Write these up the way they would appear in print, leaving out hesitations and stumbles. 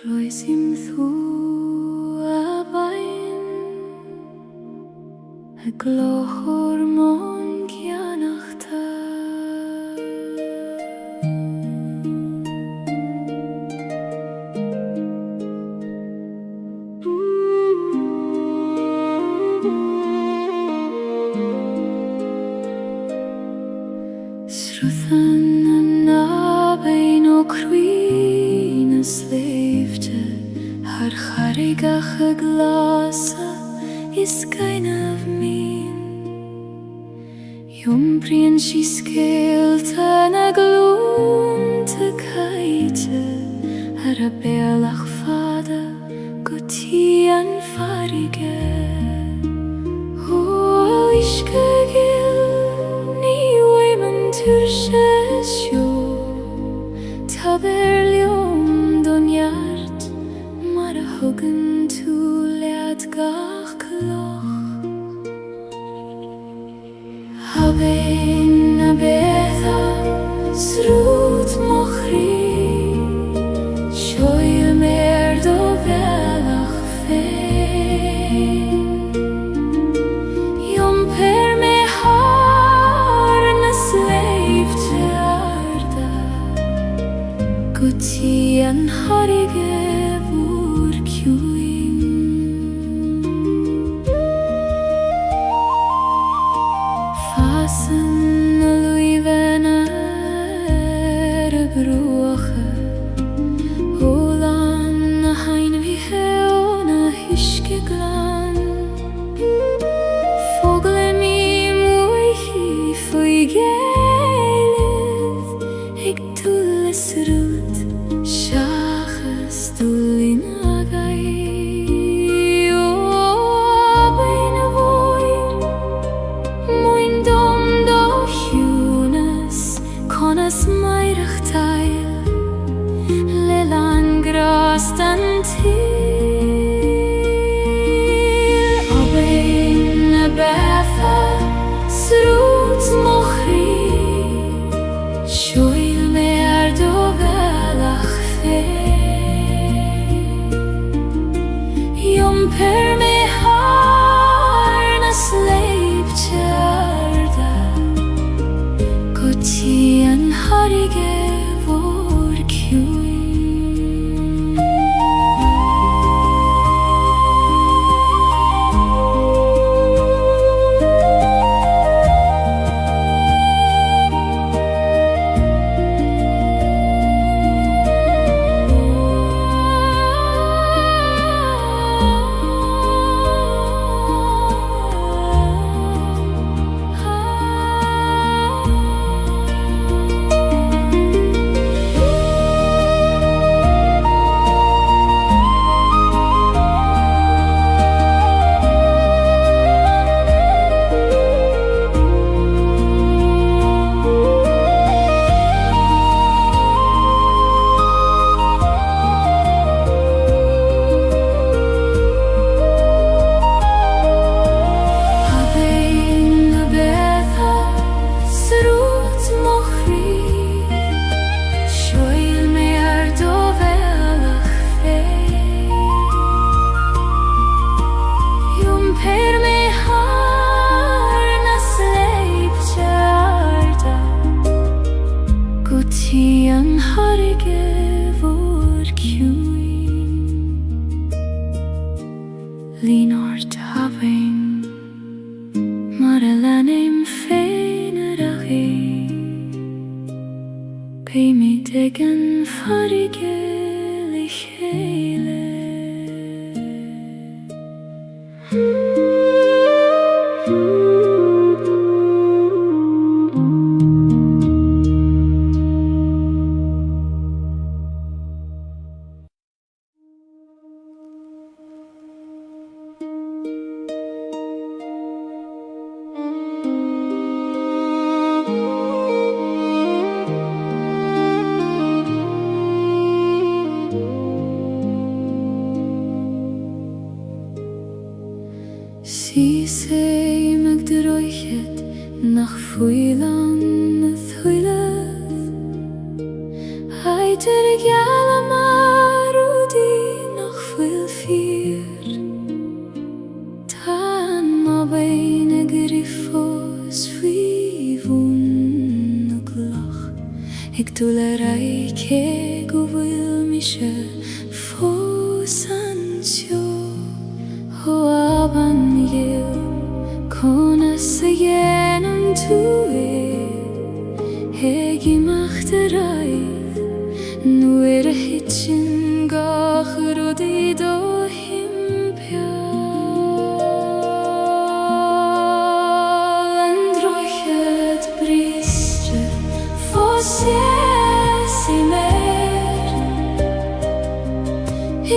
Cloisim thu a bain a glochor mon gianachta Sruthan na bain o cruin sleifte har charigach a glasa is kind of mean Jumbrien si skeelte na gloon te kaite har a belach fada guti an farige O iske gil ni weiman tursesjo Taberlium don hjart mar a huggen to leat gach kloch Habein a betha srut mochri Shoil mer do velach fein Jom per me har na sleifte arda Guti an harige vur kjuin Fasen a luiven a bruache Olan a hain vi heon a hiske glan Fogle mi muichi foi Gaeilge Ik tulles rut Shachas tullin agai O abein a voir Moin dom do hjunes Konas mairach tail Lelan grastan til Abein a betha Srut mochri Shoil mer do velach fein Jom per me har na sleipte arda Guti an harige vor kjuin An harige vor kjuin Linort havein Mar a lanim fein a rachi Pei mi degen farige lichele Si sei meg droichet nach fuilan a thuileth Haiter gyala marudi Ik tulerai che guvil mishe fosansio ho aban yil kona seyenam tue hegi machterai nuere hitchin gachrodi do himpia androchet bristre fosse mer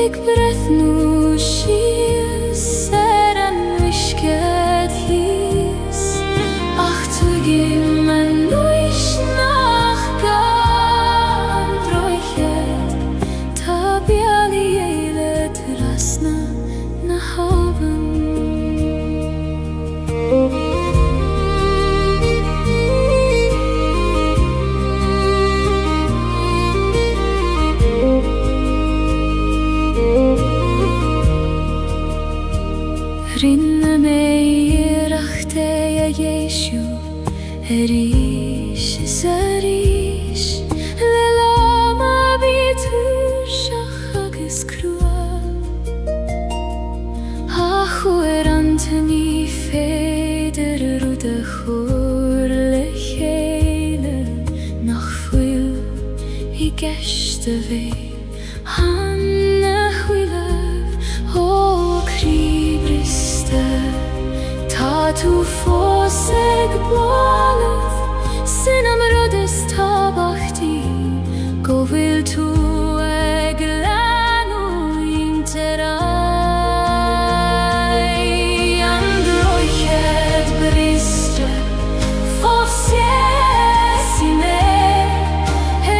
ik breth nu shies seran wishket his ach tu gimmen nuish nach gandrochet tabiali eile trasna na haven Rinne mei rachte ja Jeshu Erish zarish Lelama bitur shachagis krua Achu antoni feder rude chur lechele Nach fuil I geshte vei Hanne huilev O kribriste Ta tu fosseg blalef Sinam rodes tabachti Go vil tu eglanu interai Androchet briste Fossiesi me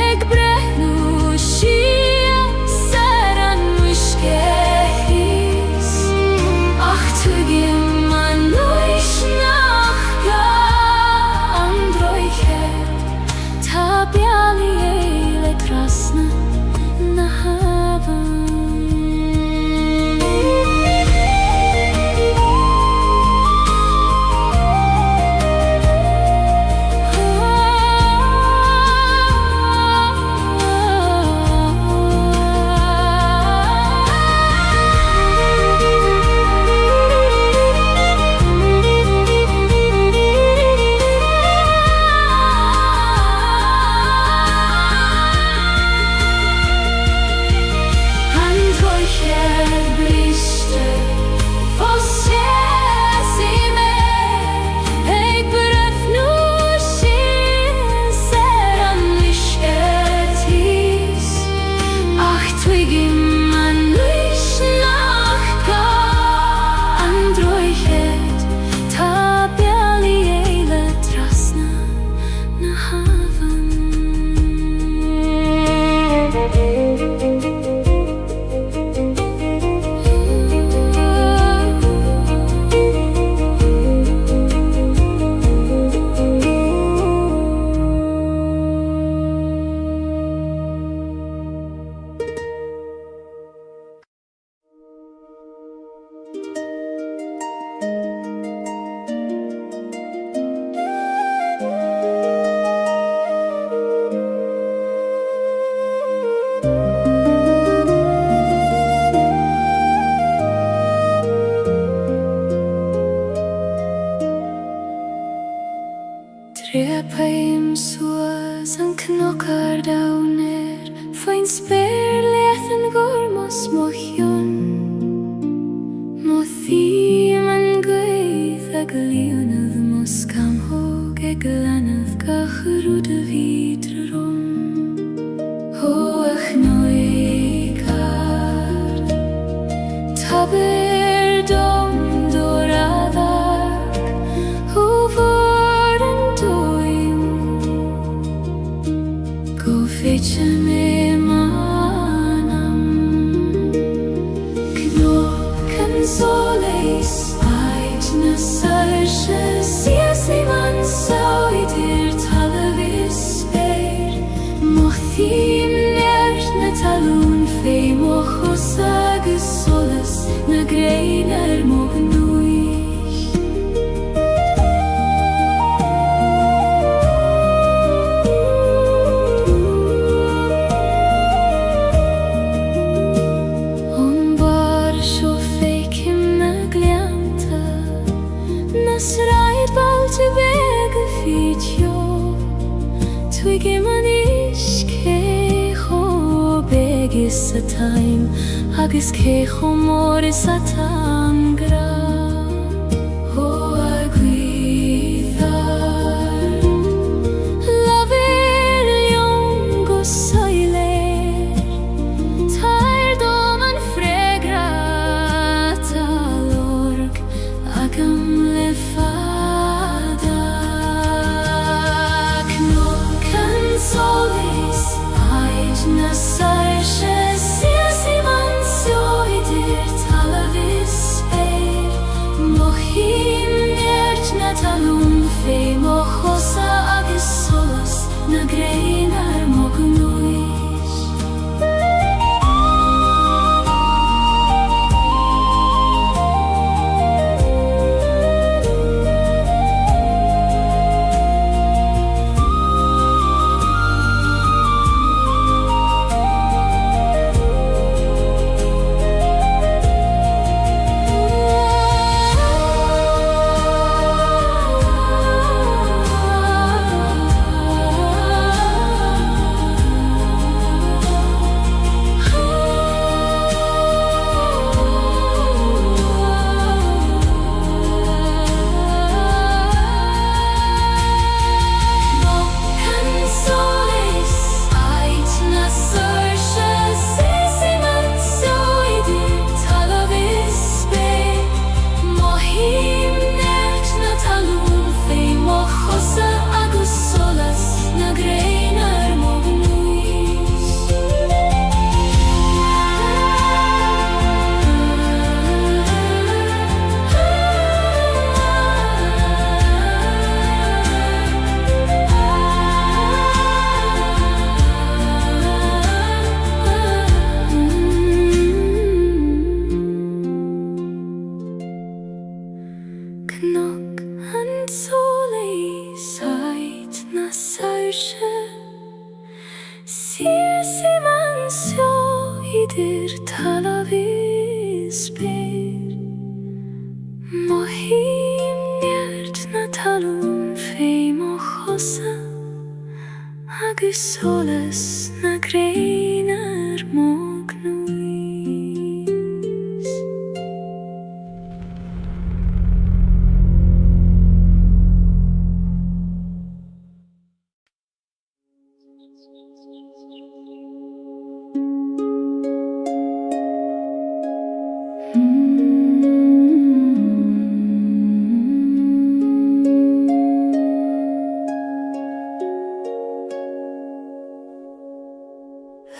Eg brehnu shia Seran wishkehis Ach tu gimman nuish nachga Androchet tabiali eile krasna na haven Trepaim suas an knockar downer Fain spare lethen gormos mochion Mothim an gweith ag leonav moskam hog ag lanav gachrud a vidre rom Hoach noikar Taber dom doradag Huvor an doim Go fetche me manam Knocken soleis Ait na sarche Sias i man sauidir talavis speir Mothim nert na talun fei mochos agus solas Na greiner mogen nuich sa time agus cé chomór is a tangra ó a gwyddar Lafir lion go soiler Tair dom an fregrat al org agam le fada Cnog an solis aid na sarshe Siasi man sioidir talavis speir Mohim nert na talun fe mochosa agus solas na greinar mognuis Cnog an solis aid na sarshe Siasi man sioidir talavis speir Mohim nert na talun fe mochosa agus solas na greinar mognuis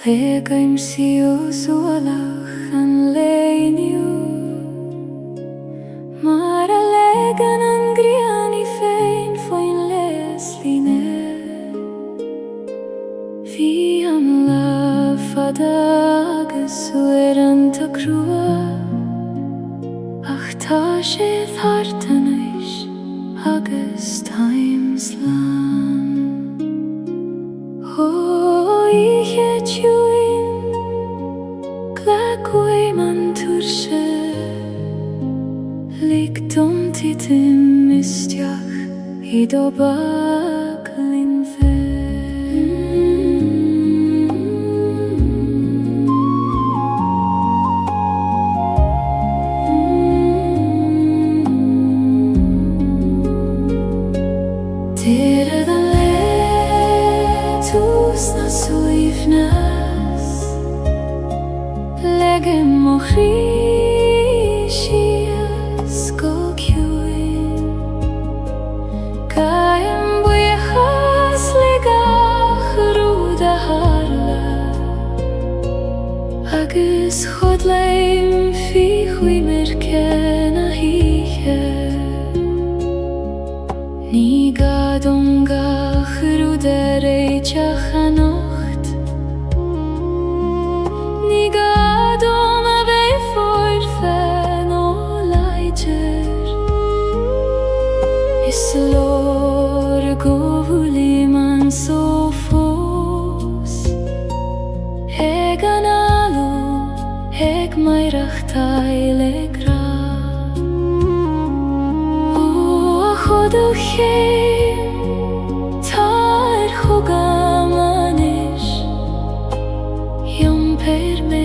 Legaim sios olach an leiniu Mar a legan an griani fein foin les line Fi am lafada agus uerant a crua Ach ta sé thartanais agus times lan I hechuin glagwy man turshe Lig dom titim mistiach I do baglin fe Tira da letus na suifnas Legem mochrishias go kjuin Kaim buyachas ligach ruda harla Agus chodleim fi chui merken a hiche Ni gadongach ruda reichach a nocht Ni gadom a bei forfen o leiger Is lor govuli man so fos Eg an alu, eg mairach taile gra O a choduch Tar chogam anish Yom per me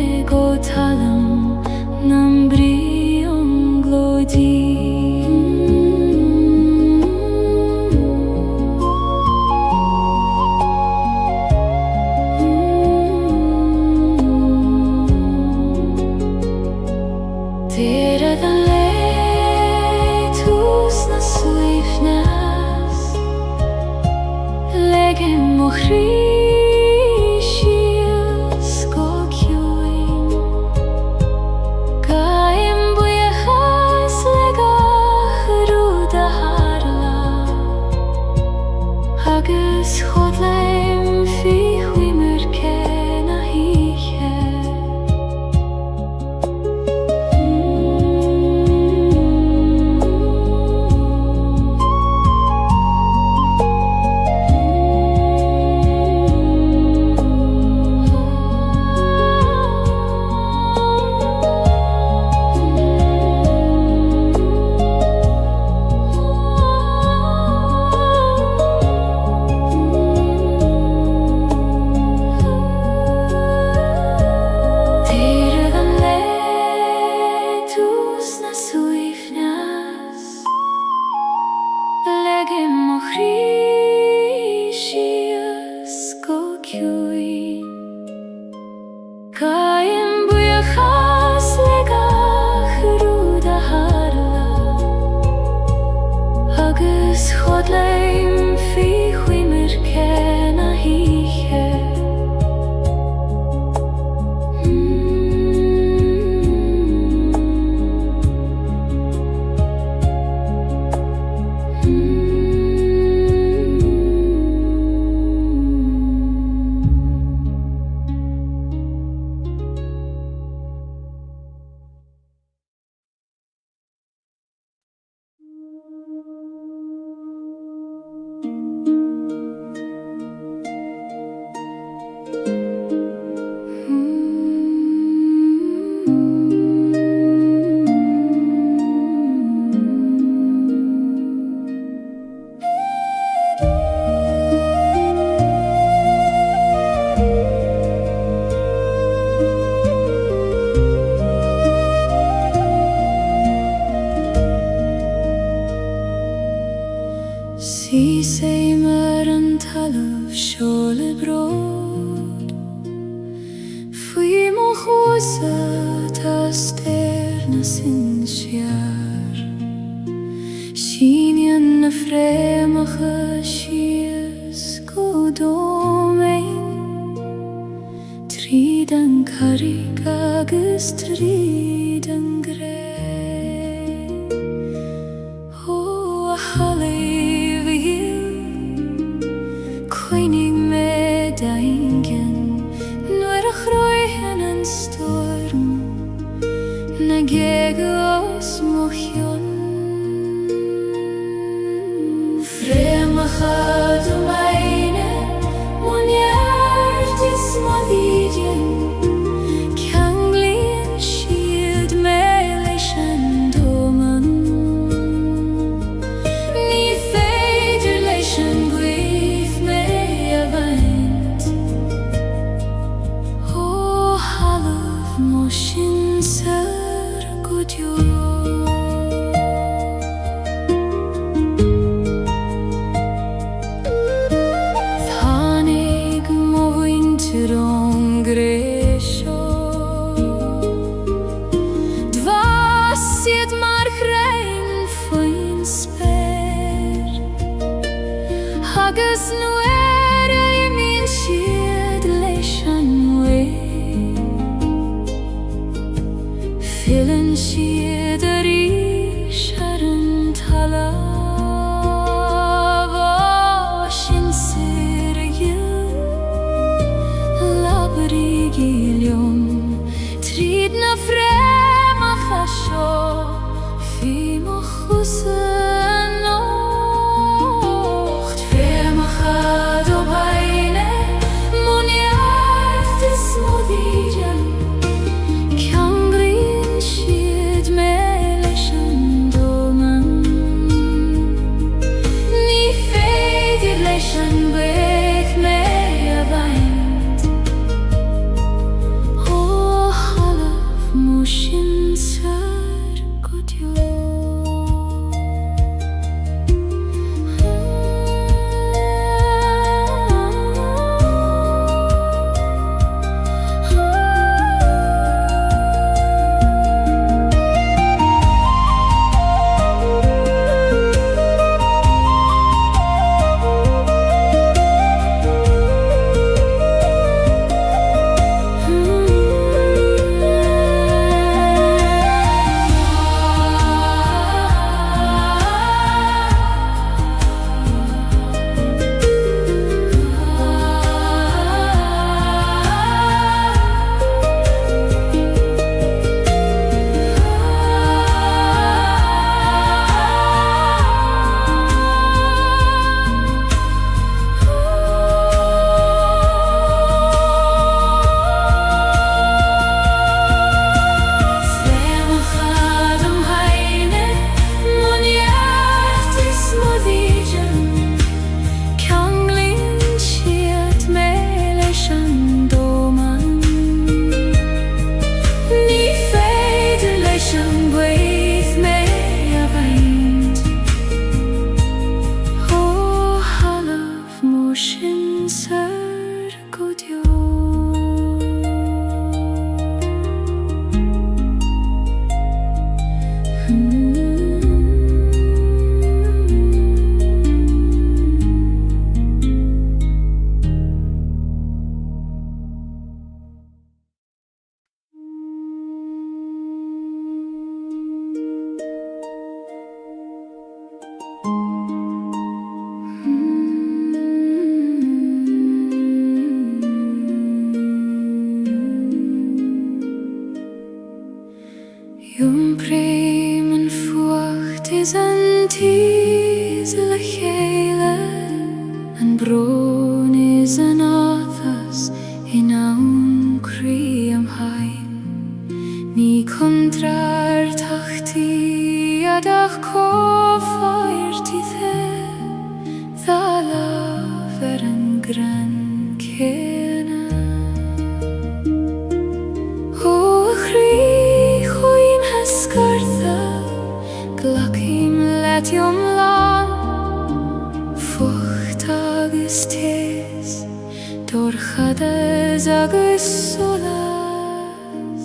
tas sin sjar Sínien na frémacha sias go dómain Tríd an carig agus tríd an gré Ó a chaléh hill Coinnig me daingen Nuair a chroichen an storm Na Gaeilge os mochion Frémacha do meine Moniart is modidien Ceanglíonn siad me leis an dóman Ní féidir leis an gcuimh me a bhaint Ó halamh mo sin sar go deo Agus nuair a imíonn siad leis an mhaoth Filann siad a rís ar an talamh Ó sin saor a ghill Labhraigh í liom Tríd na frémacha seo Bhí mo chusa Yung breim an fuacht is an tis le chéile An bron is an áthas in awn crí am hain Ní contrar tachti adach cófáir tithe Dhalaf an gran céna Ó a chrí Glacim letiom lán Fucht agus tés Dorchadas agus solas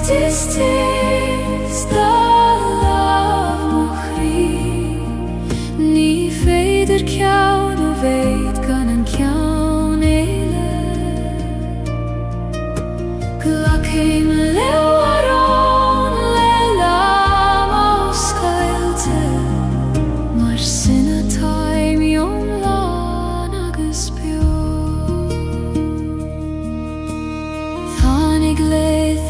is the love mochri Ni feder kjaun og veit kan en kjaun eile Glakim lewaron lelam auskailte Mar sinna taim jom lan agus bjó Thanig leith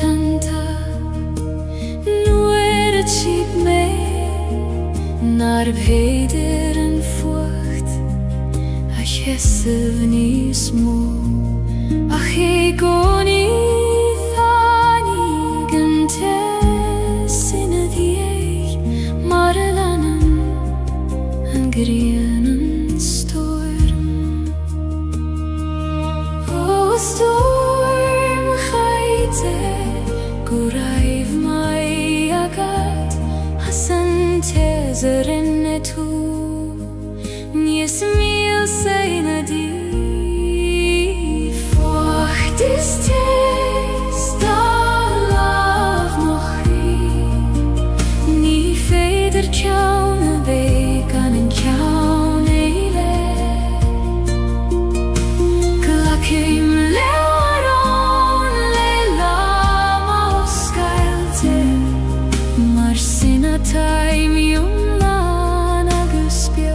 cheap me Nar bheder en fucht Ach hessev ni små Ach egon I thanig en tessinne dieg Marelanen en grenen storm O storm chaite Guraiv mai agat Hasan tezerin tu Nies mil seina di Fort ist da lav mochri Ni feder kjaun vegan en kjaun eile Glakim lewaron lelam auskailte Mar sinna taim jom lan agus bjó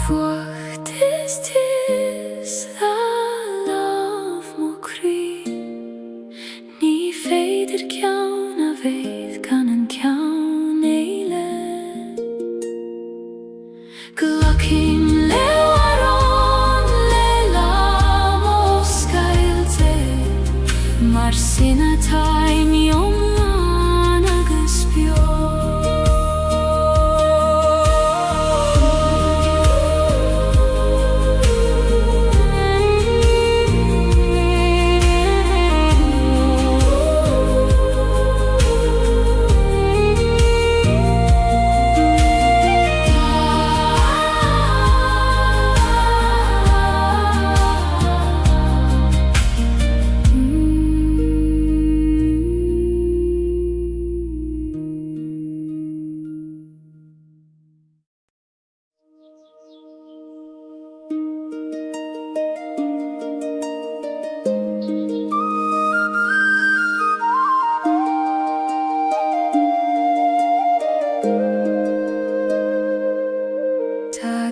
Fort ist the love mochri Ni feder kjaun a veith kan en kjaun eile Glakim lewaron lelam auskailte Mar sinna taim jom lan agus bjó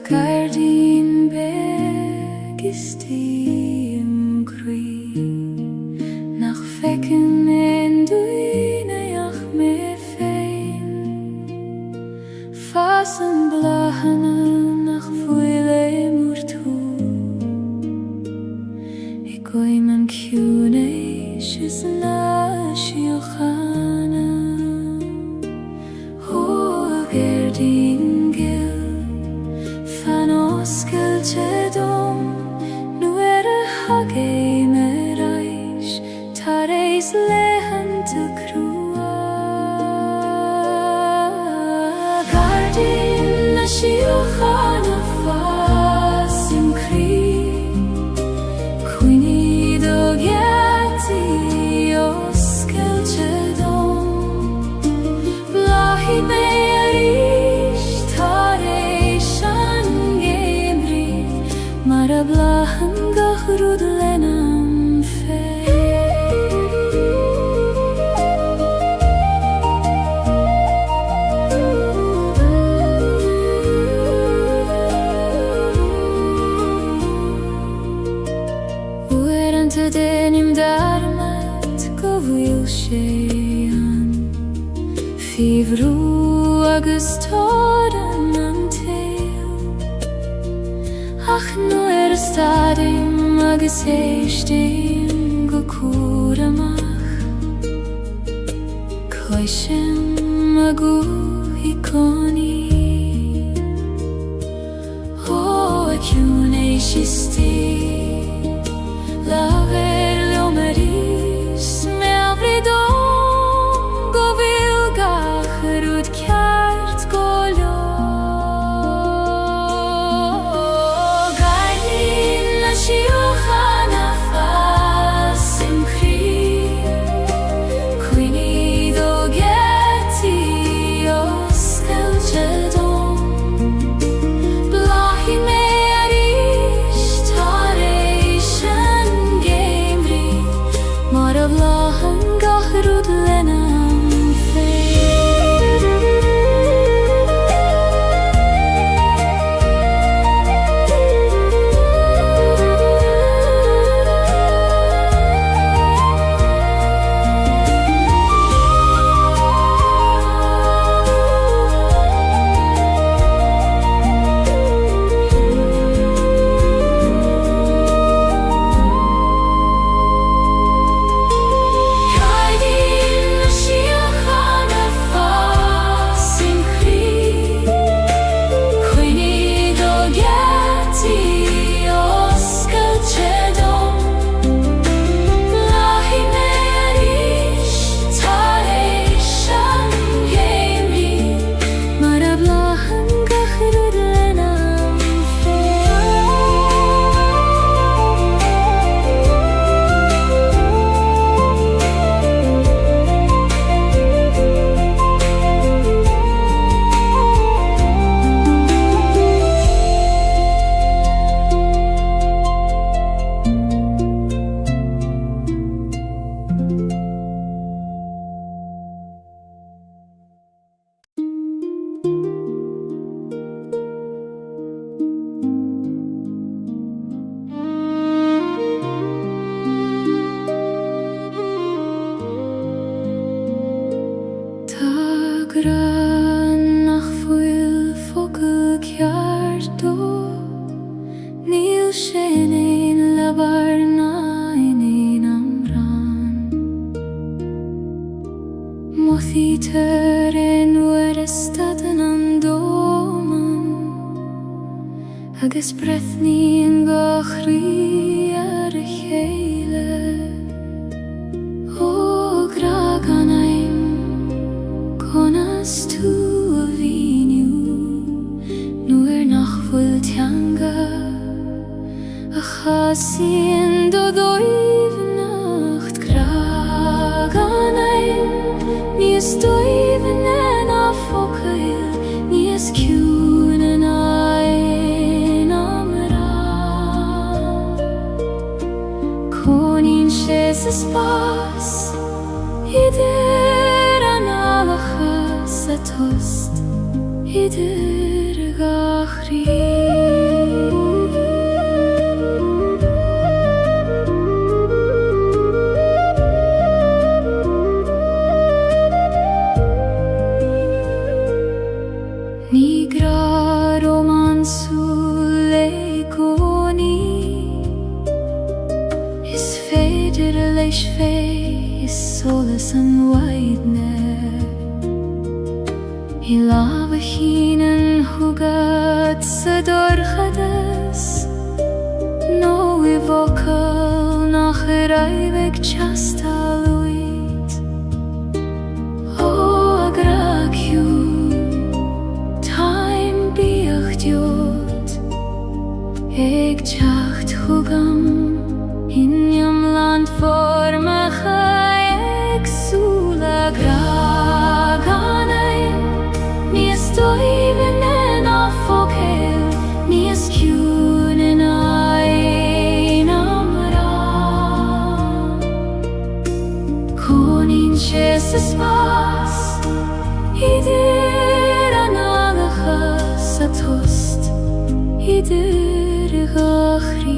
Gardin beg ist im Kri Nach fekken en duine ach me fein Fasen blahane nach fuile murtu Ik oi man kjune shis na shiochana Ho gardin Oskeltedom nu hage me reich Tareis lehente krua Gardin na shiochana fasim kri Quini dogiati oskeltedom Blahi me Mara blahan gahrud lenam fe Uerante denim darmat govil shean Fivru agus toran Ach nu stadim agus eistim go kuramach Shem agu ikoni O akune shisti La ver lo maris me avridon Govil gachrud kert golo Gailin la shiuchana fasim kri Quini do geti os Celtic Blahi me arish tareishan gamri Maravlahan gachrud lenam fei Gran nach fuil focal kjarto Nil shenin labarna in amran Mothiter in werestaden andoman Agus brethni in gachri ar Gaeilge O graganaim Konas tu avinu Nuer nach fuil tianga A chasin do doiv nacht Graganaim Nies doiv en a focail Nies kiun en ein amra Konin shes spas Ider analachas atost Ider gachri Nigra romansu leikoni Is feder leish fei Is solas an waidne Ilava hinen hugat sador chadas No evokal nach raivek chastaluit O agrakju Time biachdiot Eg chacht hugam In jam land formacha Eg sula graganai Nies doiven en a focail Nies kiun en ein amra Konin shes spas Ider analachas atost Ider gachri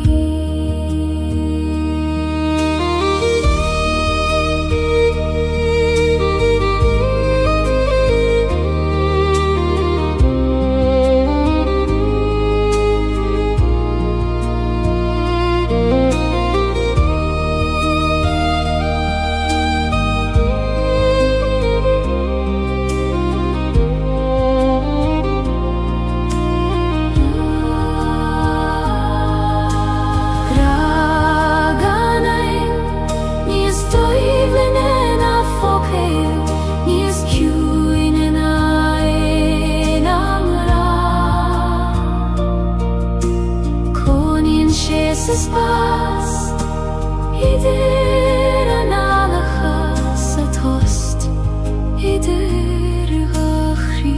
Jesus pas idir an alachas a tost idir achri.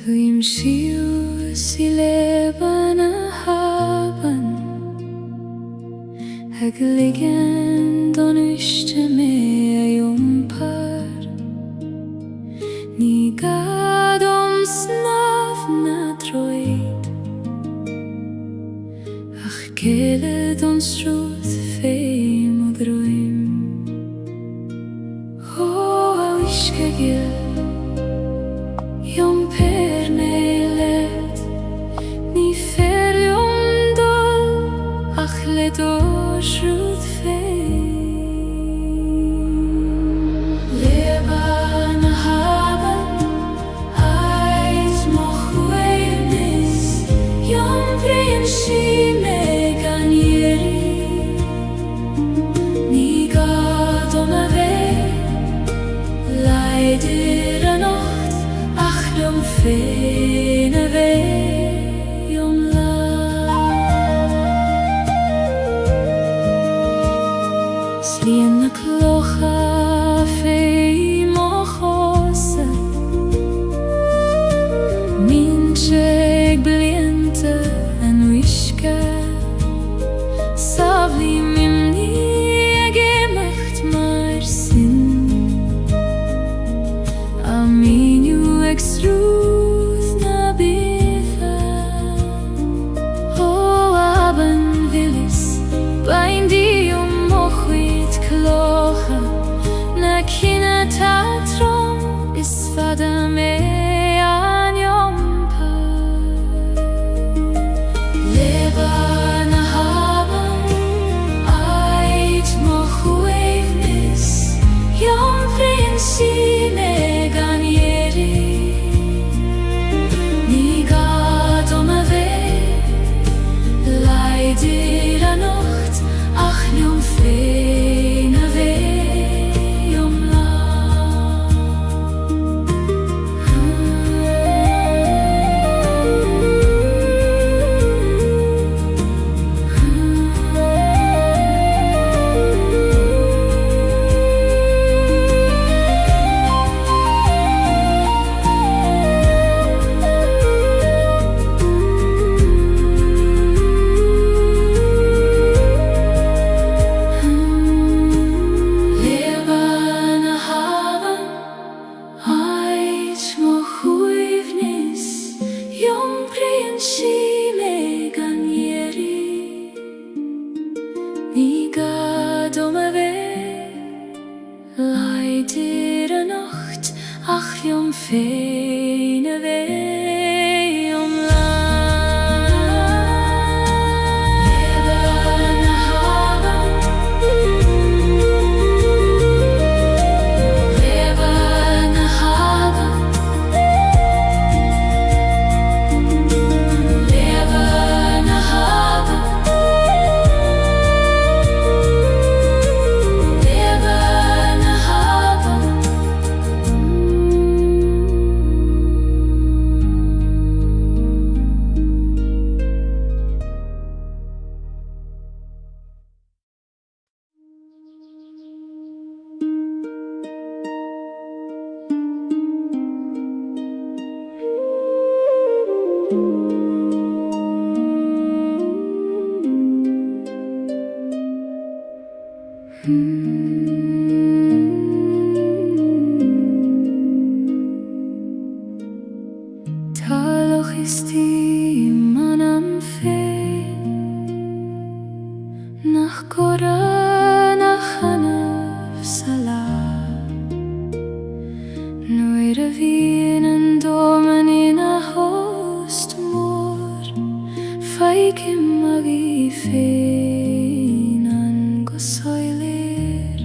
Huim shiu si leban a haben Hageligen don ishte me ayumpar Ni gadom snav na droid Ach kele don struth feim og droim Oh, a wishkegil Jom per nelet Ni fer jom dol Ach le dorsrud feim Leban a haben Eit moch weirnis Jom prein shi megan yeri Ni gadom a ve Leider a nocht Jom fene ve jom la Slien na klocha fei mochose Mincheg bliente en wishke Savli mimni gemacht mar sin Aminu extruth na bifa Oh, aben willis Bain di mochwit klocha Na kina tatrom Is fada me an yompar Leban a haben Eit mochwevnis Jom prinsi megan yeri Leider a nocht, ach jom fene ve jom la Leider a nocht, ach jom fene ve jom la Leban a haben Leban a haben Leban a haben Leban a haben ist die Mann am Fee nach Gora, nach Hanaf Salah Noire Wien Domen in a host mor Feik im Magi Feen an Gosoiler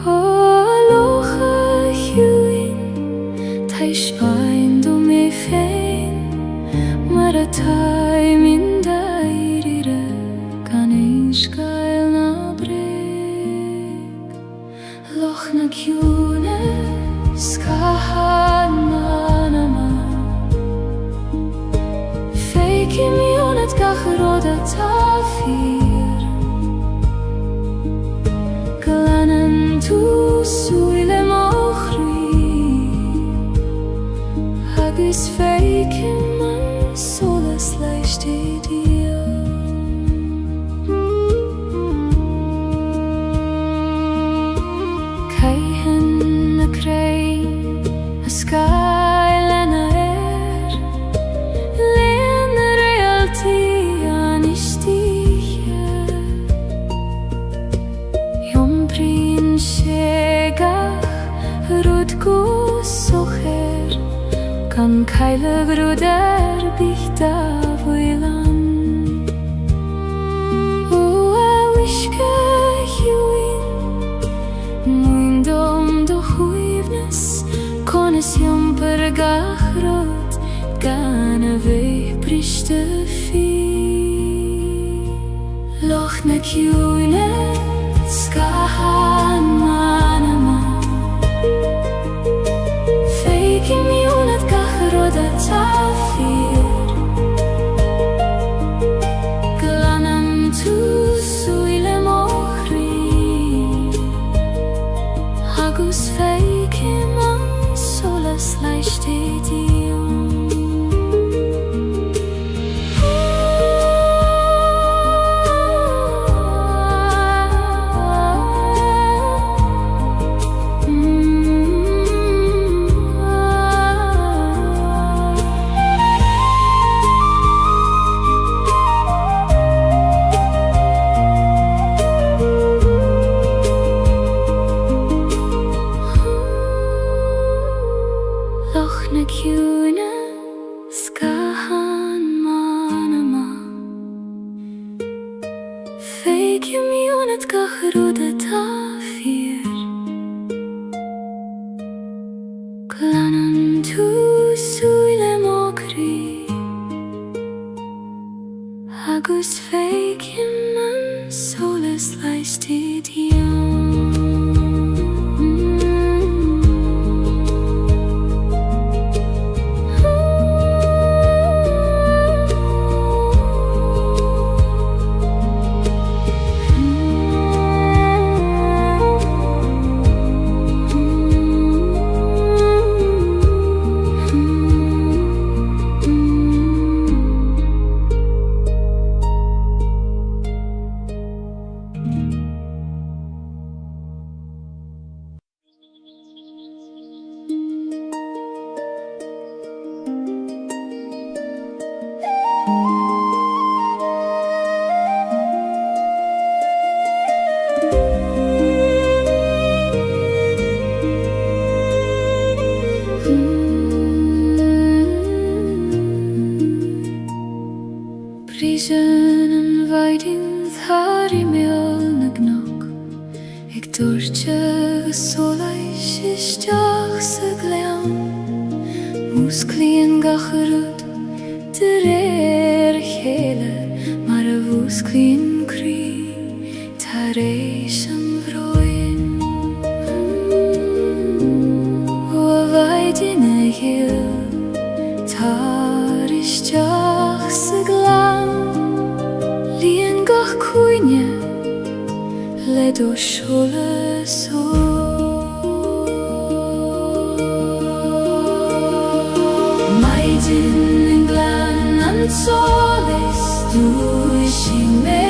Aloha Hewin Taish ein du me fein Maratai min dairire Gaeilge Gael na breg Loch na Cune Skahan manama Feik im Jonet gachroda tafir Glanen tu suile mochri Hagis feik im man solas leicht dir Keihen na krei a skylena Len realty an istiche Jom prin shegach rudgu socher Kan Gaeilge gruder bichta voilan O a wishke hewin Muindom do huivnes Kones jom per gachrot Gana ve prishte fi Loch na Cune Skahan manama Feik im Jonet gachroda tafir Glanan tu suile mochri Hagus feik im man solas leicht dir Loch na Cune Skahan manama Feik im Jonet gachroda tafir Glanan tu suile mokri Hagus feik im man solas leicht dir Brisen en weiding thar I meol na gnog Ik dúirte solas isteach sa gleam Mús clian gachrod de réir chéile Mar a bhús clian crí tar éis an bhróin O a weiding a ghéil tar isteach sa gleam Líon gach cúine le do solas Maidin in glan an solas dúisi mé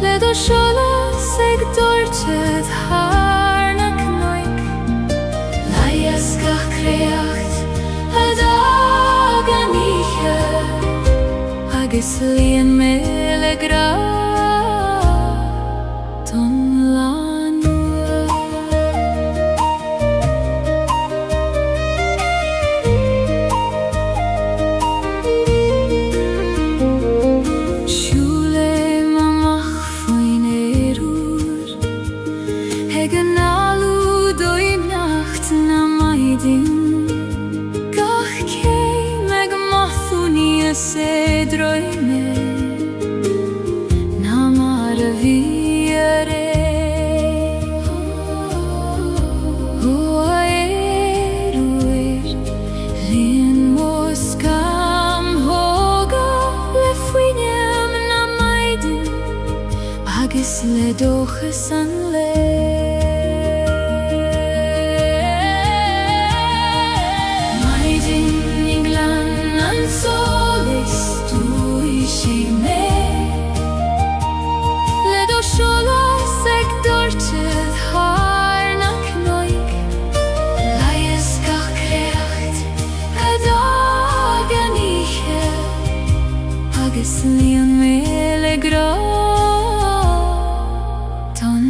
Le do solas ag dúirte thar na cnoic Laias gach créacht Hagislian melegra ton lanua Shule mamach foinerur Hegenalu doi nacht na maidin Se dröjme namar viare Hoa eruir lin moskam hoga lefuinem na maidin Agis le dochesan le Hagislian melegra ton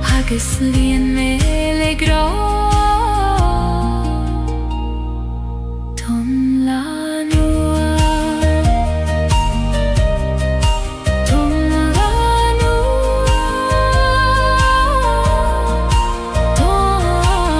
Hagislian melegra ton lanua ton lanua ton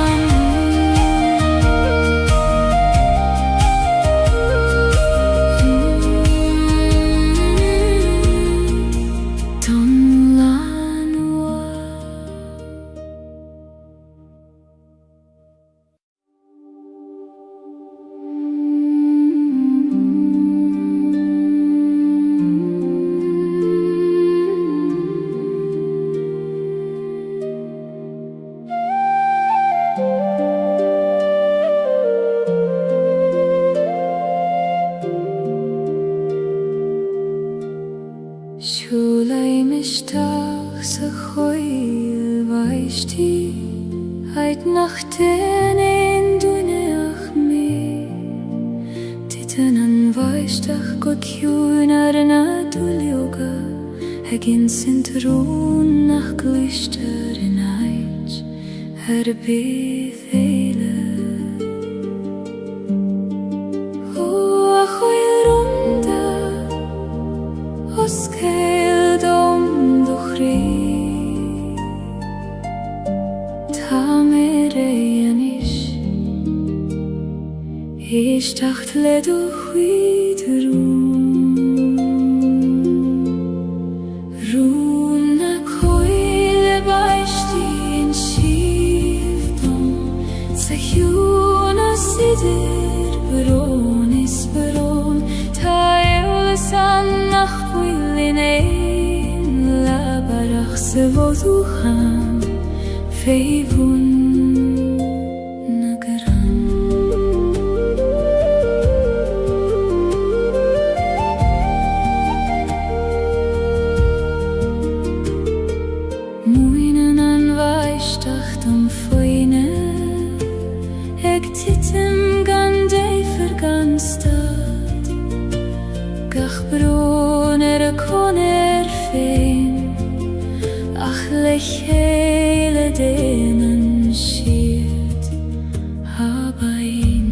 Shulay mishtach sa choil vaishti Heit nachten in duneach me Titen an vaishtach god kjunar na dulioga Hegin sintrun nach glister in eich bith eile O a choil runda Os cael dom duchri Ta mere anish Ish tacht le duchwid Run na coil baishti in shivdom Sechun a sidir baron is baron Ta eulasan nach in ein labarach se voducham feivun nagaram Muinen an vaishtach am foine Eg titim gan dei verganstad Gach bron koner fein Ach lechele denen schiert Habain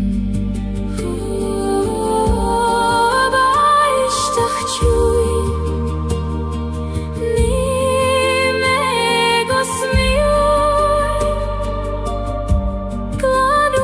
Abaishtach chui Ni megos mioi Glanu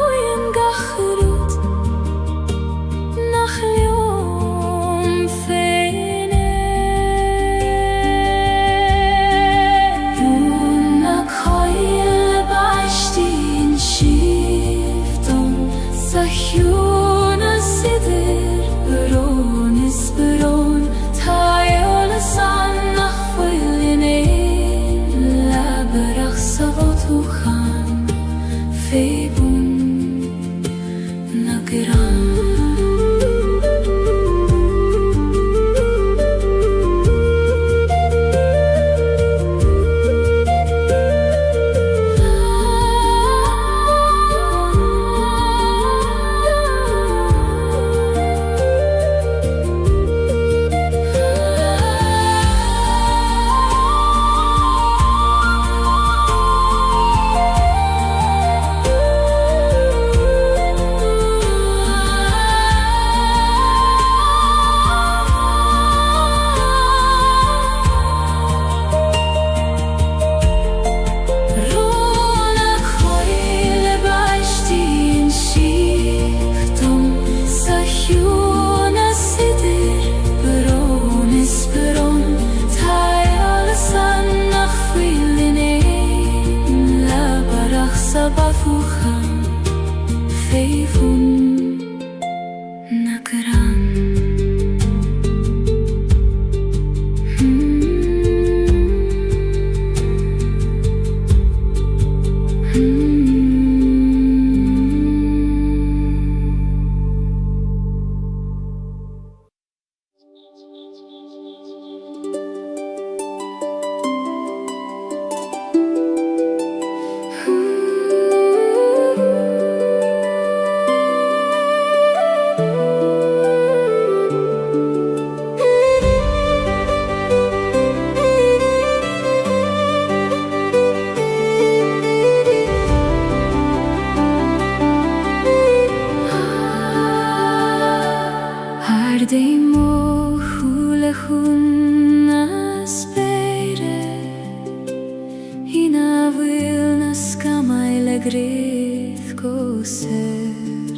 gryth go ser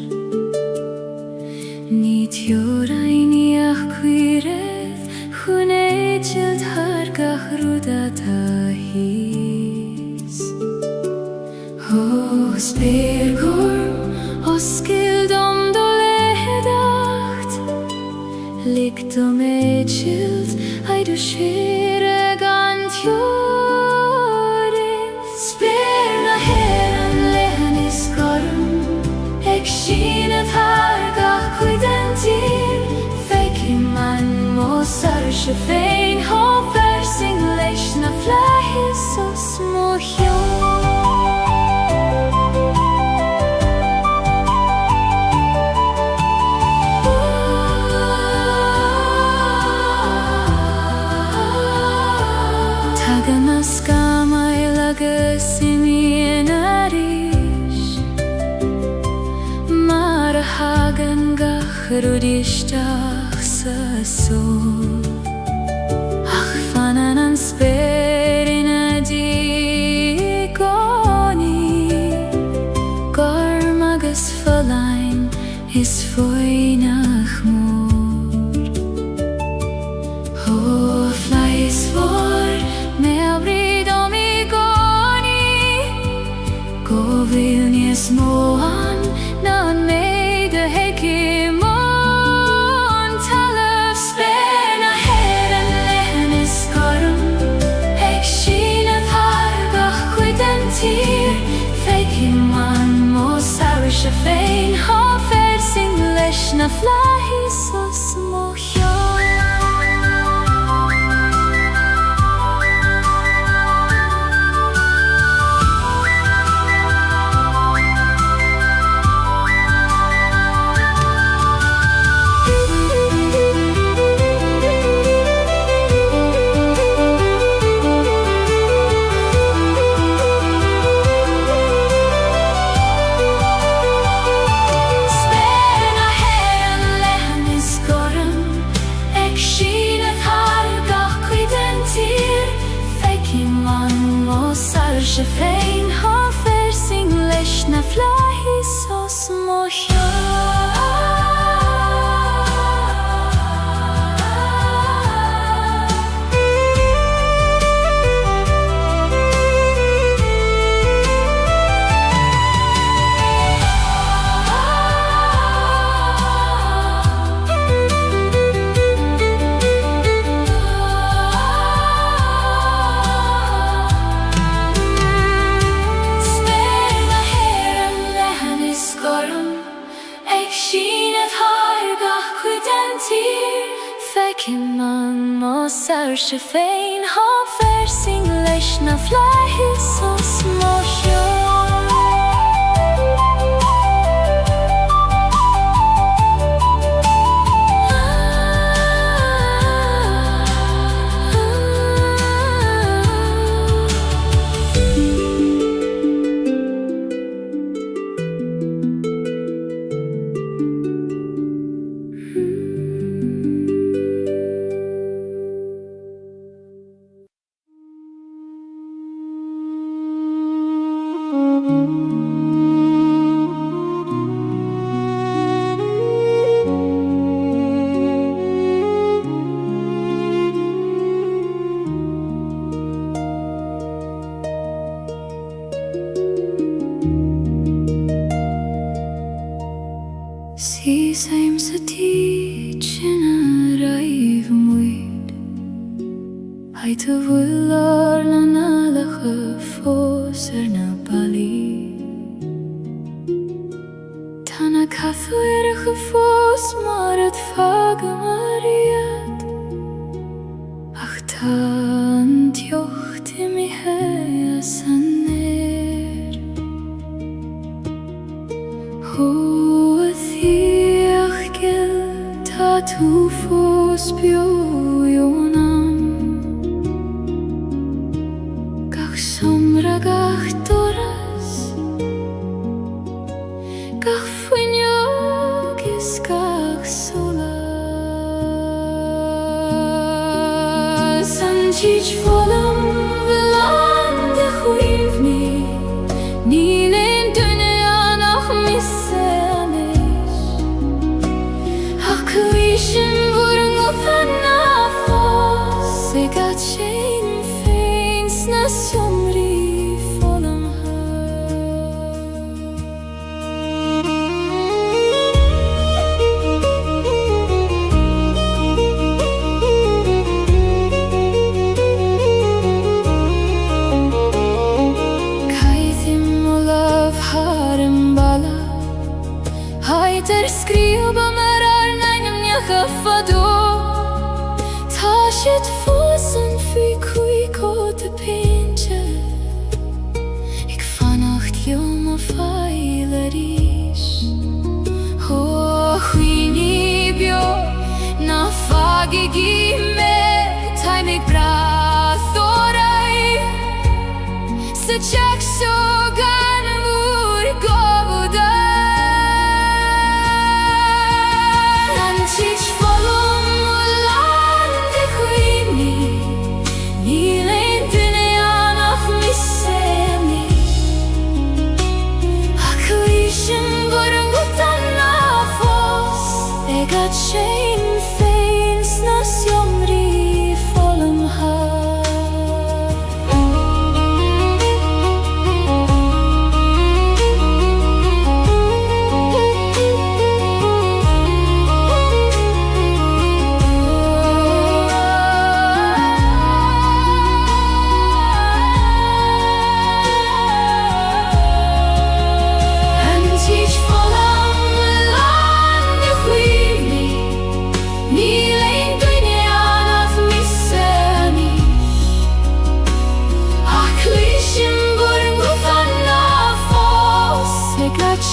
Nid jorajni ach quireth Chune child hargach rudata his O spirgorm oskild do lehedacht Likt child ai du shire gant jore Spirna heran lehen is gorm Ek shinet hargach kuidentir Feikin man mosar shefein Ho versing leish na flahis o smohjon Rudistach sa sol Ach fanan an sperin a digoni Gormagus falain is foinach mor Ho fly is for me abrid om igoni Go vilnies moan nan me de hekim Shefein ha versing leish na flahis o smohjon Shefein ha versing leish na flahis o Shefein ha versing leish na flahis o smohjon Same teach in a raiv muid Hai te vullar na nalache fos na bali Tana kafuerige fos maar het vage mariet Ach tan tjocht in mi hea saner Tu fos biojonam Gach somra gach doras Gach fuinjogis gach solas Sanjich volam velande chuivni Nile nas somri fallen Kaithim olav harem bala Haiter skriva merar neinem njachafado Tashit fosen fi kui kote pinche Ik vannacht joma feilerish Ho huini bio na fagigi me Taimik brathorai Se chak sogan vur govuda Nanchich volum ulande huini Nilein dünya nach missemi Aklishin vurun gutan nafos Egat shein feins nas yomri volum ha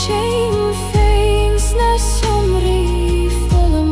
Shame feins na somri volum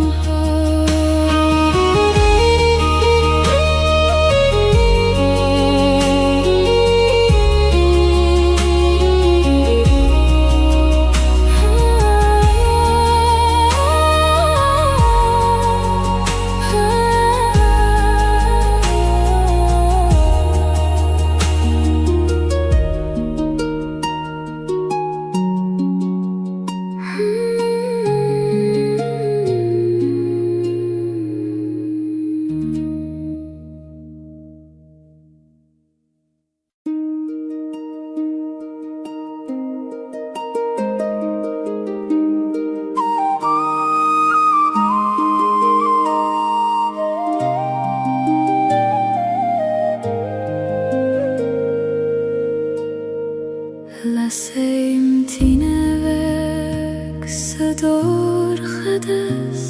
Laseim tinevek sador chades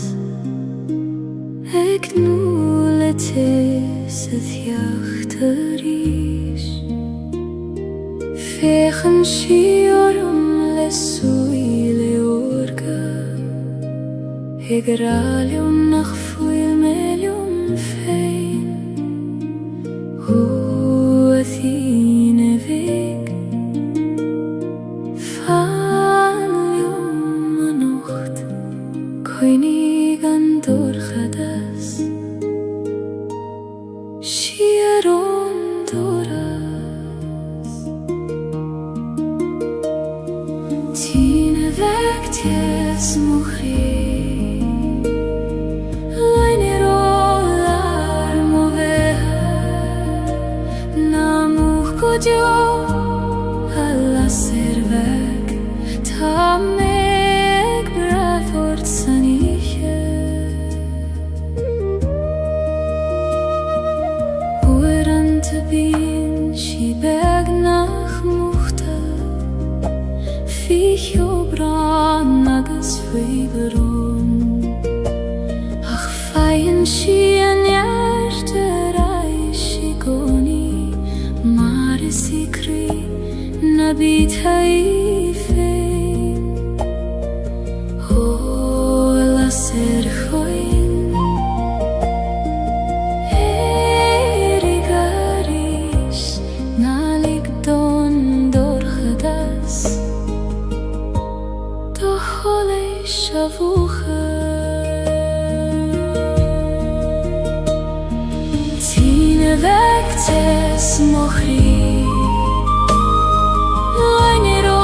Ek nulete setjachterish Fechen shiorum lesui leorga Egralium nach fuil melium fein Athine veg Koinig an dorchadas Shieron doras Tine veg ties muchri Leine rolar moveha Namuch godio Alla serveg Tamek brathort saniche Oerante bin Shibeg nach muchta Ficho bran nagas friberon Ach feien shien yarterai shigoni Mare sikri nabit haifein Oh, la ser choin Erigarish nalik don dorchadas Dochole shavucha Tine veg tes mochri Leine ro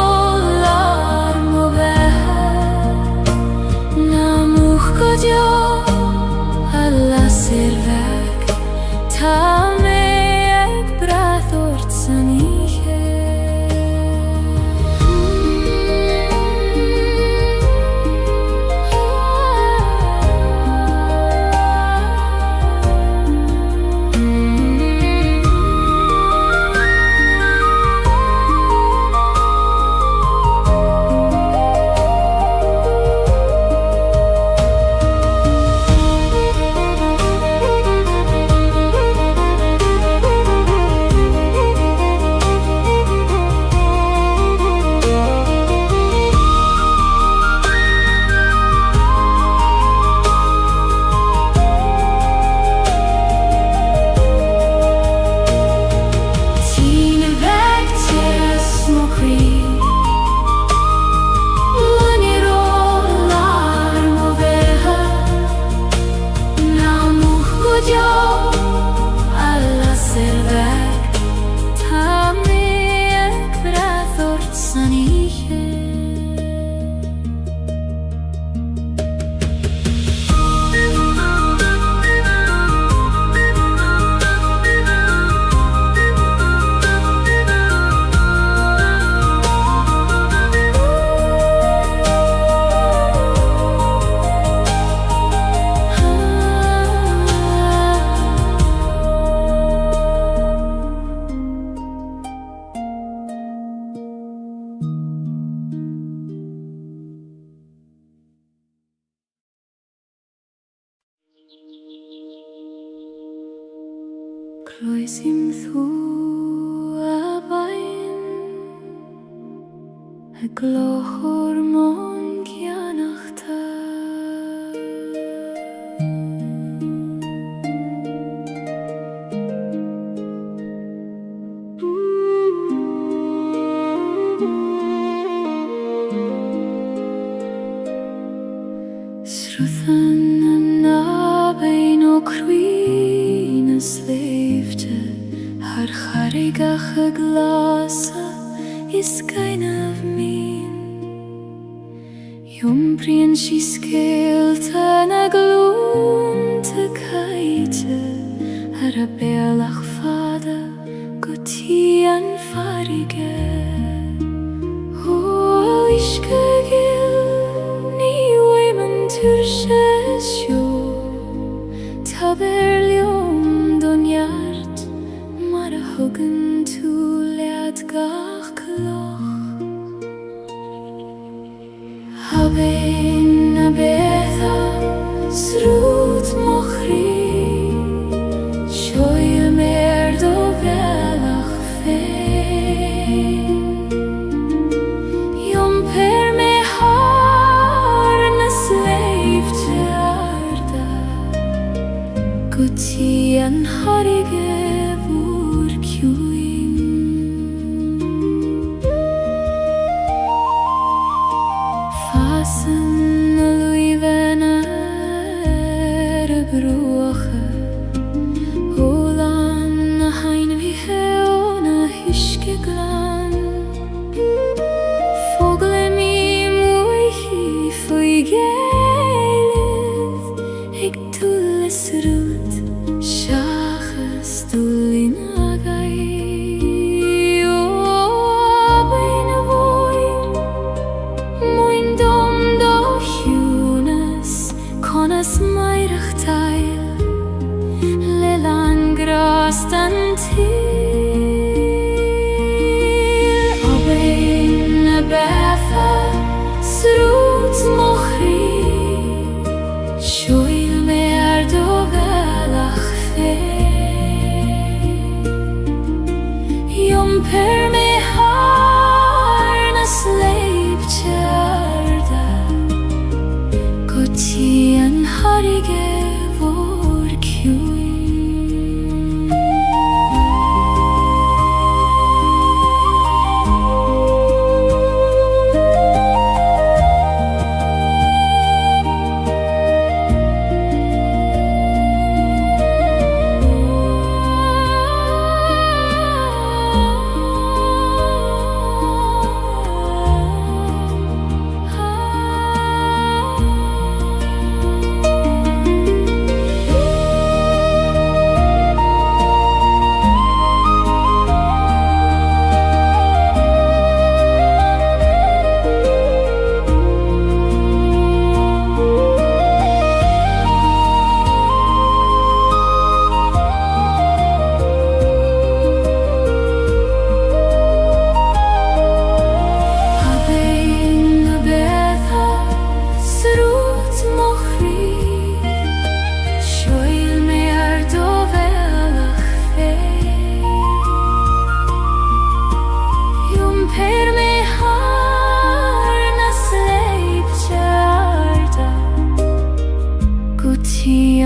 Roisim thu a bain a glochor mon gianachta Sruthan na bain o cruin a sleifte Har charigach a glasa is kind of mean Jumbrien si skeelte na gloon te kaite Har a bealach fada goti an farige O iske gil ni weimen tursesjo Taberlium donjart maar a huggen to leat gach kloch Haben a betha srut mochri Shoil mer do velach fein Jom per me har na slave te Guti an harige vor kjuin Fasen a luiven a broche Olan a hein vi heon a hyske glan Fogle mi moichi foi Gaeilge Ik tulles rut Shachas tulin agai O abein a voin Moin dom do hunas Conas mairach tail Lelan grastan til Abein a betha Srut mochri Shoil mer do velach fein Jom per me har na sleip tjarda Goti an harige vor kjuin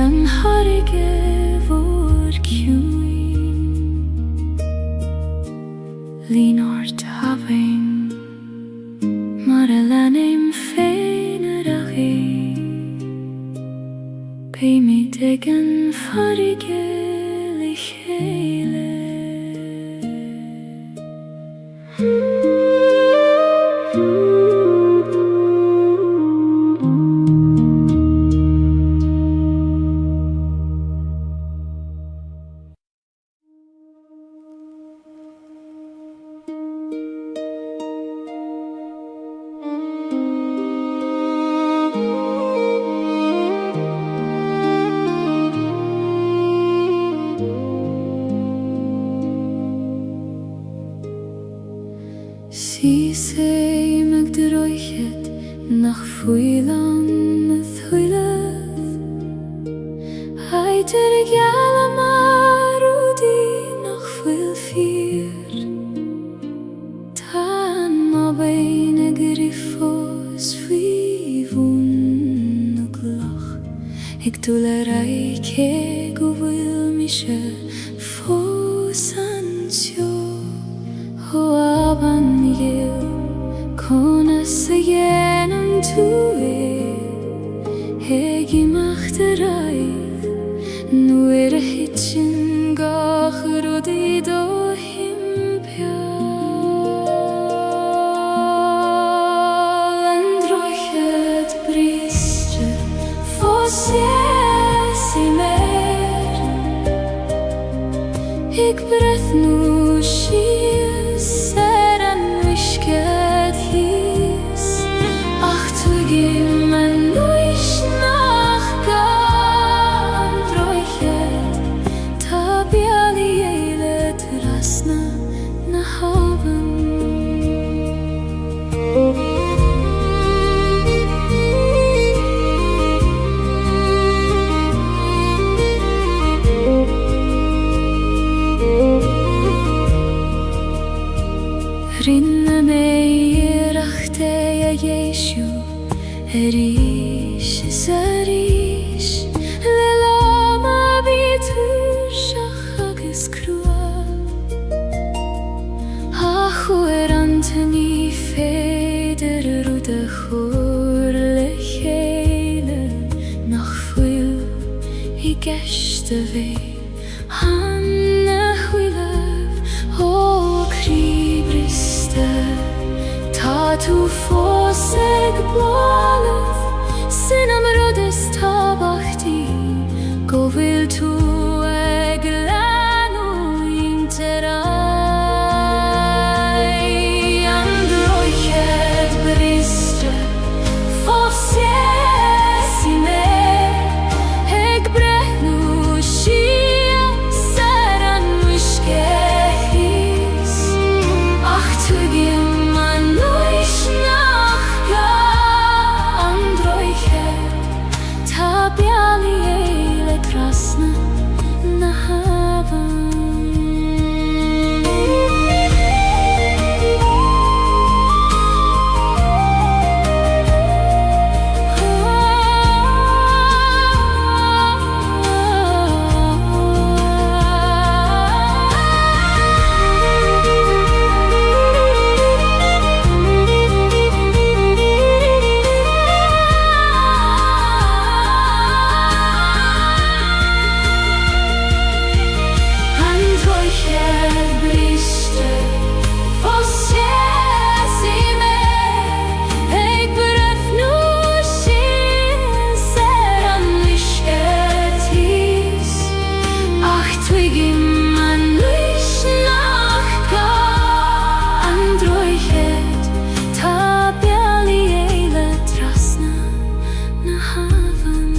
An harige vor kjuin Linort havein Mar a lanim fein a rachi Pei mi degen farige lichele Si sei meg droichet nach fuilan a thuileth Haiter gyala marudi fear Tan ma beine grifos fivun glach Ik tule raike guvil mishe fosansio Ho aban yil kona seyenam tue Hegi machterai Nuere hitchen gach rodi do himpia Androchet brische fosies I mer Ik breth nu schies seran wishket his Ach tu gimmen nuish nachga Androchet tabiali eilet rasna na haven Rinne mei rachte ja Jeshu Erish zarish Lelama bitur shachagis krua Achu anteni feder rude chur lechele Nach fuil I geshte vei Hanne huilev O kribriste Ta tu foseg blalev Sinam rodes tabachti Govil tu eglanu interai Androchet briste fosies I mer Eg brehnu shia seran wishkehis Ach tu gimman nuish nachga Androchet tabiali eilet rasna na haven Androchet briste fosies I mer Eg breth nu shin seran wishket his Ach twigimman nuish nachga Androchet tabiali eilet rasna na haven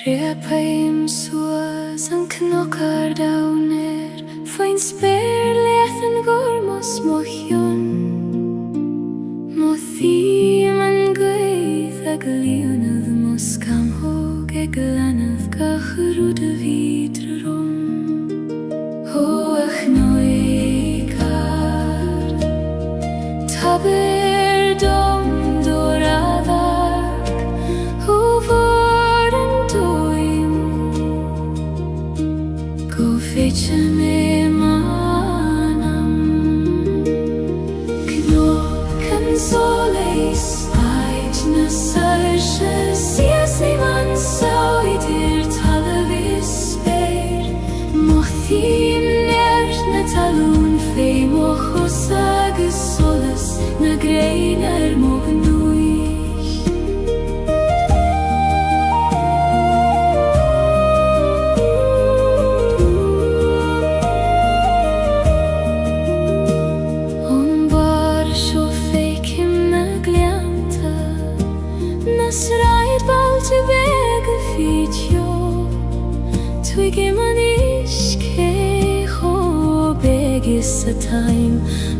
Trepaim suas an knockar downer Fain spare lethen gormos mochion Mothim an gweith ag leonav moskam hog ag lanav gachrud vidrum Hoach noikar Taber dom doradag Huvaren doim Go fetche me manam Knocken soleis Eitne sarche Sies niman sauidir talavis speir Mothim nert ne talun fei mochos agus sol Sa time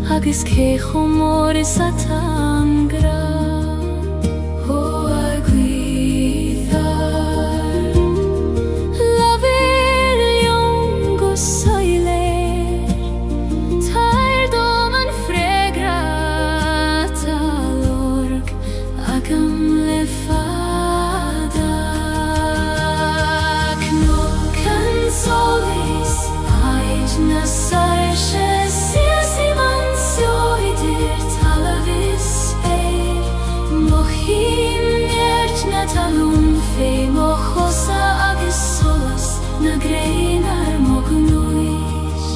agus cécho mór is a tangra ó a gwyddar Lafir lion go soiler Tair dom an fregrat al org agam le fada Cnwc an solis aid na sarshe Talún fé mo chosa agus solas na greinar mo gnuis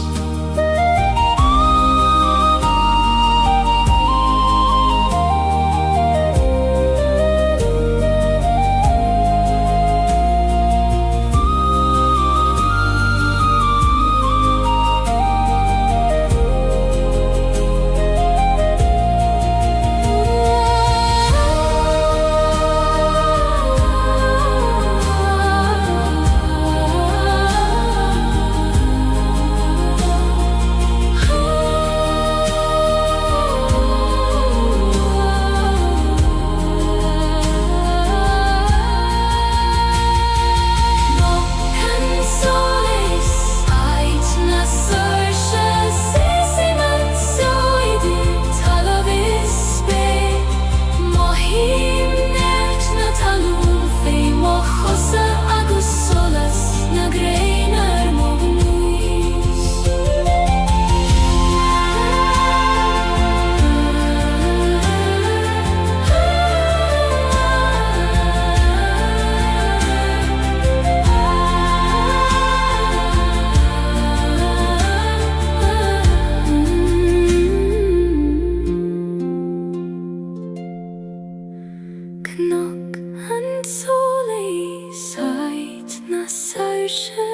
Cnwc an solis aid na sarshe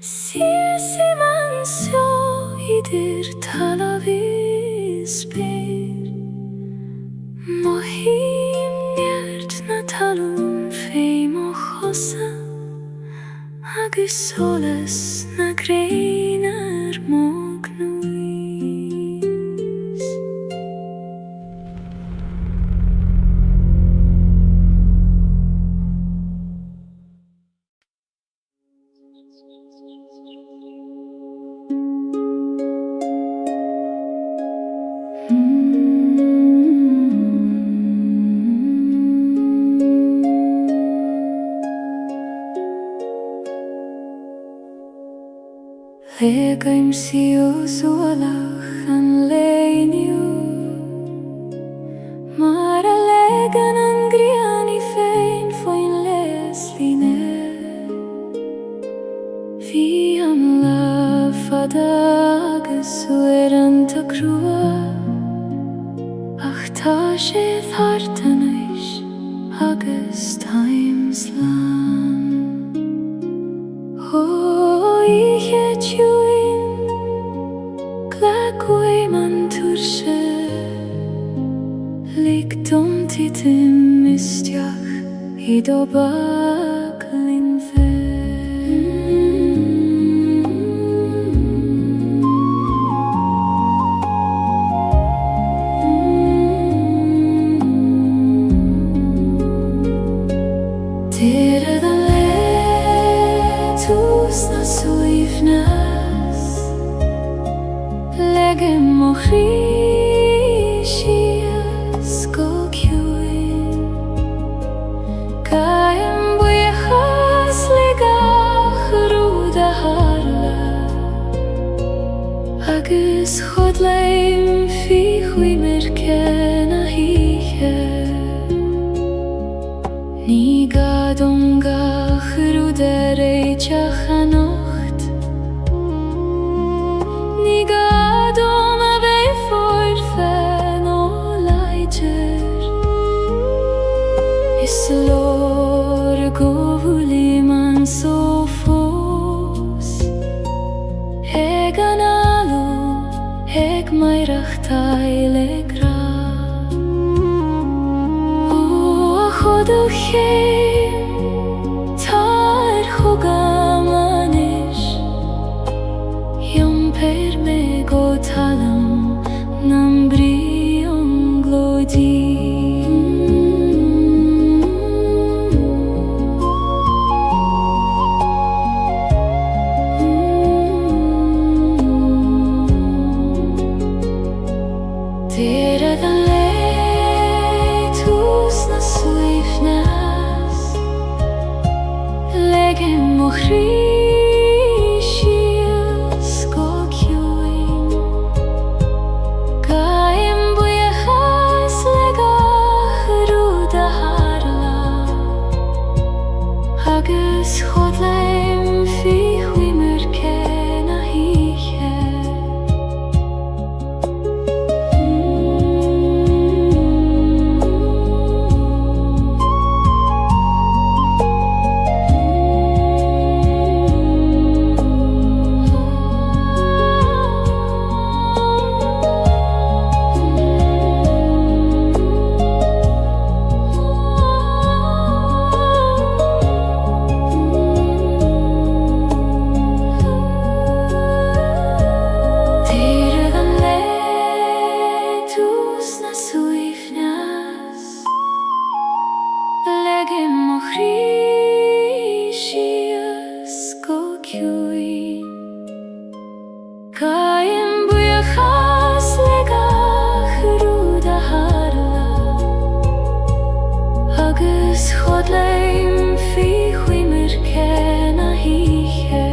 Sies I mansio idir talavis byr Mohim niert na talún fé mo chosa agus solas na greinar mo gnuis Legaim siú sualach an leiniu Mar a legan an griani féin foin les líne Bhí am lafada agus uiranta crua Ach tá sé thartanis agus times lan Ihe tjuin Glagway man turshe Ligdom titim mistiach Hido baglin fe Tira da letus na suivnas Legem mo chrísias go ciúin Caim buchas ligach rúda harla Agus chod leim fi chui merken a hiche Ní gadom gach rúda reitach a nocht Ní gadom a bheith fór fen ó leid Tiradan leitus na suifnas Legem mohrishis kokjuin Gaim buyahas legah ruda harla Hagus chodleim fi huimer kena hiche Gaim buyachas legah ruda harla Agus chodleim fi huimer kena hiche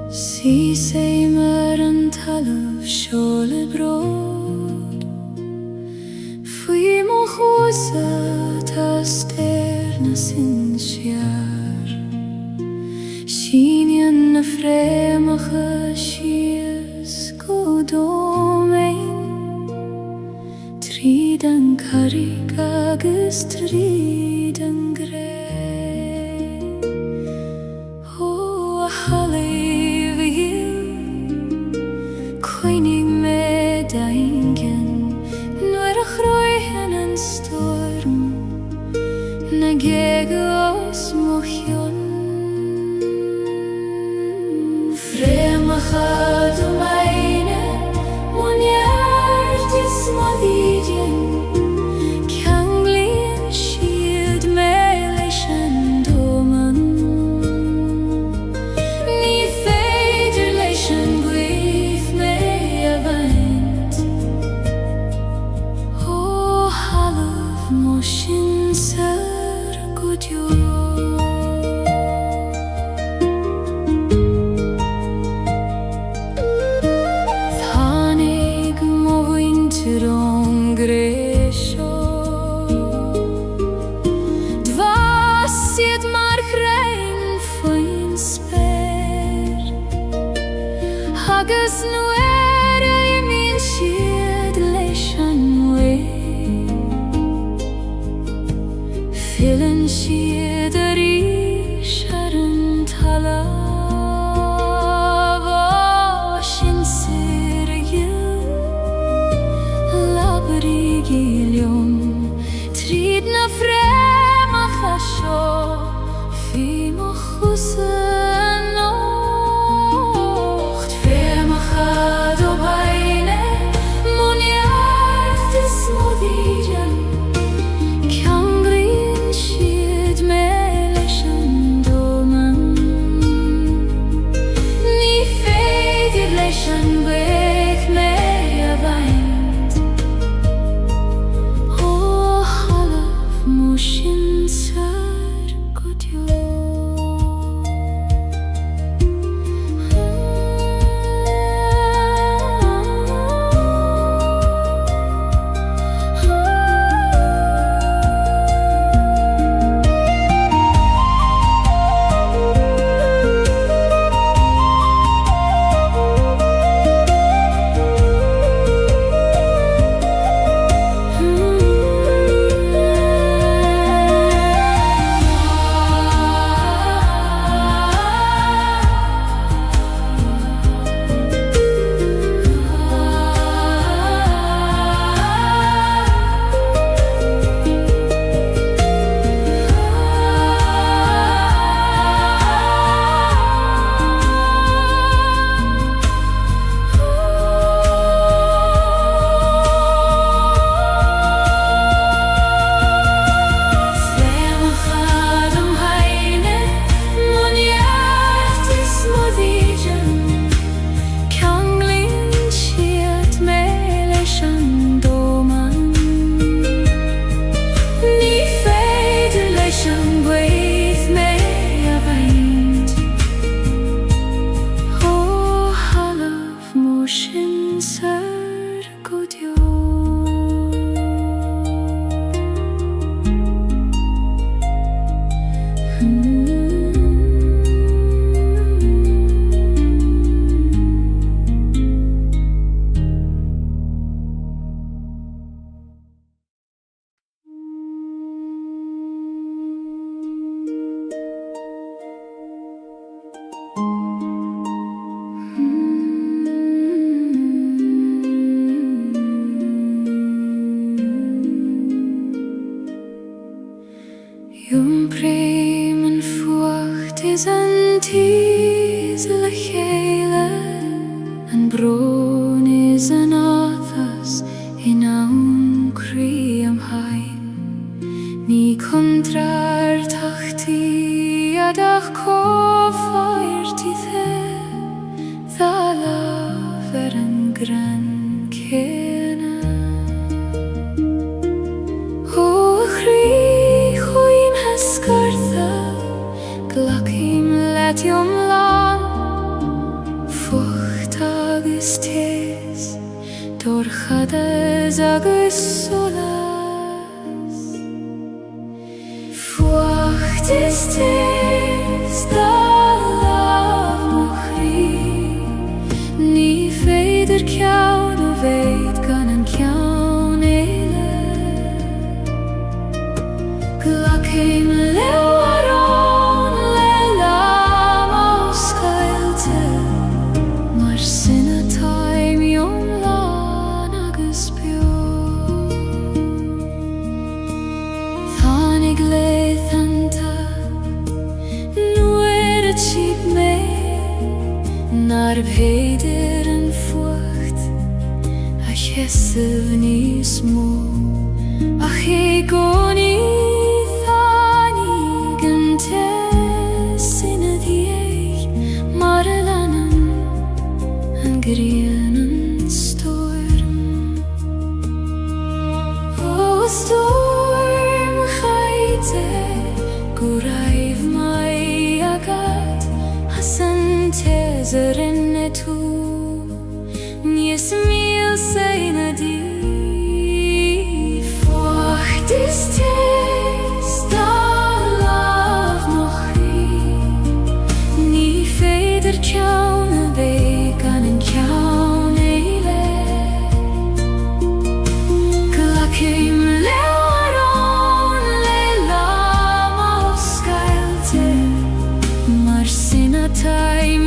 Si say mer an talv shole brod Fui mo chosa ta sterna sin sjar Shinjan na fremige shies godomein Tridan karig agus tridan grey Oh, Koinig me daingen Nuer a chroihen an storm Na gegos mochion Fremachad o meine Mon hjertis modidjen Kanglien shield me leishan doman Ni feider leishan gwif me Oh, halv moshin ser godjo Thanig mo winter on gresho Dvasit mar grein fein sper Hagus nuere I min shield leishan Fillen shield a risharan talav Oshin sirgil labrigilium Tridna fremach asho Fi mo chusa nocht Fremach Yung bremen fwacht is an tiesle Gaeilge, an bron is an athas in aun cri am hain. Ni kontrar tachti adach kofaert i dhala ver an gran kena. Glacim let jom lan Fucht agus tes Dorchades agus solas Fucht is tes Da lav mochri Ni feider kjaun og veit gan an kjaun eile Glacim Nar peidir an fucht a chesef ní smó ach e goni thanig an tesin a dieich mar a lanan an grian an storm O storm chaite guraif mai agat hasan tezer tu Nies mil seina di Fucht is tes Da lav mochri Ni feider kjaun a veit gan an kjaun eile Glacim lewaron le lama o skailte Mar sinna taim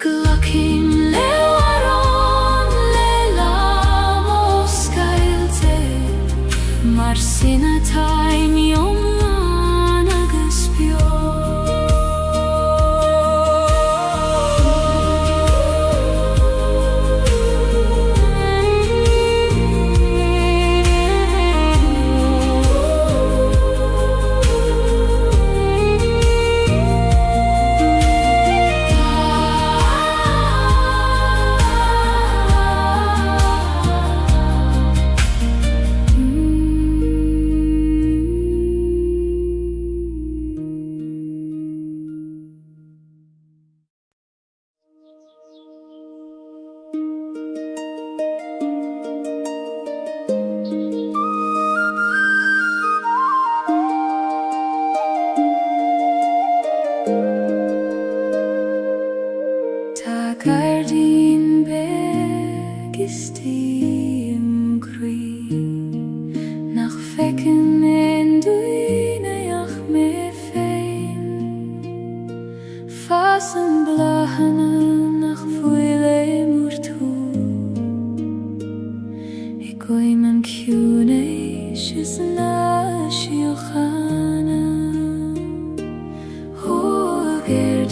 Glacim lewaron le lama o skailte Mar sinna taim jom lan agus bio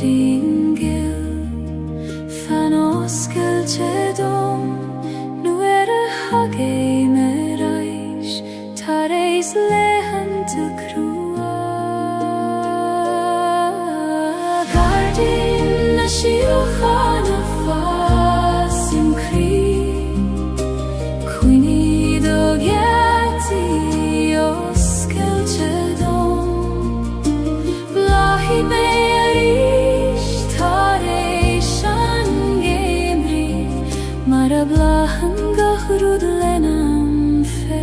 din gil fan oskel dom nu hage me reich tareis lehen til krua gardin na shiochana fasim kri quini dogeti oskel dom blahi me mara blahan gahrud lenam fe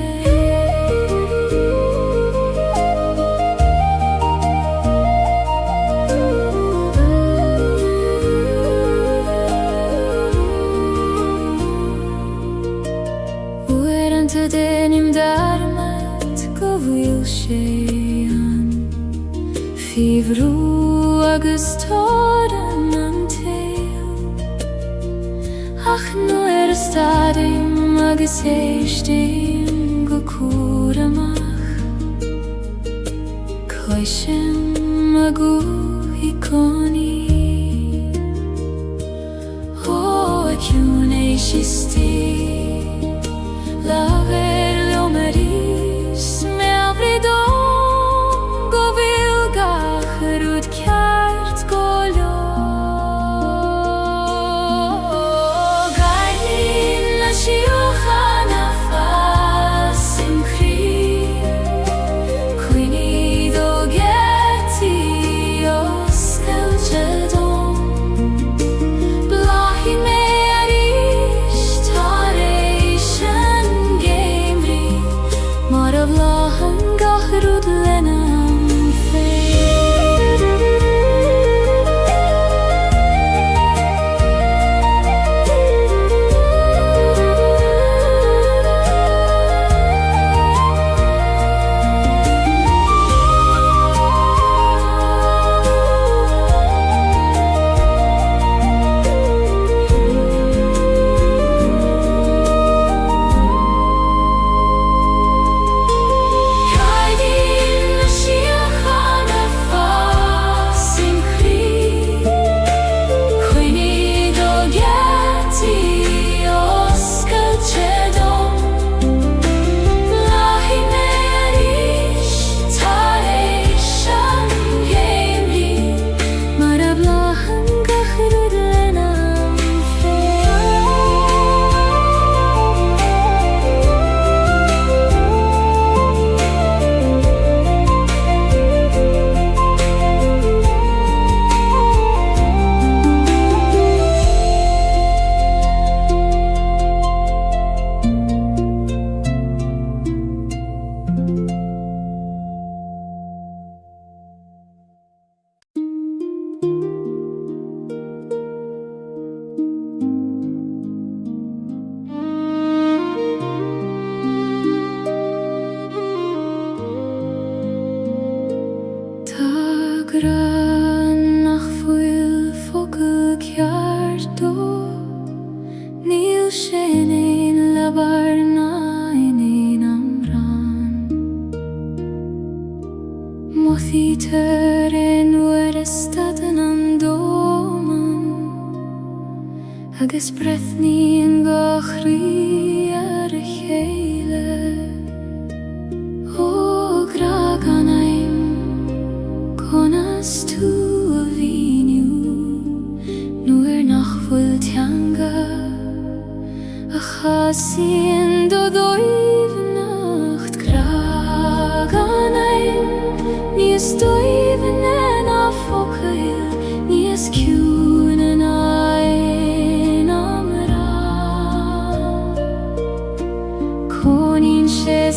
uerante denim darmat govil shean fivru agustoran ach nu stadim agesestim gukuramach koishem agu ikoni o akune shisti laver lomeris me avridom govil gachrud kert golyo shiochana fasim kri quini dogeti oskel dom blahi me arish tareishan gemri mara blahan gahrud lenam fe agus brethni yn gochri ar y cheile o graganaim conas tu a viniw nu'r nachfwyl tianga a chasyn dodoiv nacht graganaim nies doiven en a focail nies cwn en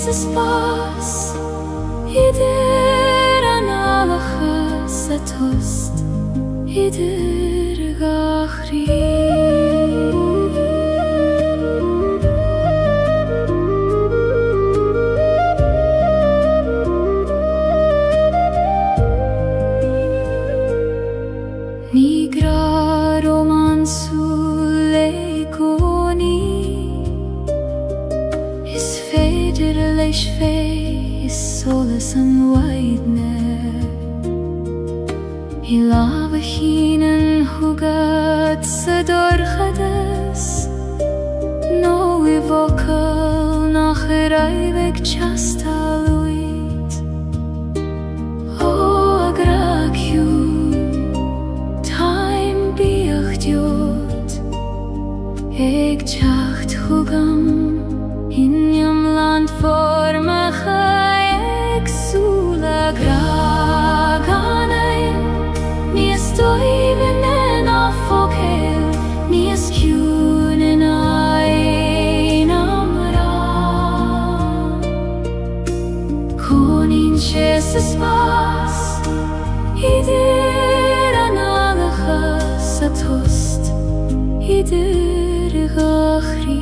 Jesus pas idir analachas a tost idir gachri ni gra romansu leikoni is feder leis fe is solas an waidne I lava hin dorchades no I vocal nach raibek chastaluit o agraciu time biachdiot eg chacht hugam in jam land formacha eg sula graganai ni estoy venena fokel ni escunen ai namra konin ches spas idir analacha satost idir gachri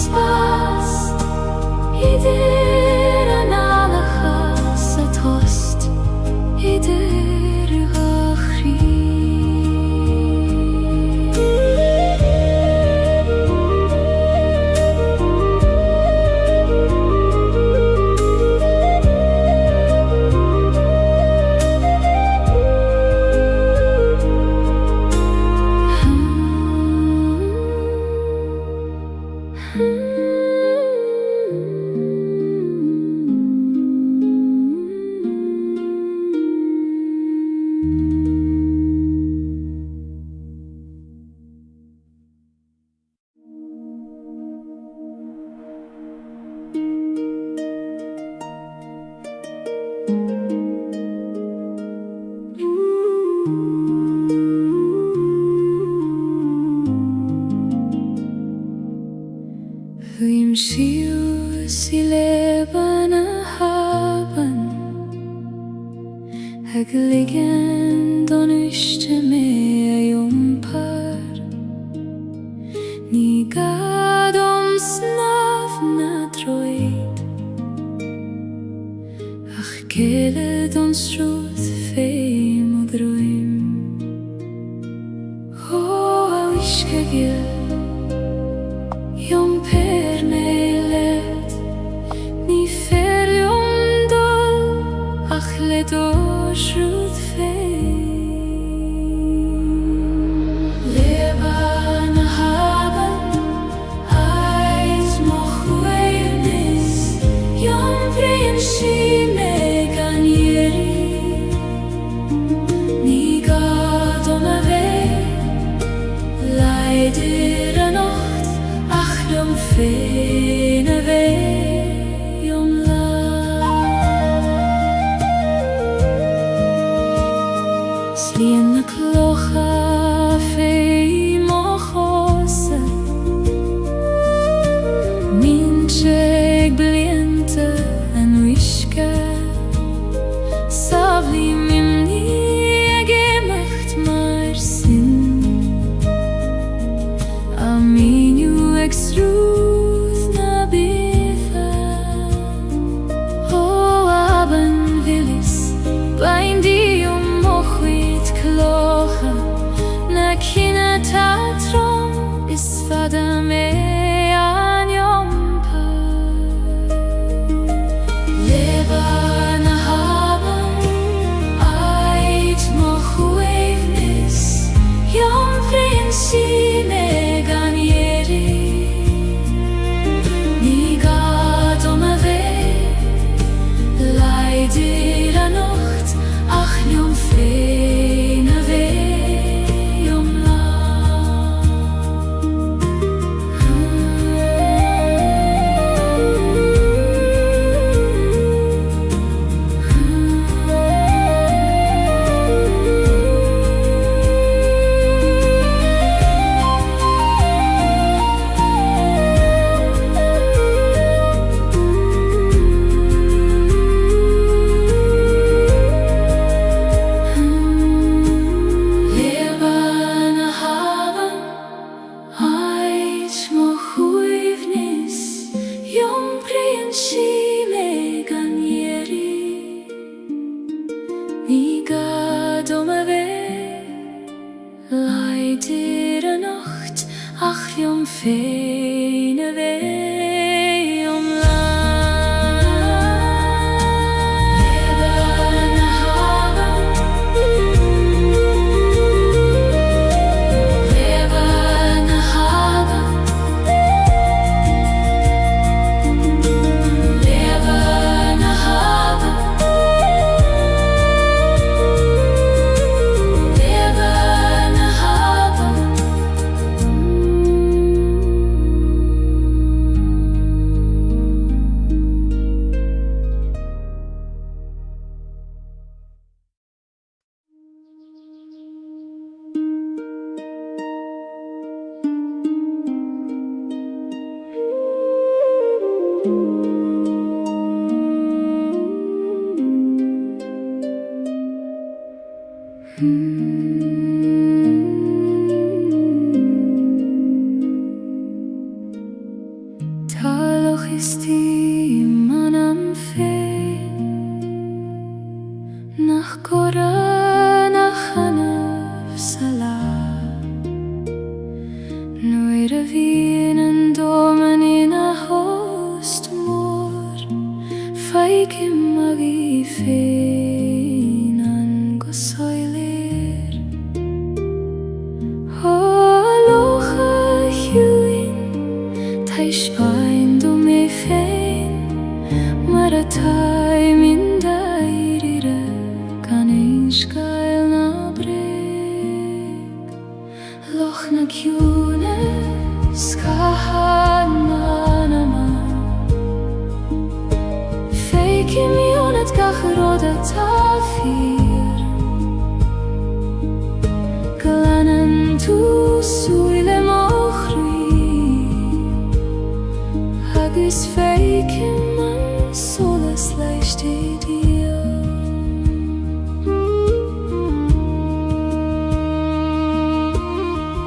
spas idir analacha satost idir gachri Im shiu si leben haben Hegeligen don ishte me par Ni gadom snav na droid Ach kele don struth feim og droim O au ishke gil Jom pernelet ni ferium dol ach le doshut fein Leban haben eis mochwenis Jom preim shime ganyeri wie Gott leider Nacht, ach feine weh land. Leben haben, leben haben, leben haben. Taloch ist die Mann am Feen, nach Gora, nach Hanaf Salah. Noire Wienen domen in a host mor, feig im Magi Feen an Gosoiler. Aloha Hewin, Taishwein do me fein, Maratai min dairire, Gaeilge Gael na breg. Loch na Kjune, Skahan manama, Feik im Jonet gachroda tafir, Glanen tu suile mochri, Agus feik im man solas leicht dir.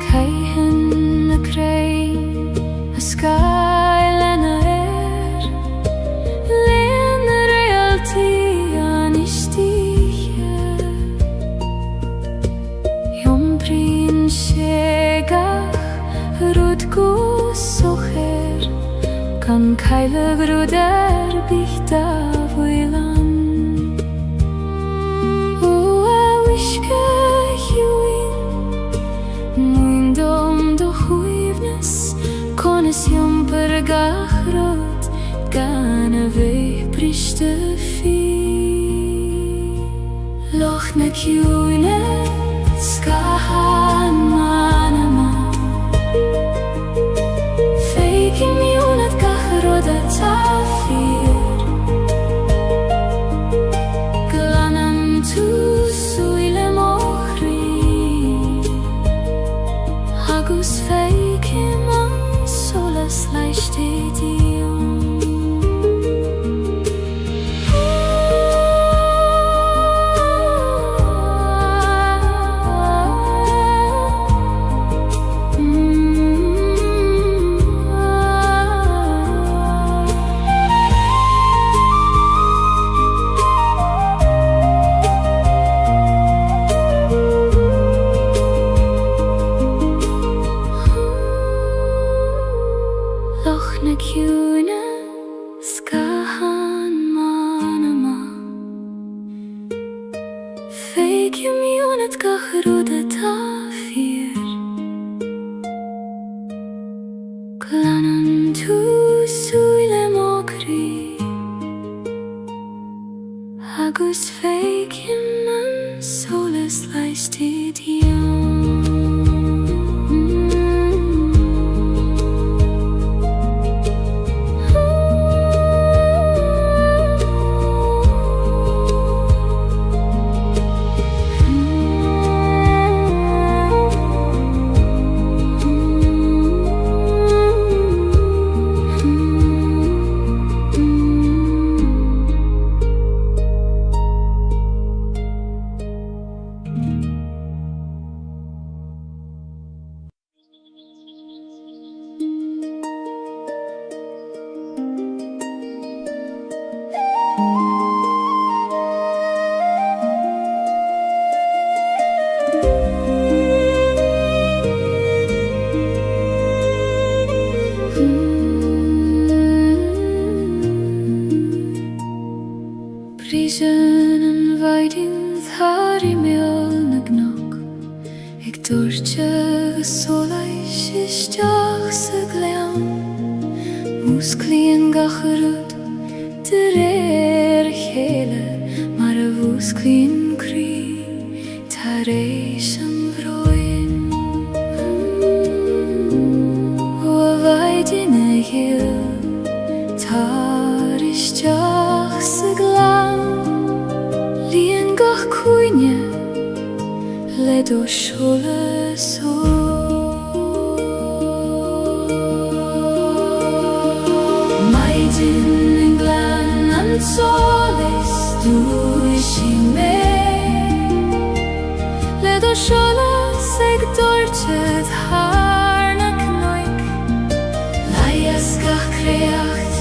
Keihen na krei, a skylen a len realty an istiche. Jom prin shegach, rudgu socher, kan Gaeilge bruder bichta voilan. O a wishke hewin, muindom do huivnes, kones jom per gachrot, gana ve prishte fi. Loch na Kjune, Skahan manama, Feik im Jonet gachroda tafir, Glanen tu suile mochri, Agus feik im man solas leicht dir. Loch na Kjune, Skahan manama, Feik im Jonet gachroda tafir, Glanen tu suile mokri, Agus feik im man solas leicht dir. een weiding thar I meol na gnok. Ik dúirte soláis isteach sa gleam. Músclaíonn gacharúd de réir chéile, mar a bhúsclaíonn crí tar éis an bhróin. Ó a bhaidin a ghéil tar isteach sa gleam. Líon gach cúine le do seolas ó. Maidin in glan an solis dúis I mé. Le do seolas ag dúirte thar na cnoic. Laias gach créacht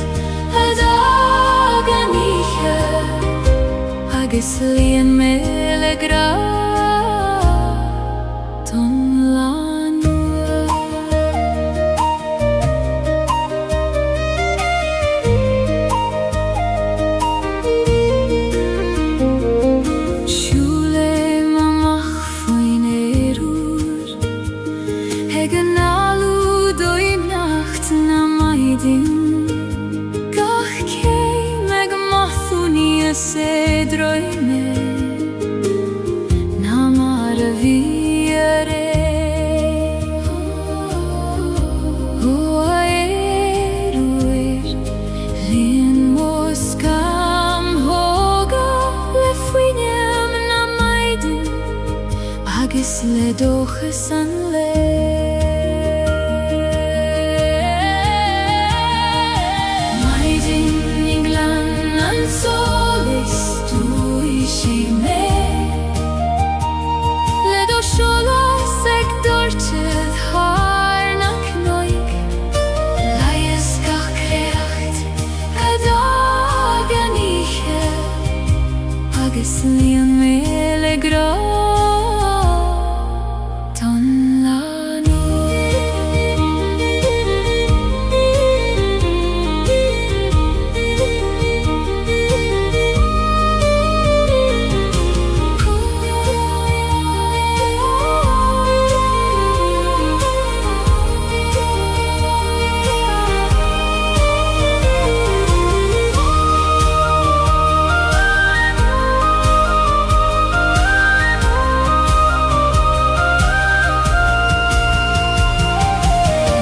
a dag an ihe, agus líon mé le gra don lánua. Siúle mamach faoin éirúr, ag an alú dóimnacht na maidin. Gach céim ag mathú níos é droime, na mar a bhí a ré. Ó a éirúir, líon mós cam thóga le fuinneam na maidin, agus le dóchas an le. Maidin in glan an solis dúis I mé. Le do seolas ag dúirte thar na cnoic. Laias gach créacht a dag an ihe, agus líon mé le gra don lánua.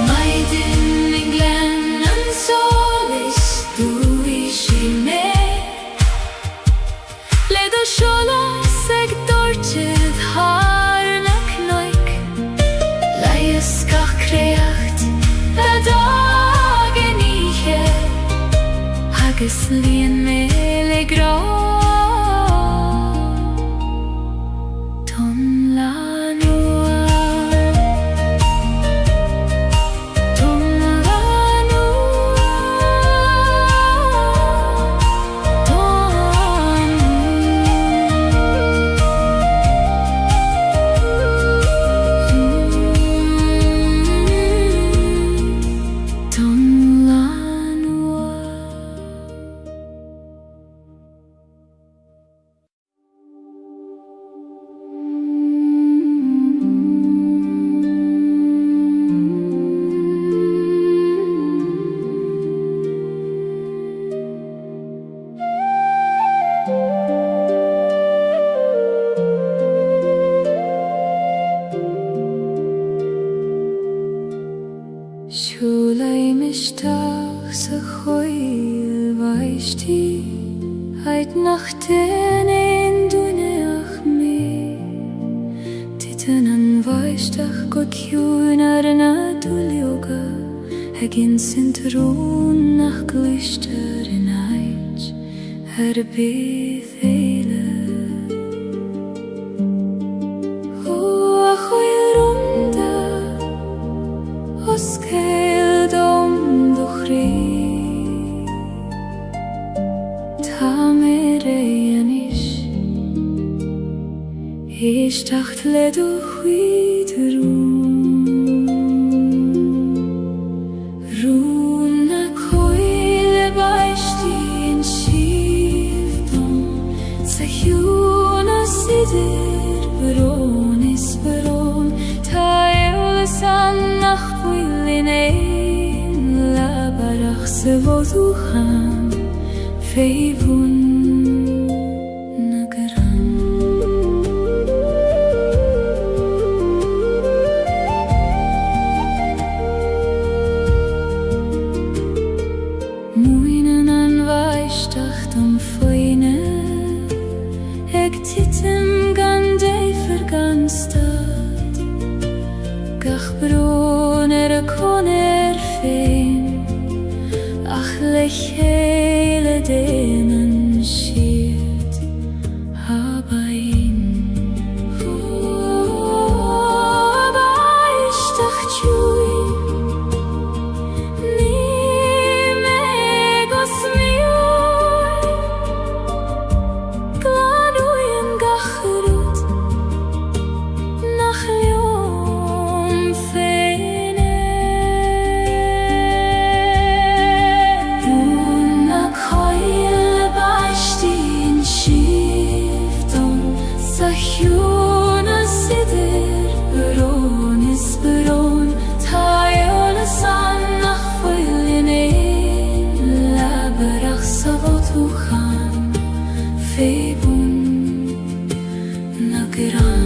Maidin in glan an solis dúis I mé. Le do seolas ag dúirte thar na cnoic. Laias gach créacht a dag an ihe, agus líon mé le gra don lánua. Don lánua. Don lánua. Siúlaim isteach sa chóil bhaistí, heid nach den ein dúineach mé. Titan an bhaisteach go ciún ar na dúilioga, ag in sintrún nach glistear in ait ar bith éile. Ó a chóil rúmda os céil dom do chrí. Tá mé ré anis, isteach le do chuidirún. Rún na chóil baistí in siomh dom sa hjuna sidir bron is bron ta eulasan nach bhuilin ein la barach se voduchan feivun nagaran muinen an vaishtach dom foine eg titim gan dei verganstad gach bron koner fein ach lech hele denen schiert habain vaishtach chui hjuna sidir bron is bron ta eulasan nach bhuilin ein la barach se voduchan feivun nagaran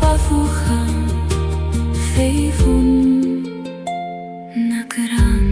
Bafuchan feivun nagaran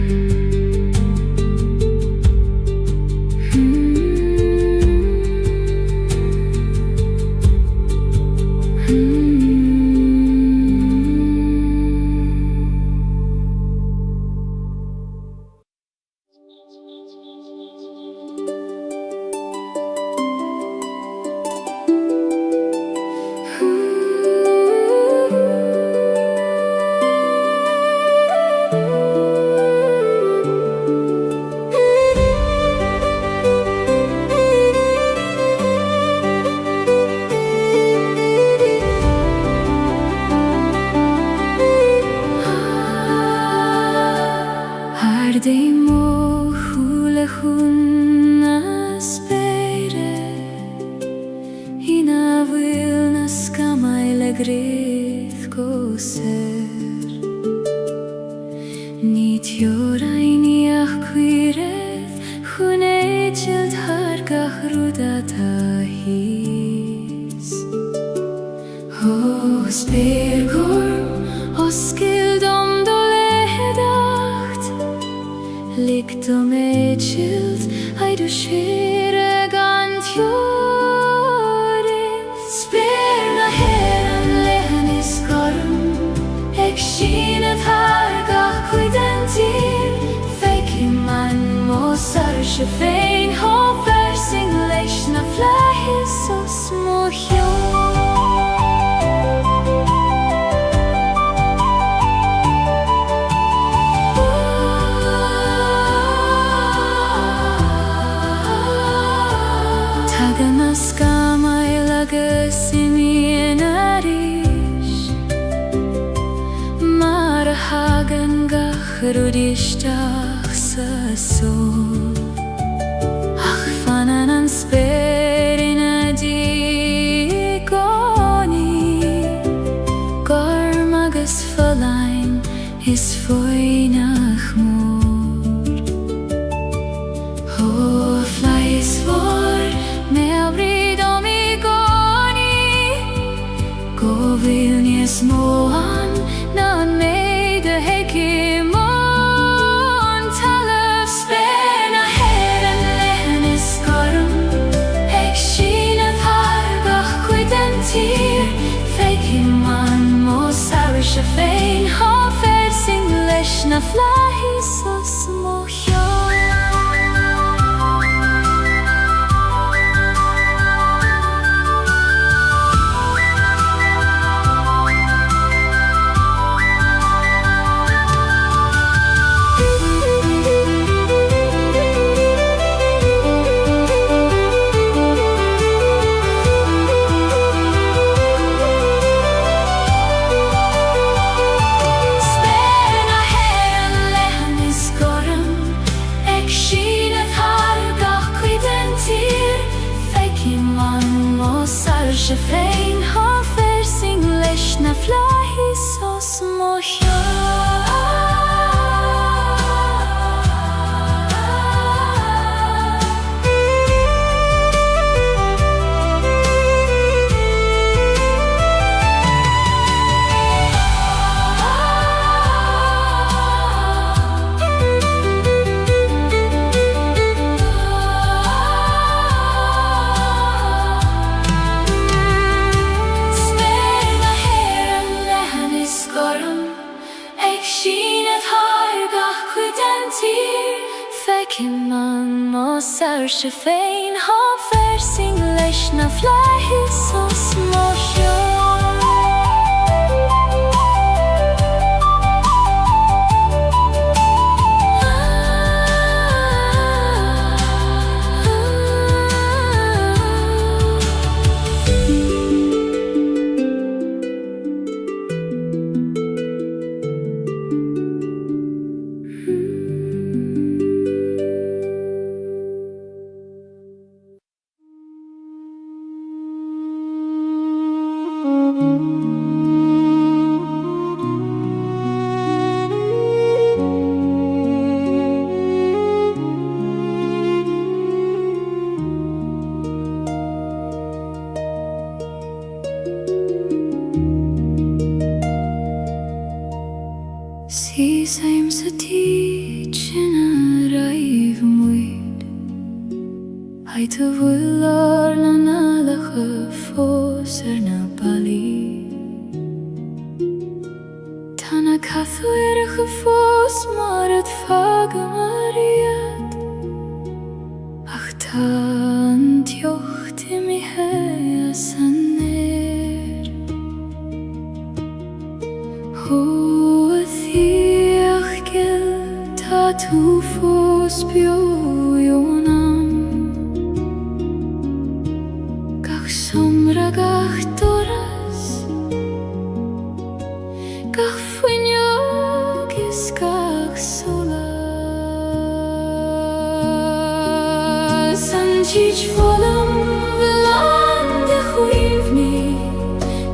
dei mo hula hunna spere hina vilna skamaile grith koser nit joraini ach quireth hune child har gahrudata his ho spergorm oskildom likt om edskilt ei du skire gant jorin sperna heran lehen i skorm eg skinet har gach kuidentir feikin man mosar shefein ho versing leishna flahis o smohjo hagen gachrudishtach sa sol ach fanan an sperina digoni gormagas falain is foinach mor ho flies for me abrido mi goni go vilnies moa se féin há fersing leis na flaithí sa smóithio. Se féin há fersing leis na flaithí sa smóithio. Feiceann man más ar se féin há fersing leis na flaithí sa smóithio. Sí saim sa tí sin a raibh muid Haid a bhfuil ar na nalacha fós ar na bailí Tá na cathú irecha fós mar ad fágam ar iad Ach tá an teocht imithe as an néir Tá tú fós bio ionam Gach somra gach doras Gach fuinneog is gach solas An tíd folam bhelan de chuimhní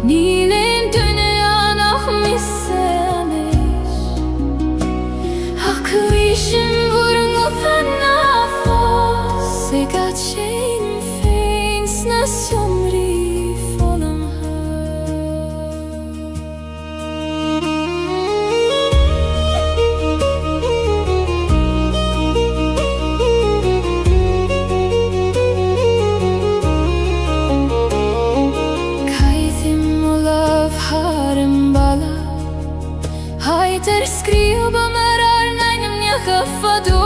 Ní leon duine annach misse Sin bhur an glufann na fós I gad sin féin sna siomraí folam Caithim ó love har an balla Haid scríoba mar Fadó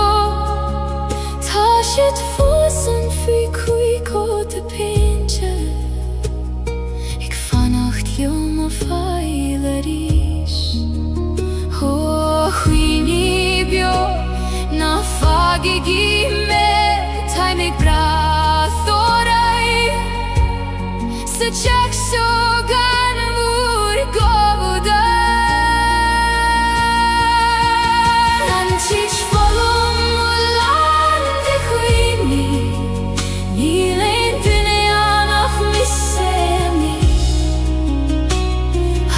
Tá siad fós an faoi cuaig ó de péinte Ag fannacht liom a fáil a ríis Ó chuoine bio na fágig I me Taimig brath ó raibh Sa teach seo gan amúr gobuda Tíd folam bhelan de chuimhní Ní leon duine annach misse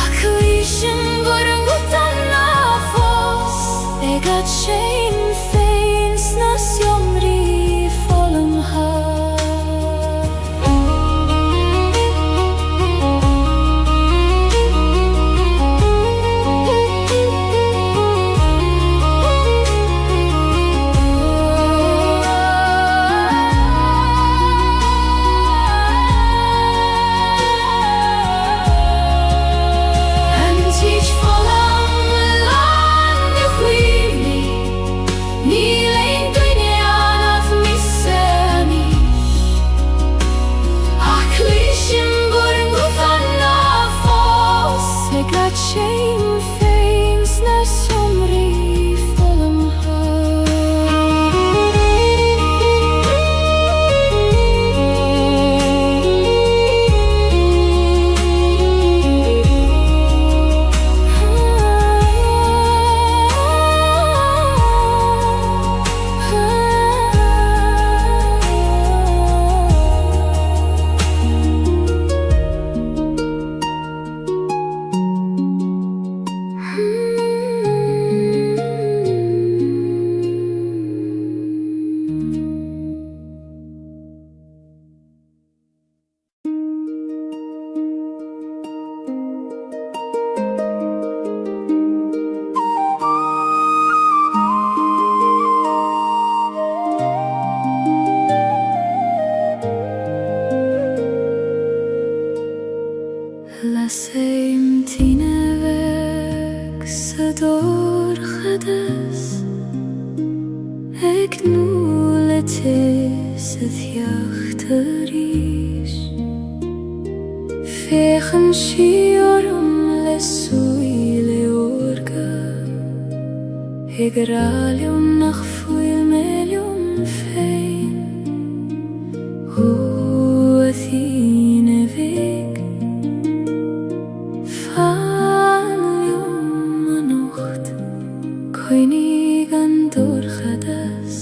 Ach sin bhur an glufann na fós Ag gad sin féin sna siomraí shame feins när somrig folum Laseim tinevek sador khadas ek nuletes het jachteris Vechen shiorum lesuile orga Hegralium nach fuil melium fein Huathine veg Koinigan dorchadas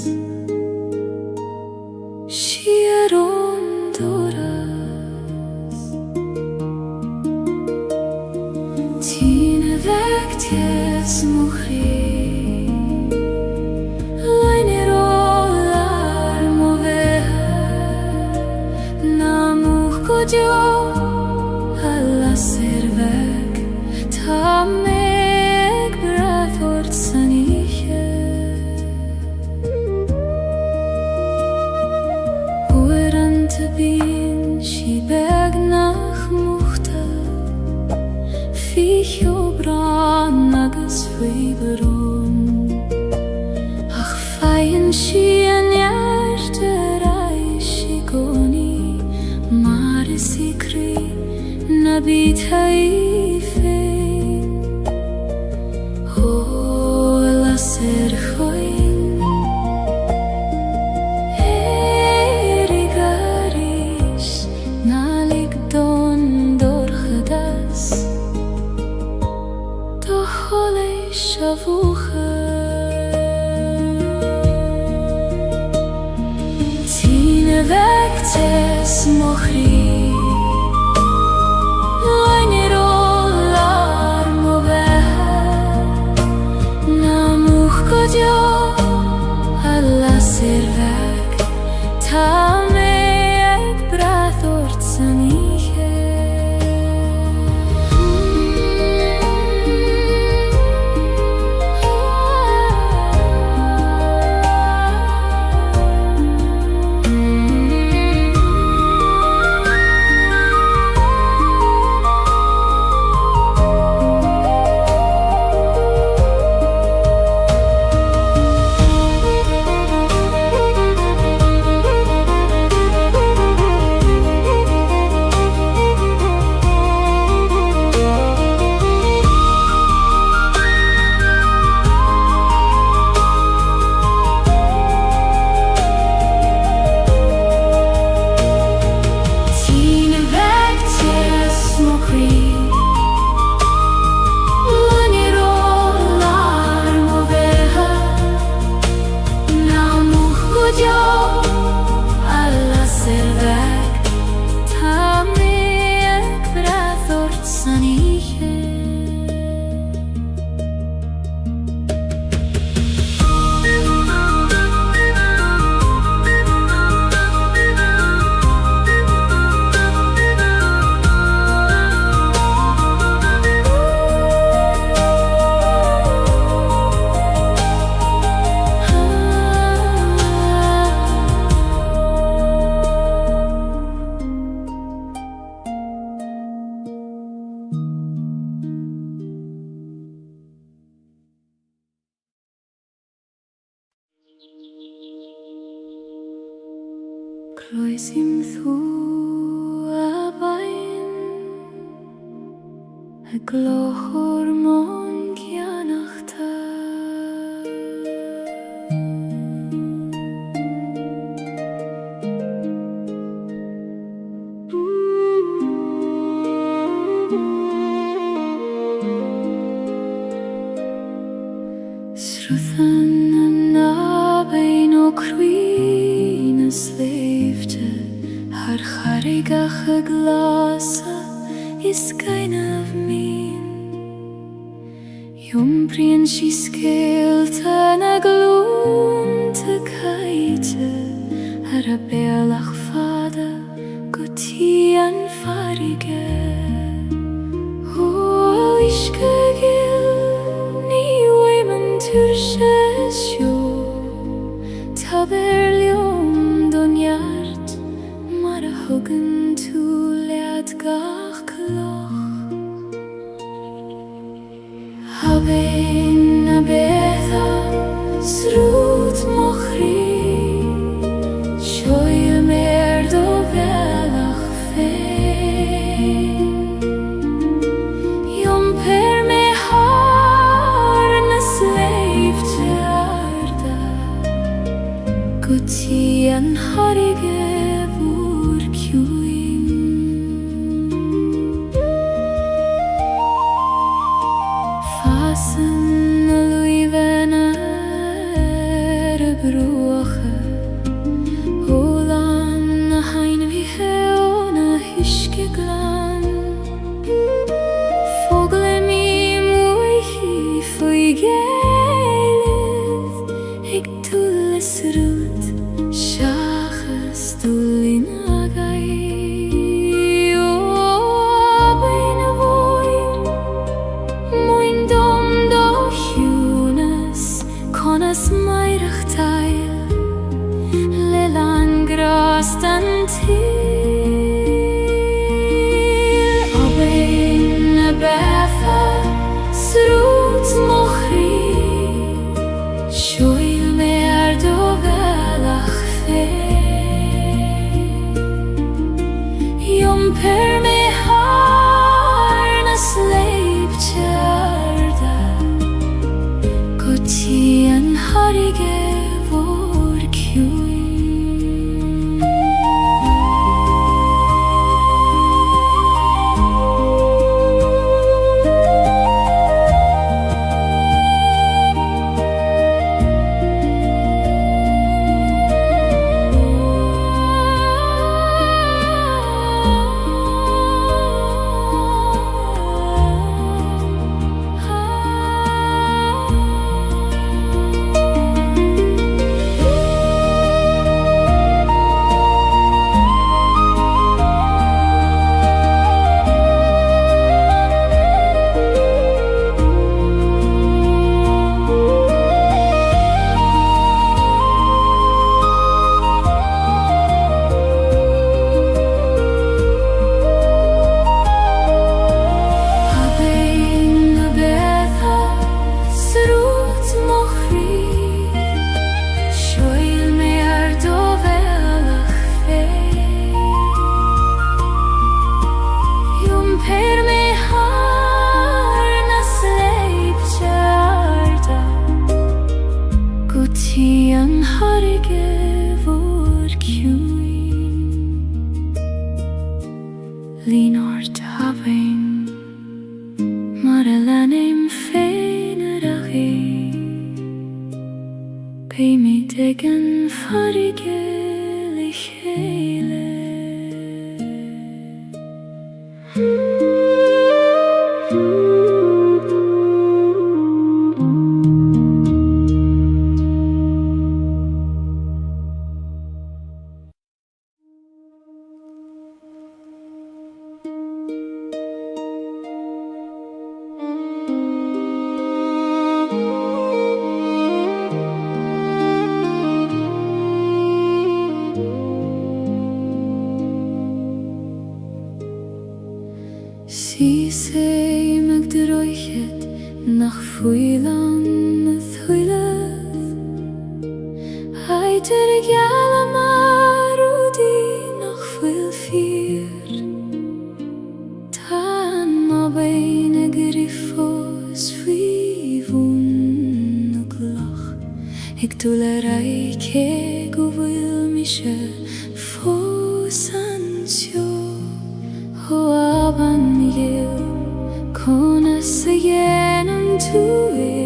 Shiaron doras Tine vekties mukhri Lainerolar moveha Namuch kodjo Alla servek Tamek brathort saniche Uerante bin shibeg nach muhta Ficho bran nagas friberon Ach feien shien yarterai shigoni Mare sikri nabit haifein Hola ser khoin Erigaris nalik don dorchadas Dohole shavucha Tine vektes mochri Lainerolar moveha Namuch kodjo alla servek Tamek brathort saniche Cloisim thu abain a glochor mon gianachta. Sruthan na bein o cruin a sleifte har charigach a glasa is kind of mean. Jumprien si skeelte na gloon te kaite har a bealach fada guti an farige. O iske gil ni weiman turses jo taberlium donjart mar a huggen tu lead gach kloch. Habein a betha srut mochri shoyl mer do velach fein. Jom per me har na slave te arda guti an harige vur kjuin. Fasen a luiven bruache Olan a hain vi heon a hyske glan. Fogle mi moichi foi Gaeilge ik tulles rut shachas tullin agai. O bein a voin moin dom do hunas konas meirach teil lelan grastan til. O bein a betha srut mochri shoyl mer do velach fein. Jom per me har na sleip tjarda guti an harige vår kjuin. An harige vår kjuin. Linort havein mar a lanim fein aragi pei mi degen farige lichele. Si sei meg droichet nach fuilan a thuileth Heiter gala marudi nach fuil fir Tan ma bein Dulerai che guvil mishe fosansio ho aban yil konasyenam tue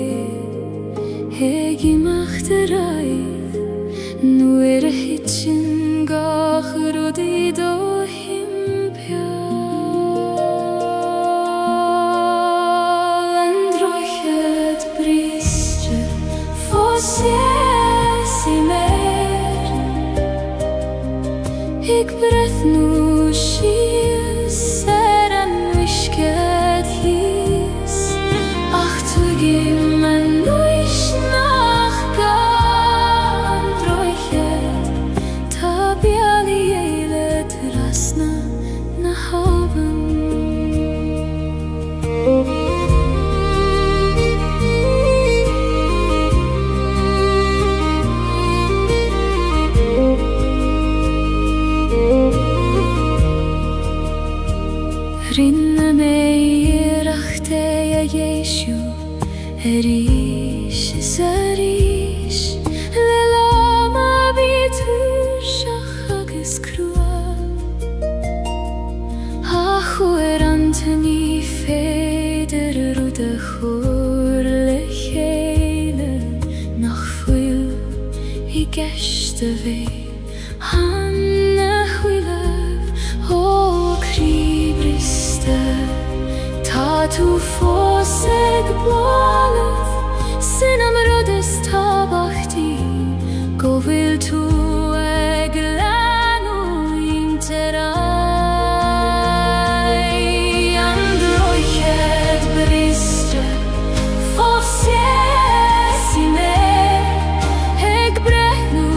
hegi machterai nuere hitchin gachrudi dohim pia androchet brische Ik breth nu shies seran wishket his ach tu gim man nuish nach gan droichet tabiali ele trasna na haven Rinne mei rachte ja Jeshu Erish zarish Lelama bitur shachagis krua Achu antoni feder rude chur lechele Nach fuil I geshte vei Hanne huilev O kribriste Ta tu foseg blalet Sinam rodes tabachti Govil tu eglanu interai Androchet briste Fosiesi me Eg brehnu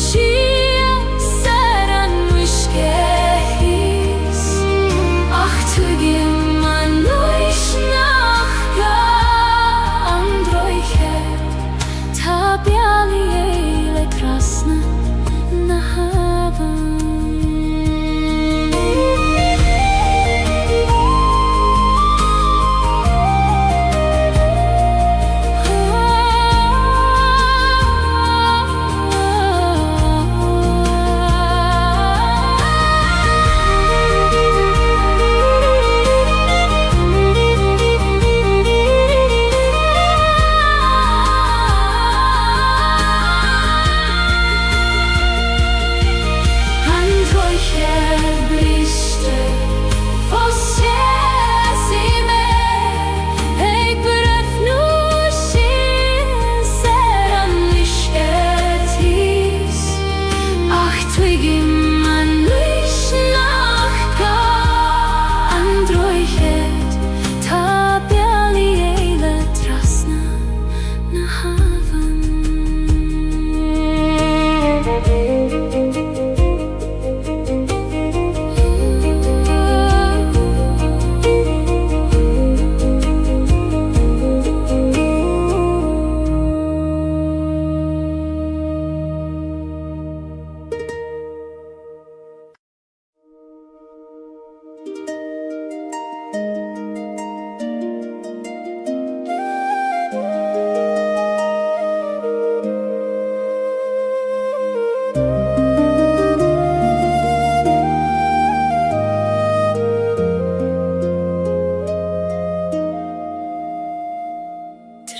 shia Saran wishkehis Ach tu gim man nuish nachga Androchet tabiali ele krasna na havan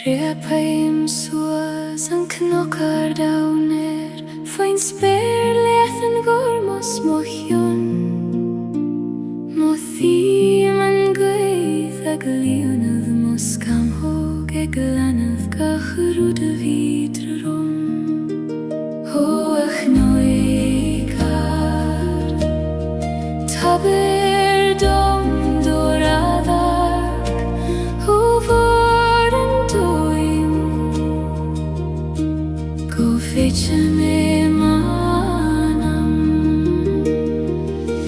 Trepaim suas an knockar downer Fain spyr lethen gormos mochion Mothim an gwyth ag lionydd mos gam hog ag lanydd gachrwd y fydr rom Ho ach noigar Taber dom doradag Ho vor an doim Go fetche me manam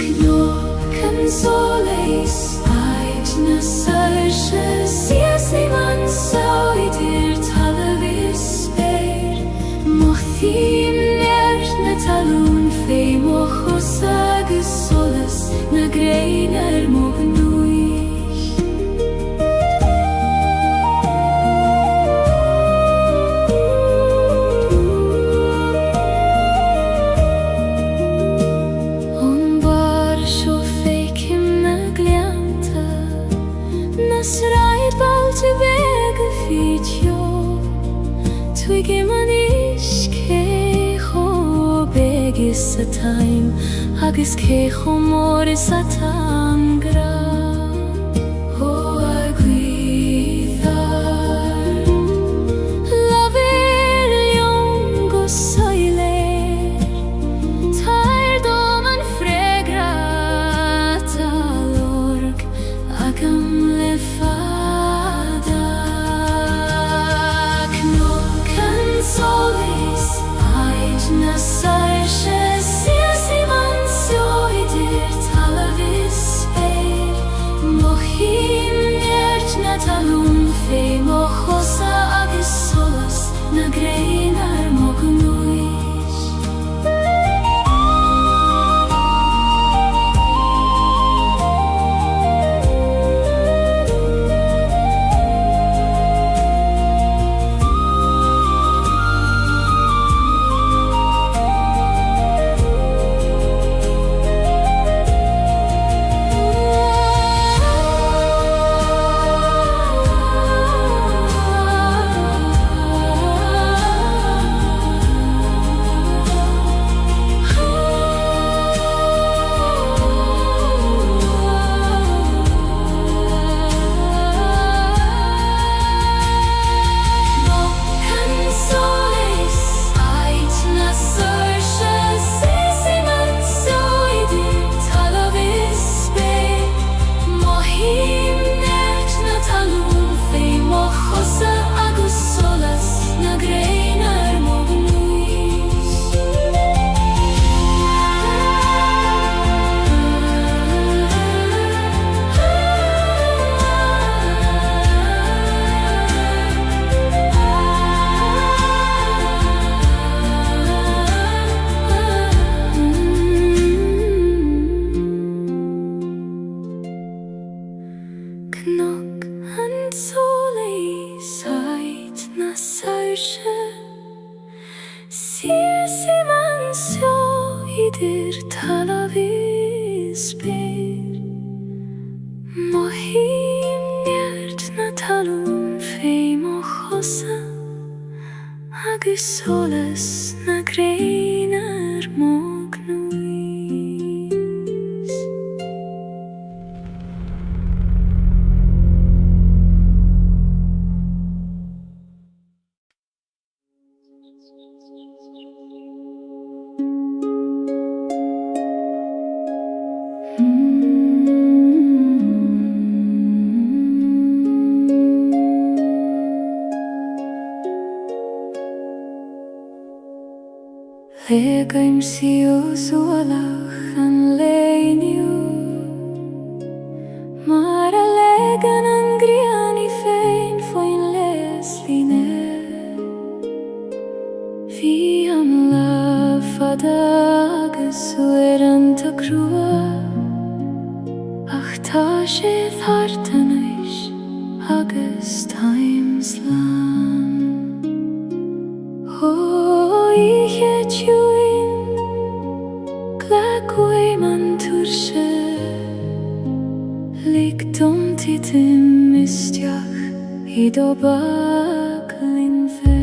Knop kan soleis Ait na sarsche Sies ei man sauidir talavis speir Mothim nert na talun fei mochos agus solas Na greiner moch nuich a time agus cé chomór is a tangra ó a gwyddar Lafir lion go soiler Tair dom an fregrata lorg ag am le fada Cnwc an solis aid na sairse sias I mansio idir talafis speir Mochim niert na talwn fe mochosa agus solas na grein ar mognwys Cnwc an solis aid na sairse sias I mansio idir talafis speir Mochim niert na talwn fe mochosa agus solas na grein ar mognwys Legaim sios olach an leiniu Mar a legan an griani féin foin les line Fi am lafada agus ueranta crua Ach ta sé thartanais agus times lan I hetjuin glagway man turse Ligdom titim mistiach I do baglin fe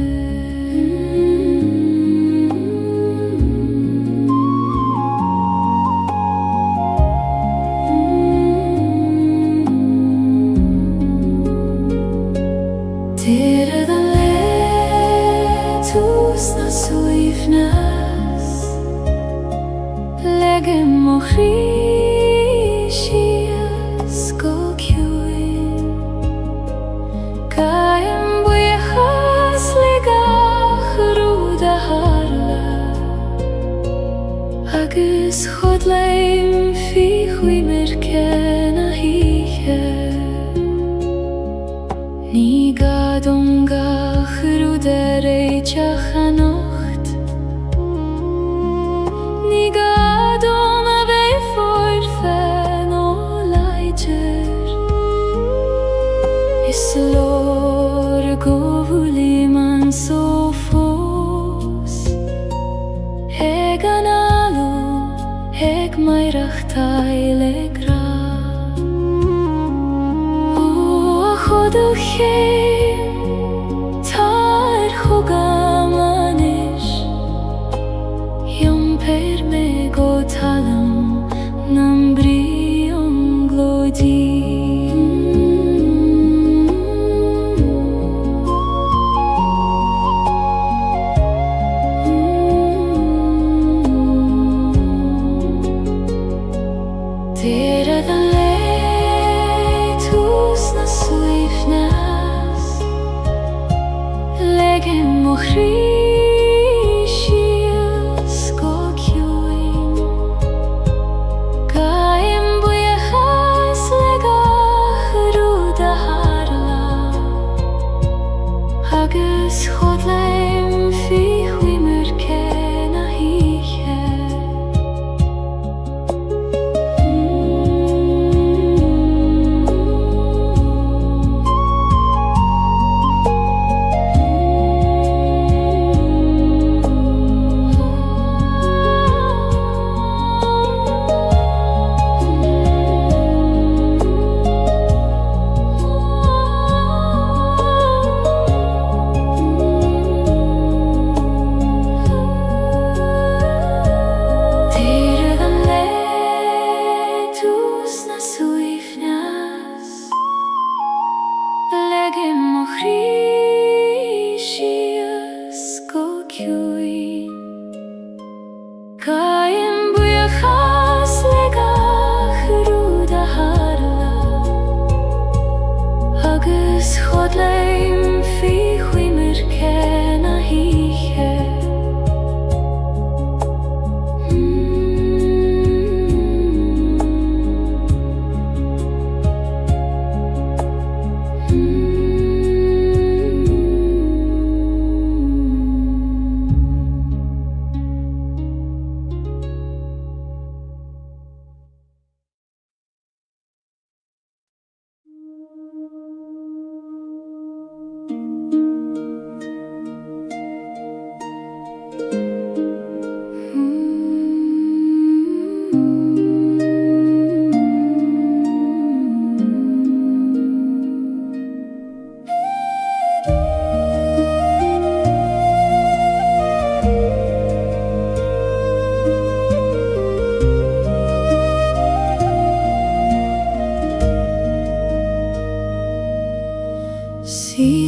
Tira da letus na suifnas Legem mochrishias go kjuin Kaim buichas ligach ruda harla Agus chodleim fi chui merken a hiche Ni gadongach ruda reichach a nocht Ni gadom a bei forfen o leiger Is lor govuli man so fos Eg an alu, eg mairach taile gra O a choduch Tar chogamane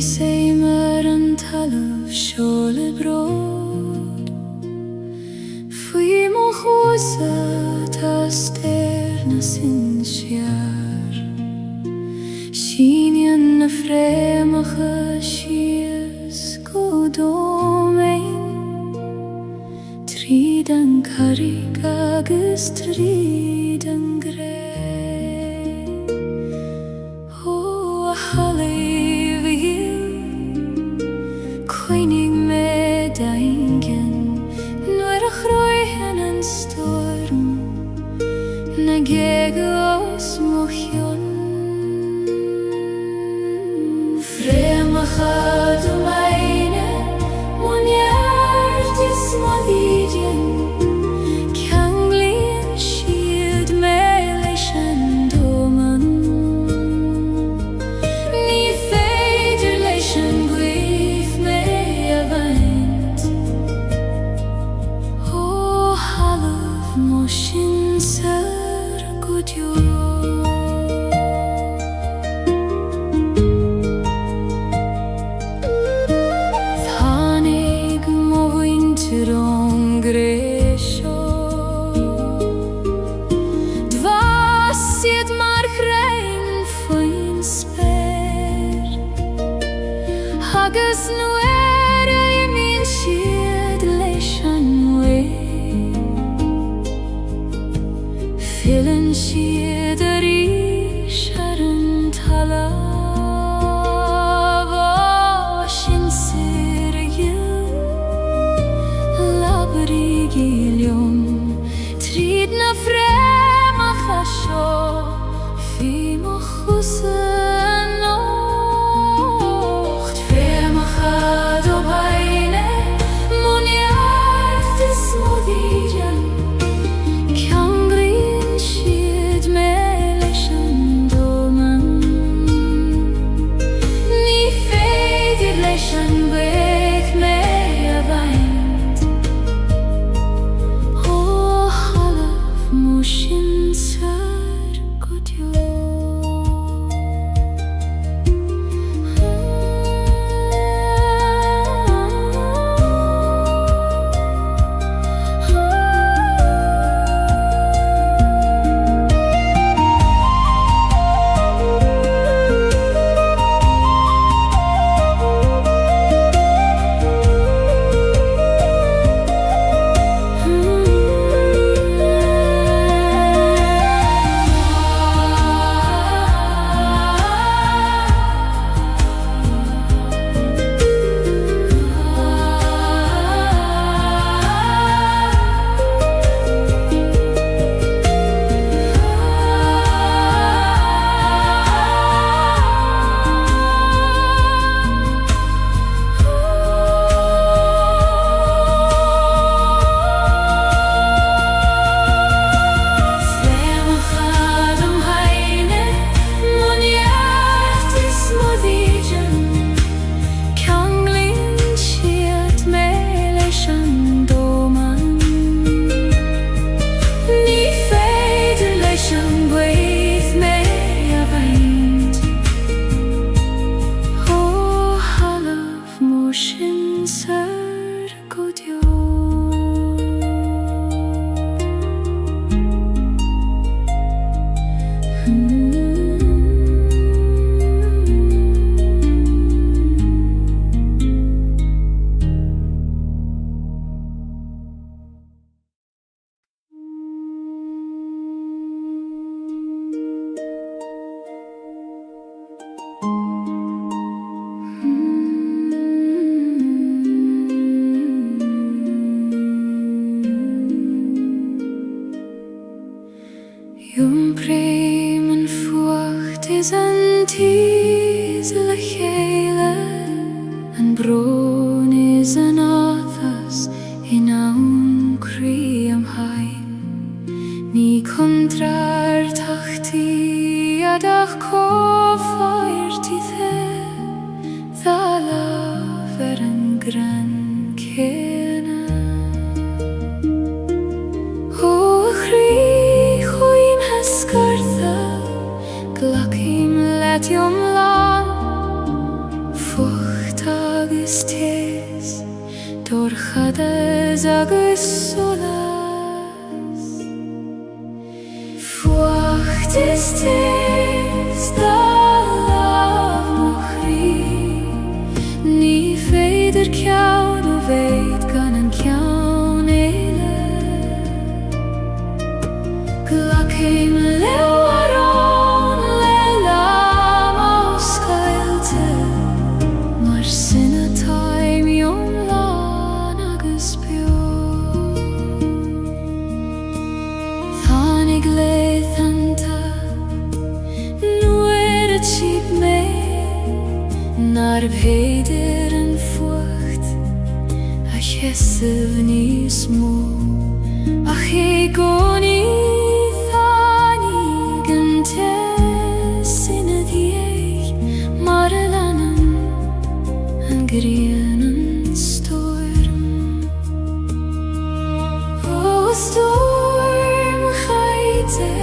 Seimer an talamh seola brod Faoi mo chósa tá stair na sin siar Síneann na fréamacha sios go dómain Tríd an carreg agus tríd an gré Ó a halaíomh a hill Coinnig me daingen nuair a chroicheann an storm Na Gaeilge os mo chion Fréamacha do maine Muinneart is mo dhídean Ceanglíonn siad me leis an dóman Ní féidir leis an gcuimh me a bhaint Ó halamh mo sin sar go deo Tháinig mo bhaintear ón gré seo Dvasiad mar chreinn faoin spéir Agus nuair a imíonn siad leis an mhuir Filann siad a rís ar an talamh Ó sin saoir a ghill Labhraigh í liom Tríd na fréamacha seo Bhí mo chusa an nócht Fréamacha do baile Muinneart is mo dhídean Ceanglíonn siad me leis an dóman Ní féidir leis an gcuimh me a bhaint Ó halamh mo sin sar go deo Yung breim an fuacht is an tís le chéile An brón is an áthas in awn crí am hain Ní contrar tachtaí adach cófáirtí the Dhalaf an gran céna Ó chrí Scartha Glachim letiom lan Fo agus tes Torchadas agus solas Fuacht is tes da lav mochri Ní féidir ceann ó bhéid gan an ceann éile Glacim leabharán le lam ó scailte Mar sinna táim iomlán agus beo Tháinig léithanta nuair a tíb mé Nar bhéidir an fuacht a cheisibh níos mó Ach é gcónaí tháinig an tes ina dhiaidh Mar a leanann an ghrian an storm Ó storm chaite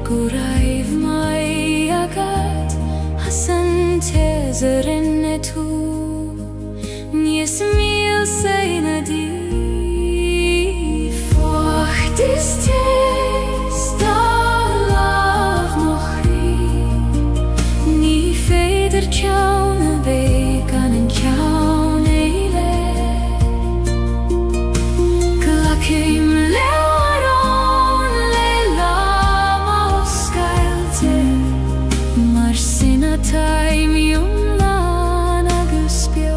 go raibh mai agad As an tes a rinne tú Níos míl sa ina dí Fuacht is tes da lav mochri Ní féidir ceann a bhéidh gan an ceann éile Glacim leabharán le lam ó scailte Mar sinna táim iomlán agus beo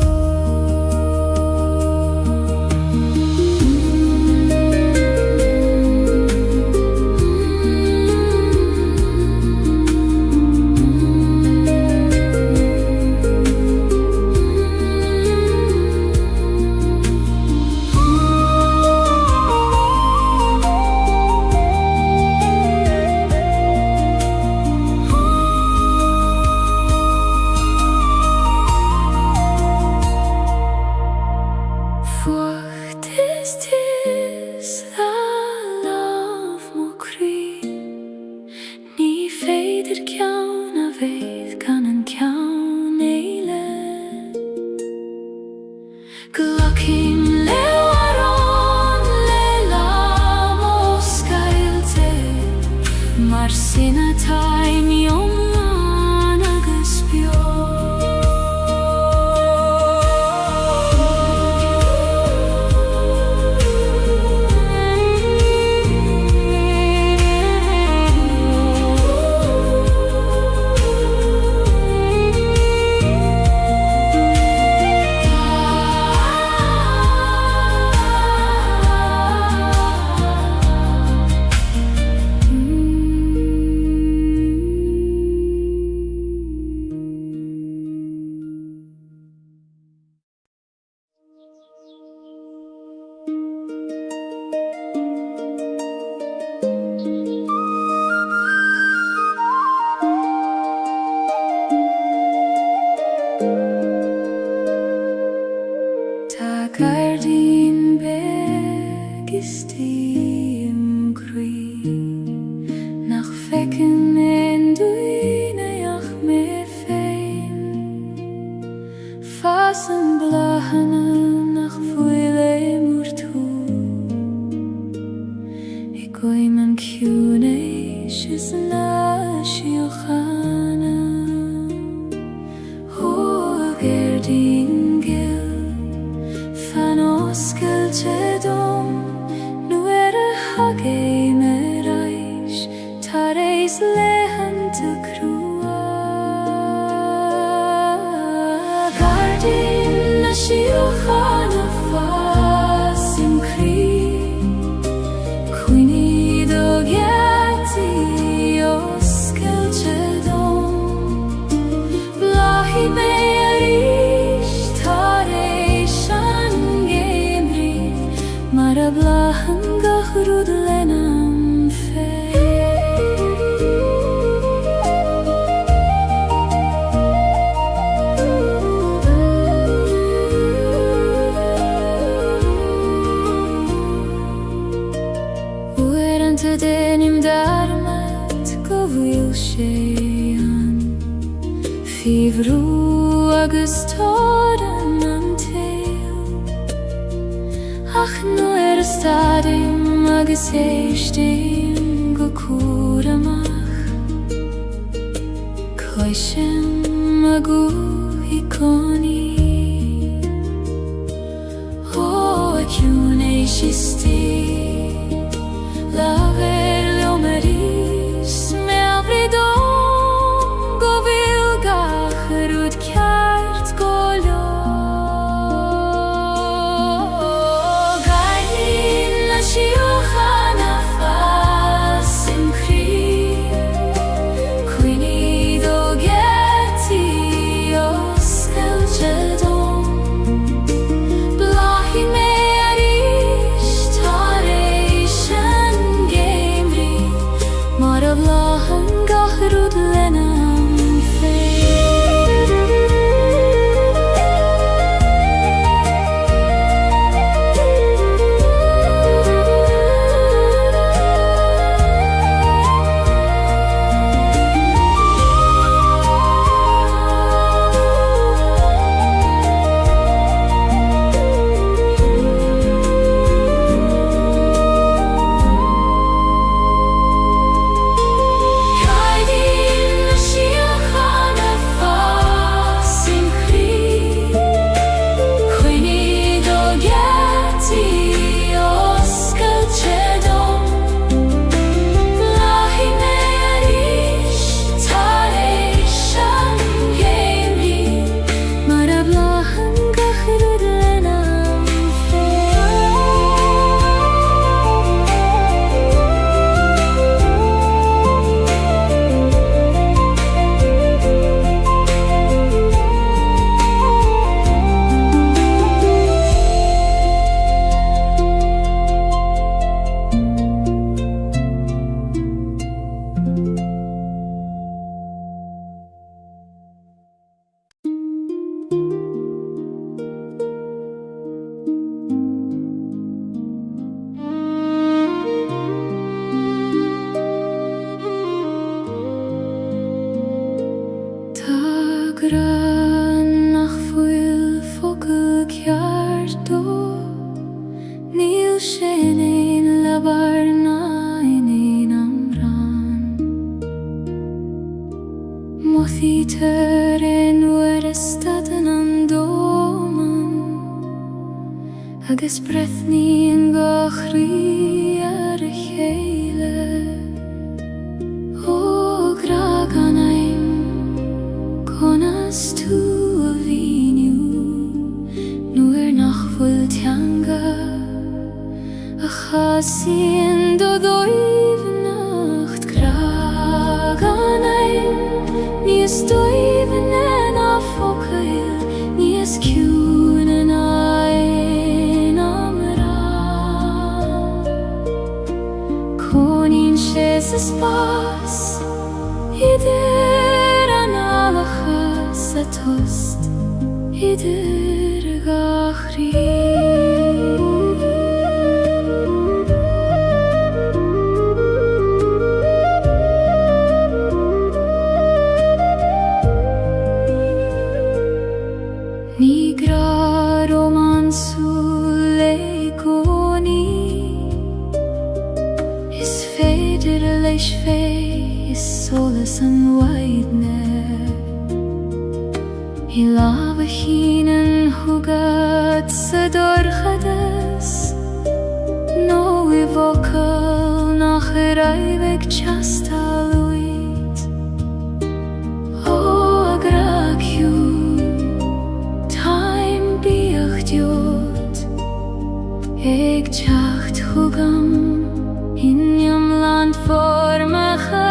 Fuacht is tes da lav mochri Ní féidir ceann a bhéidh gan an ceann éile Glacim leabharán le lam ó scailte Mar sinna táim iomlán agus beo Gardín beg is tím crí Nach fecin en duineach mé féin Fas an blachana nach fuile múr tú I goim an ciúnéis is na siochanna Ó gardín Oscailte dom nuair a hagé me rais tar éis leitheanta crua Gardín na siochanna fas im crí Cuoine do gheartaí oscailte dom Blachí mé arís tar éis an Mar a blachan gachrúd lenam Uair anta dénim darmat go bhfuil sé an Fíomhrú agus tóra na ach nuair stadim agus éistim go cuaramach Coisim a gúthaí coní Ó a ciún éis istí Laver leomarís me avridón go bhfuil gacharúd ceart go leor Gaeilge na siúchan a fas im chríoch Cuoiníd ó gheartaí os Gaeilge dom Blahí mé arís tar éis an géimrí Mar a bhlachan gacharúd lena Nach bhfuil focail ceart dó Níl sin éon leabhar ná in éon amhrán Mothaí tar nuair a stadan an dóman Agus breithníonn go chrí ar a chéile Ó graag an aim Conas tú a bhíniú nuair nach bhfuil teanga a chasaíonn do dóibhneacht Graag an aim níos dóibhne ná focail níos ciúna ná aon amhrán Coníonn sé sa spás idir an alachas a tost idir gachrí Ní gra romansú le gcónaí Is féidir leis fé is solas an waidne I lába hínan thugad sa dorchadas nó I bhocail nach a raibh teastáil uait Ó a graciú táim bíoch diod ag teacht thugam Inniam land formacha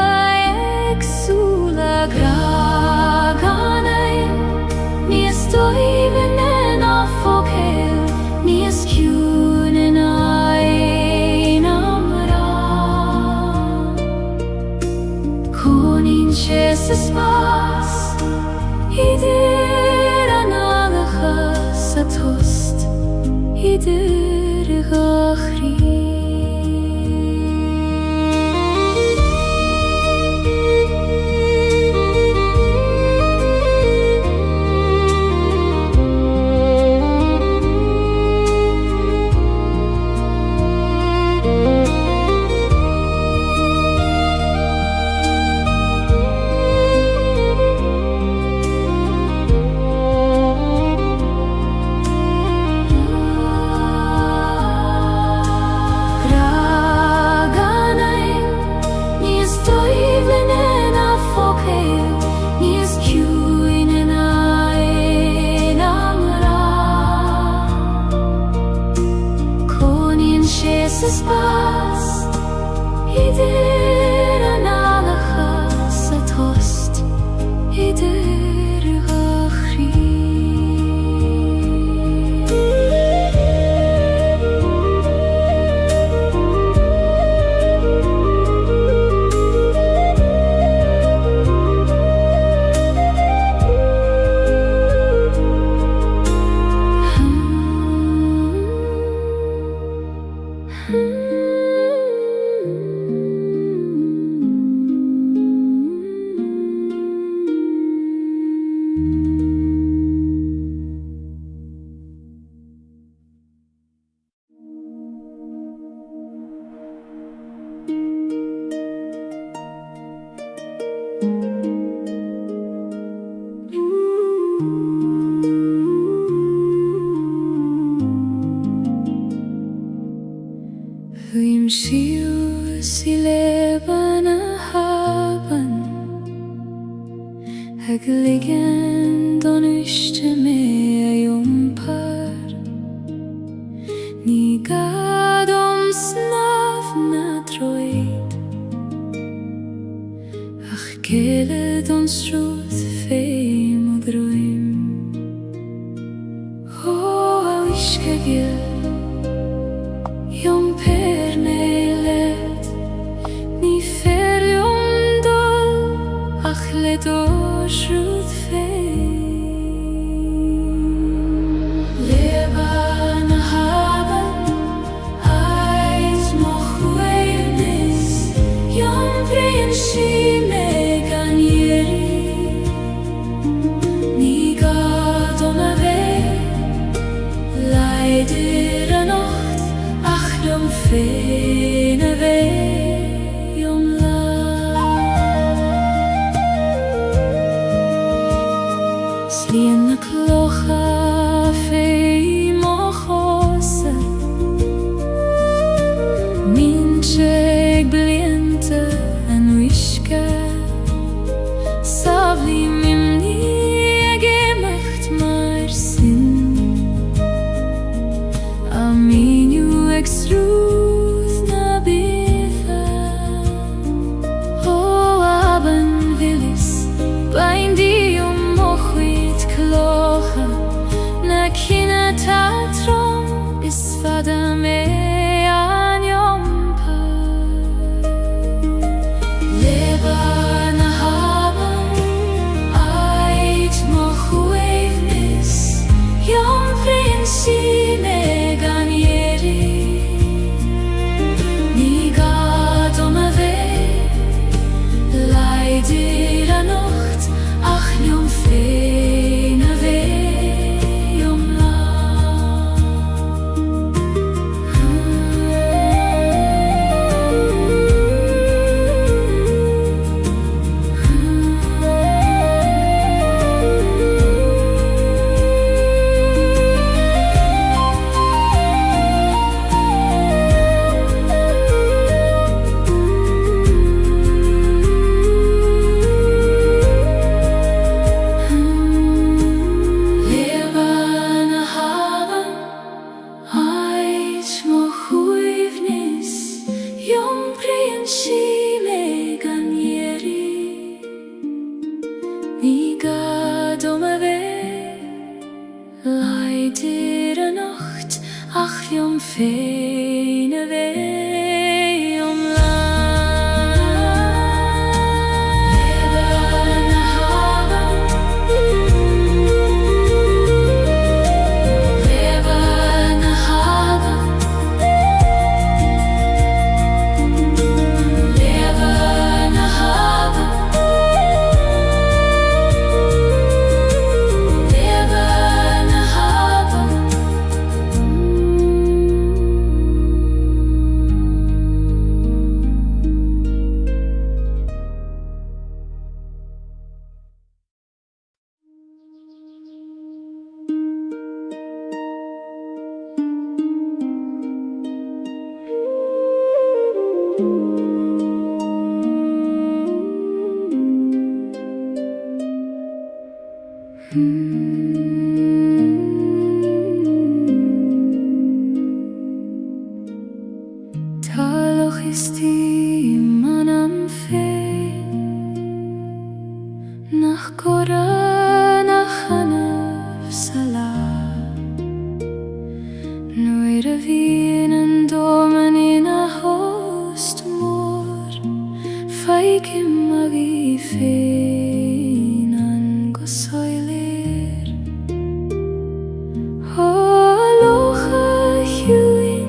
agsúla Graag an aim níos dóibhne ná focail níos ciúna ná aon amhrán Coníonn sé sa spás idir an alachas a tost idir gachrí is pas ieder an alachas a tost ieder gachri Huim shiu si leban a haben Hegeligen don ishte me a jumpar Ni gadom snav na droid Ach kele don struth feim og droim Ho a ishke gil Jom pernelet Ni ferjom dol Ach let orsrud fein Leban a haben Eit moch weirnis Jom prien shi megan yeri Ni gadom a vei Leider a nocht Jom fene vei jom la Slien na klocha fei mochose Mincheg bliente en wishke Savli mimni gemacht mar sin Aminu extruth na bitha O aben willis Bain di mochwit klocha Na kina tatrom Bis fada me an jompar Leban a haben Eit mochwevnis Jom prinsi megan yeri Ni gadom a vei Leider a nocht Ach jom fene vei jom la Leban a haben Eit moch uivnis Jom prien shi megan yeri Ni gadom a vei Leider a nocht Ach jom fene vei jom la Leban a haben Leban a haben Leban a haben Leban a haben feikim magi feinan go soilir Holocha hjuin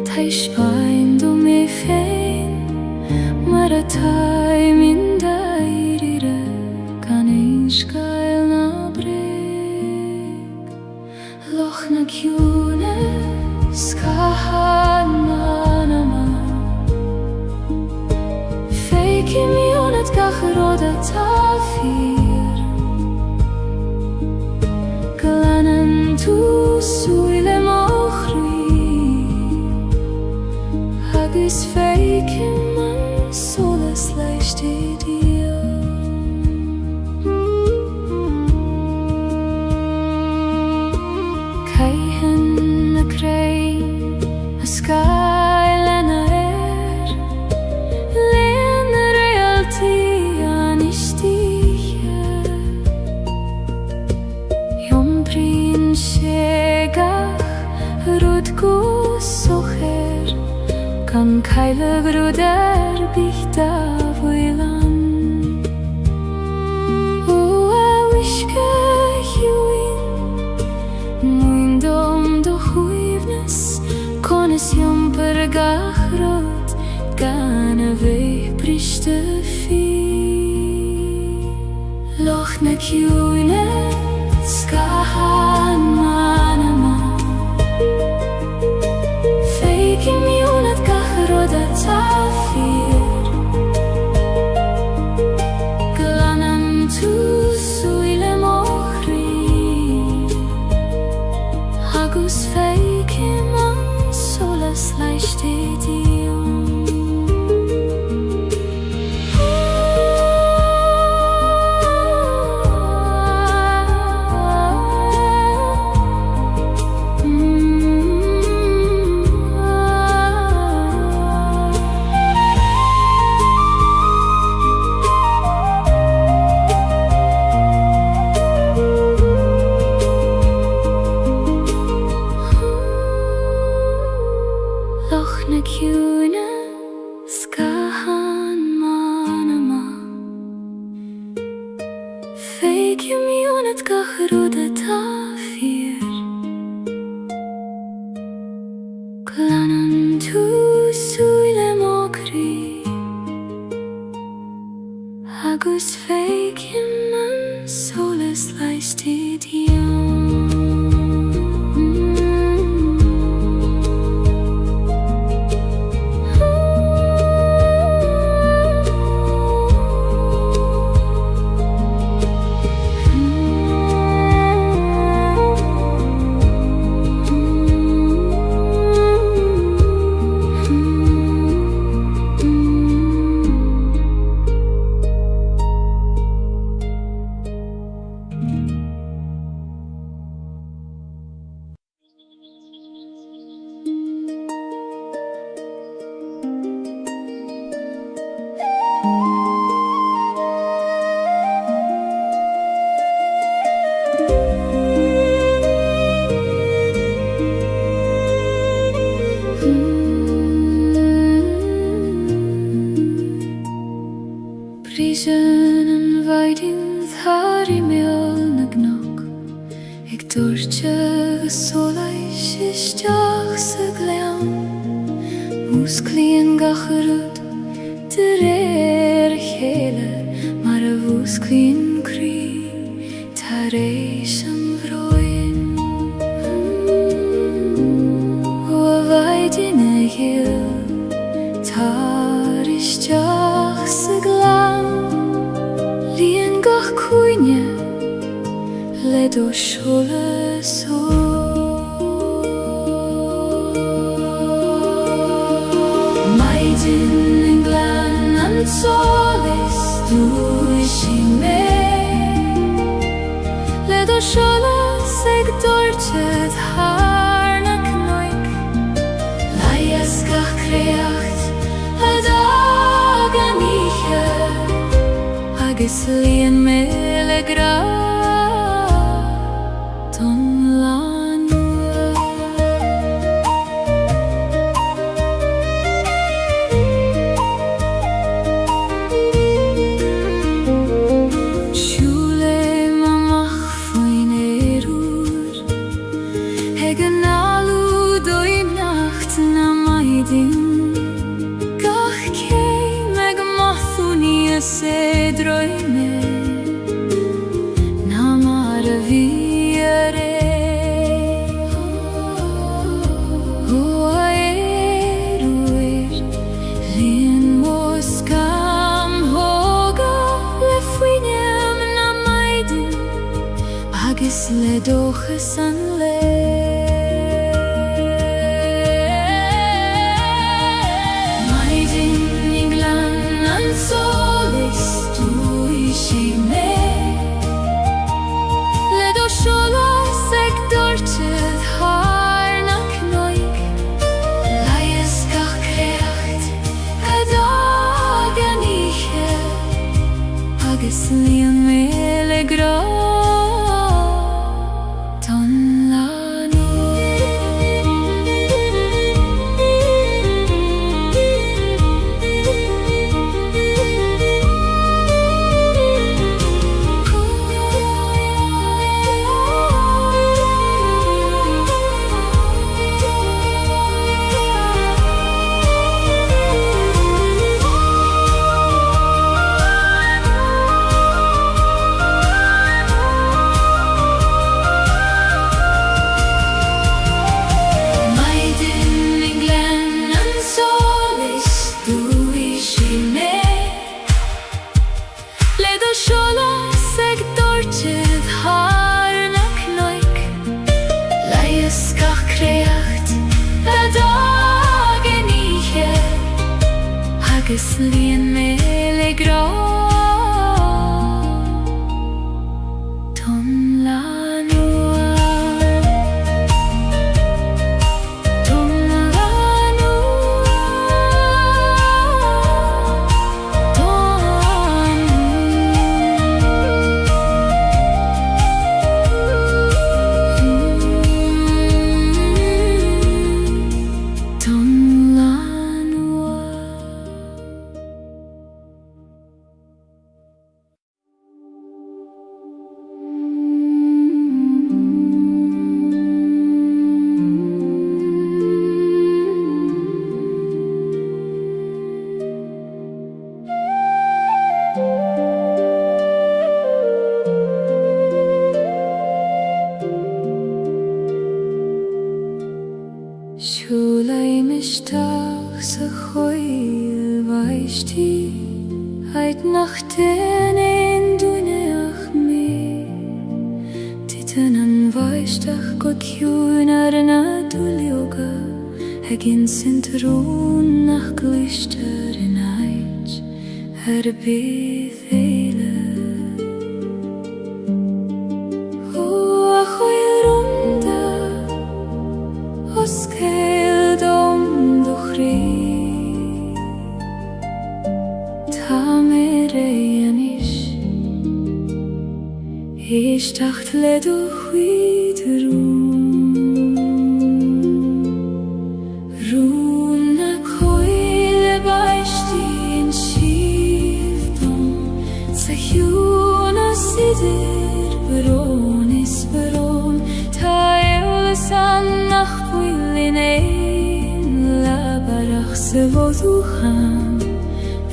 Taish bain do me fein Maratai min dairire Gaeilge gael na breg Loch na kjune Skahan manama Feikim jonet gachroda tafir Glanen tu suile mochri Hagis feikim man solas leichte dia Kaihen na krei a skylena Len realty anishtihe Jom prin shegach rudku socher Kan Gaeilge gruder bichta voilan Ua wishke hjuin Muindom do huivnes Konis jom per gachrot Gana veich prishte fi Loch na kjune Skahan manama Feikim jonet gachroda tafir Glanen tu suile mochri Agus feikim man solas leichte dion Loch na kjune Skahan manama Feikim jonet gachroda tafir Glanen tu suile mokri Agus feikim man solas leichte dion Prisen en weiding thar I meol na gnok Ik dúirte soláis isteach sa gleam Mús clion gachrúd de réir chéile Mar a bhús clion crí tar éis an bhróin Ó a weiding a ghéil tar isteach sa gleam Líon gach cúine le do seolas ó Maidin in glan an solis dúis I mé Le do seolas ag dúirte thar na cnoic Laias gach creacht a dag an ihe Agus líon mé le gra Don lan Segenalu doim nacht na maidin Gach kei meg mathunia se droime Na maraviere Lin moskam hoga lefwinem na maidin Agis le dochesan le Lian mele gra ton lanu Lian mele gra ton lanua ton lanua ton Shulay mishtach sa choil vaishti Heit nachten en duneach me Titan an vaishtach god hjun na dulioga Hegin sintron nach glister in eit Bith eile Oskeil dom do chri Ta mere anish Ish tacht le do chwyd Rún na coile baishti in shif dom Sa hjún a sidir baron is baron Ta eulis annach in ein labarach se voducham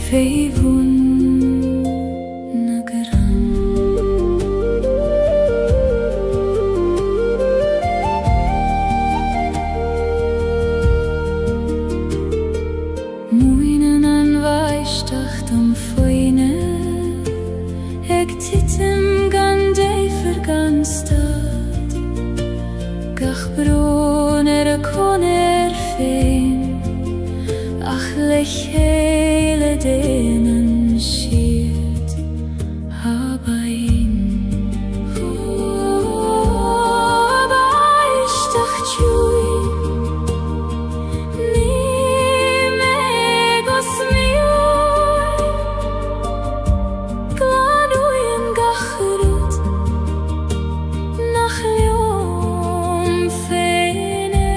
feivun nagaram Muinen an vaishtach dam foine Eg titim gan dei verganstad Gach bron koner fein Ach lech hele denen schiet Habain Baishtach tjui Ni megos mioi Glanuyen gachrut Nach liom feine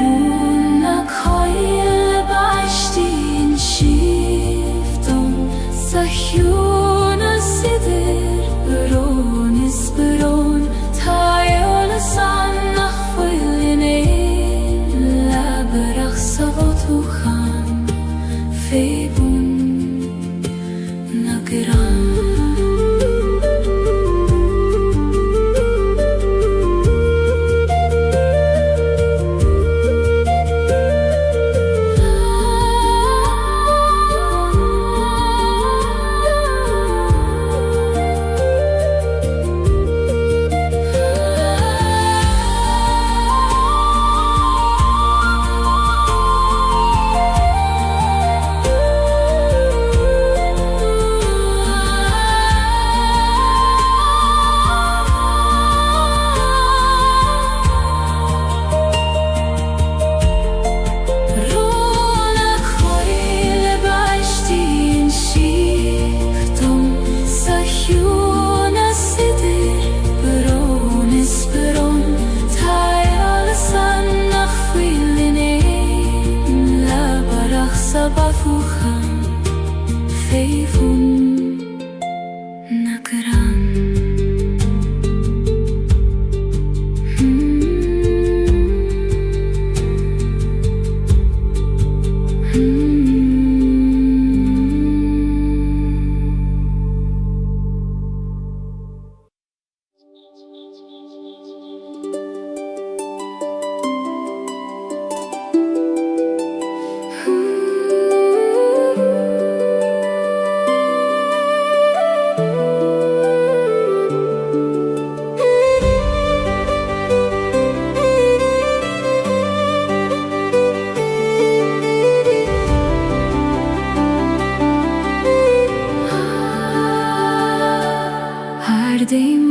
Una coil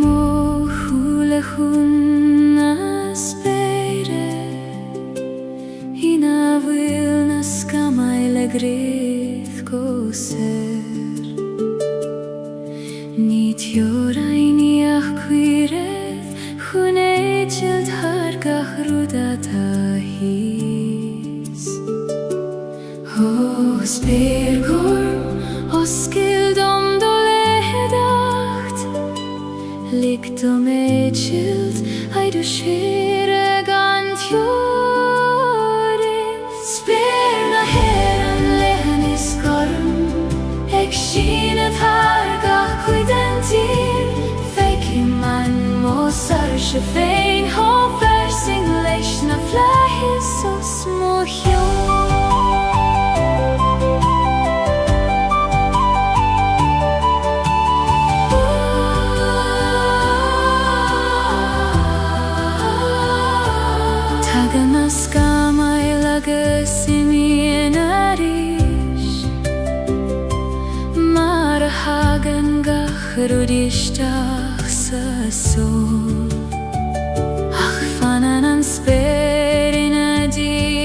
mo hule hunna spere Hina vilna skamaile grith koser Nit joraini achquireth Hunechelt hargach rudata his Hos bergorm, hos skildom Lictum echelt, ai du schere gant joris Sperna heran lehenis gorm Ek schinet hargach cuidentir Feikim man mosar shefein Hofer sing leishna flahis os mochion Rudistach sa sol Ach fanan an sperina digoni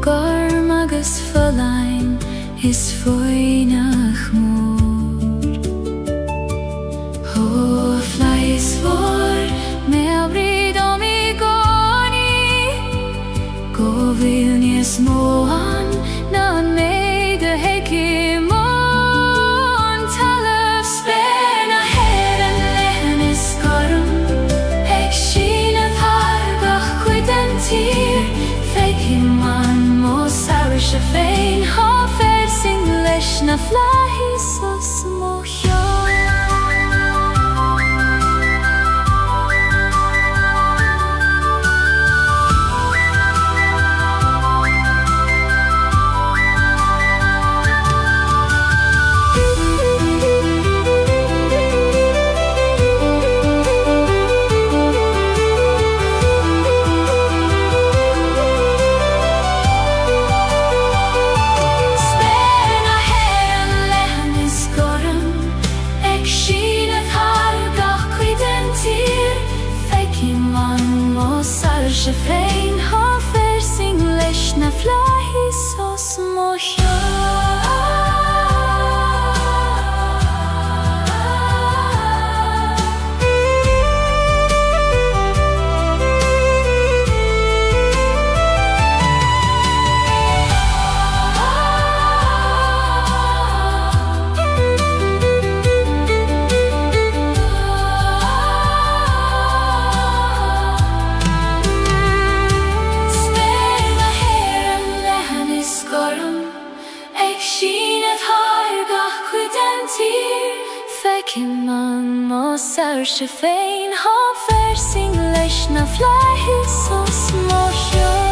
Garmagus verlein is foinach mor Ho flies for me abridom igoni Go vilnies moan nan meide hekim Shefein hofer sing leishna flahis os mochion Shefein hofer sing leishna flahis os Shefein hofer sing leishna flahis os mochion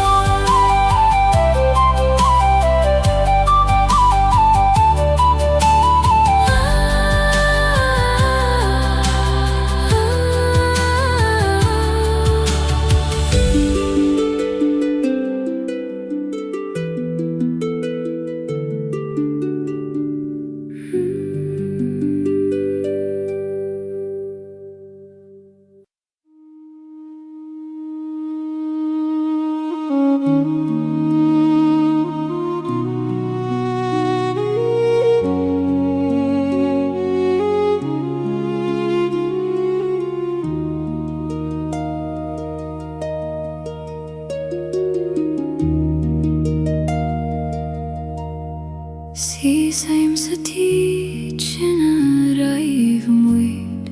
Si saim sa teachina raiv muid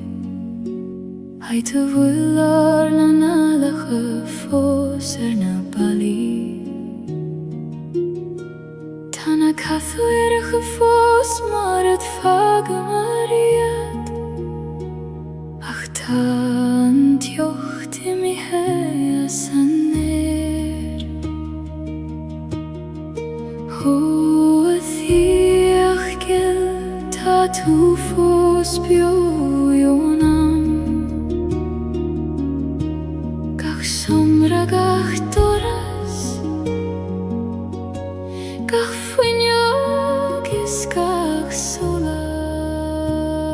Hai te vular na nalacha fos na bali Tana kathu erige fos mar het fagamariad Ach tan tjochti mi hea saner Tu fos bioionam Gach somra gach doras Gach fuinjogis gach solar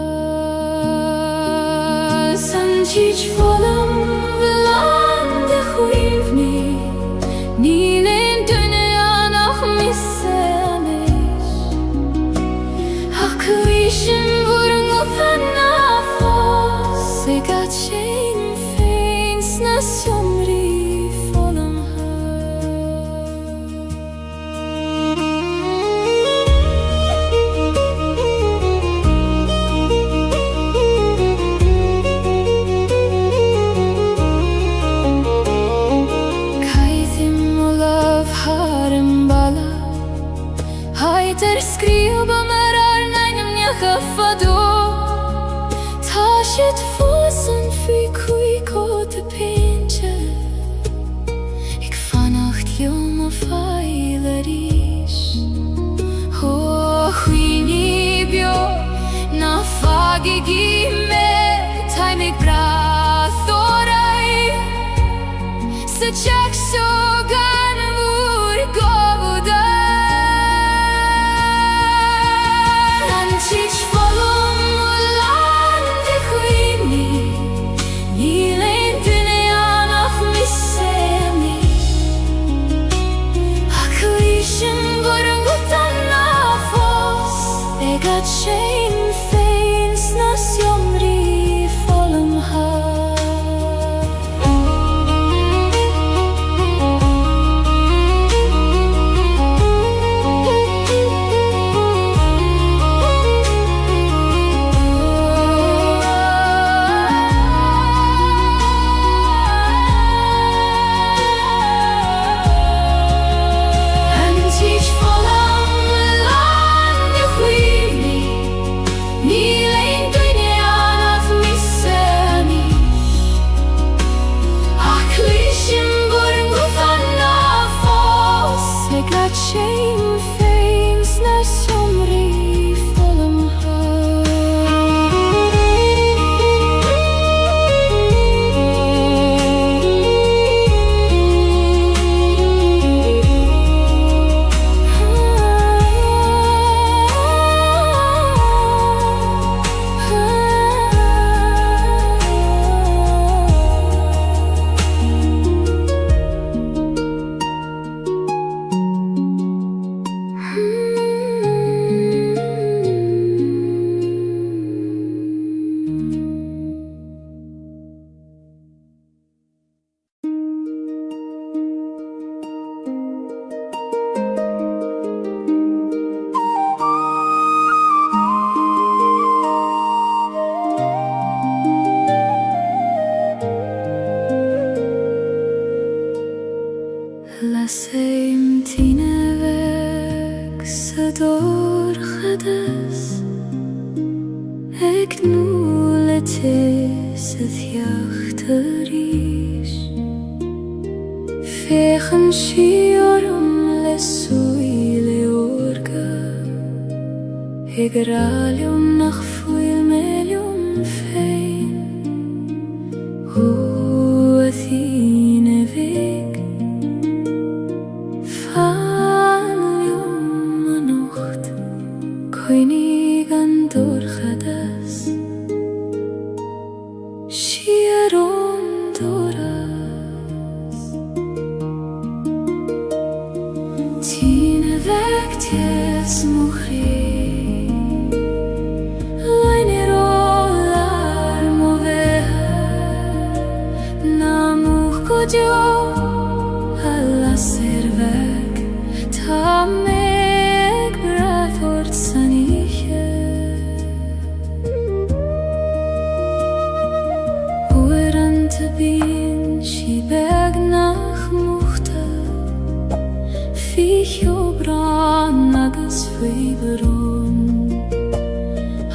teach volum velande huivni Nilen dünyan ah missemiş Hakkıyşın vurungu fennafos Segatşein feins nasjomri volum Hajter skriva merar nejnëm një hëfado Ta shit fosën fy kuj kote pinche Ik vannacht jonge feilerish Ho huini bjo Na fagigi me Taj me brathorai Se qak shogan vur govuda Teach volum ulande huini Nilen dünyan ah missemiş Hakkıyşın vurungu tannafos Egatşein feins nasjomri volum ha Shame feins nasjomri volum Laseim tine weg sador khadas Ek nulete sedjachterish Fechen shiorum lesuile orga Egralium nach fuil melium fein Athine weg Koinigan dorchadas Shiaron doras Tine weg ties mujer Laine rolar moveha Namuch kodio Alla servek Tamek brathort saniche Oerante bin Shibeg nach muchte Ficho bran nagas feiberon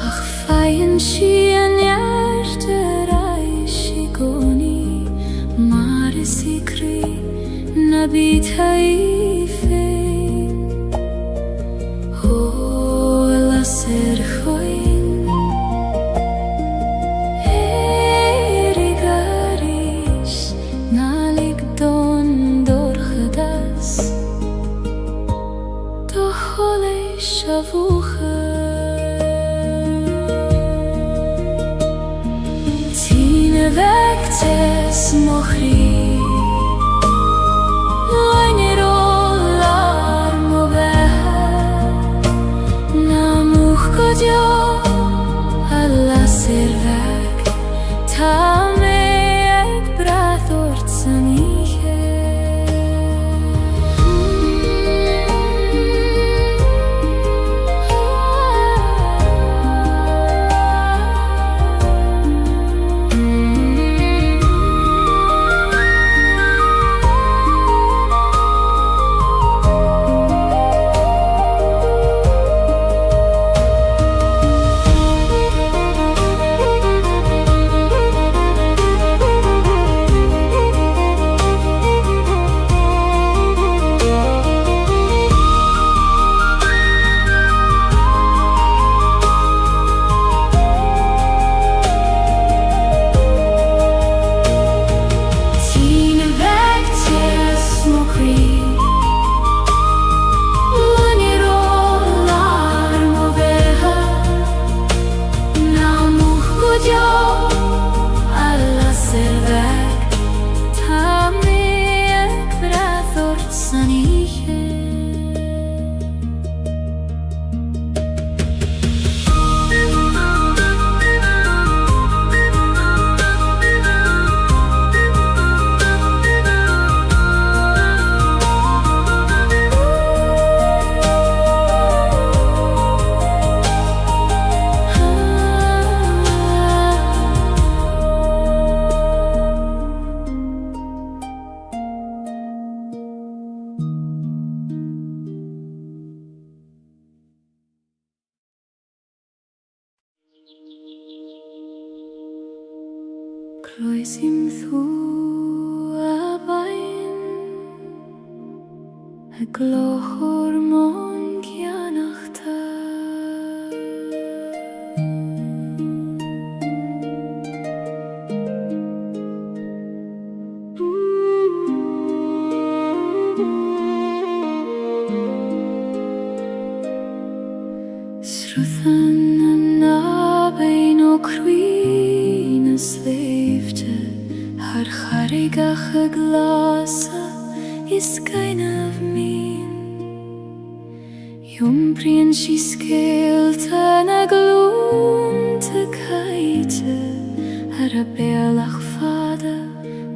Ach feien shien jerte reishi goni Mare sikri nabit haifein Oh, la ser join Erigarish nalik don dorchadas Dohole shavucha Tine vektes mohri Lainer olar mover Namuch kodyo alla servek Ta me ek brathort saniche Cloisim thu a bain A glohor mon gianachta Sruthan na bain o cruin sleefte Har charigach a glasa is kind of mean Jumprien she skeelte na gloon te kaite Har a bealach fada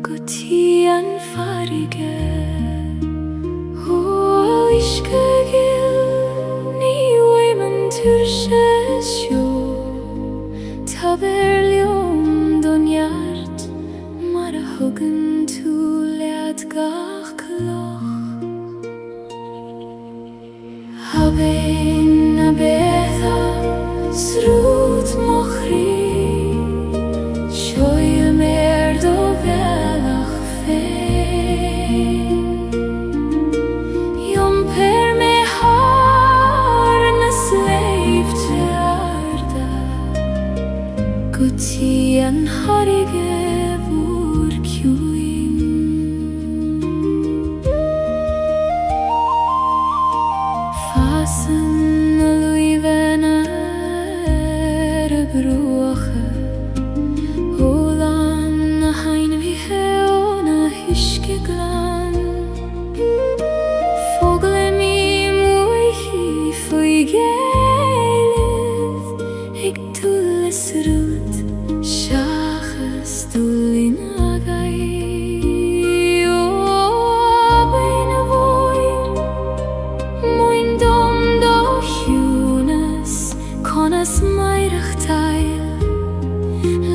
gotian farige O iske gil ni weiman turshes jo Taberlium donjart maar huggen toe leat gach kloch Haben a betha srut mochri Shoy mer do velach fein Jom per me har na slave te Gutian harige vur kjuin Fasen a luivene bruache Olan a hein vi heona hyske glan Fogle mi muichi fui Gaeilge Ik tulles rut Shachas tulin agai O abein a voir Moin dom do hjunes Konas meirach teil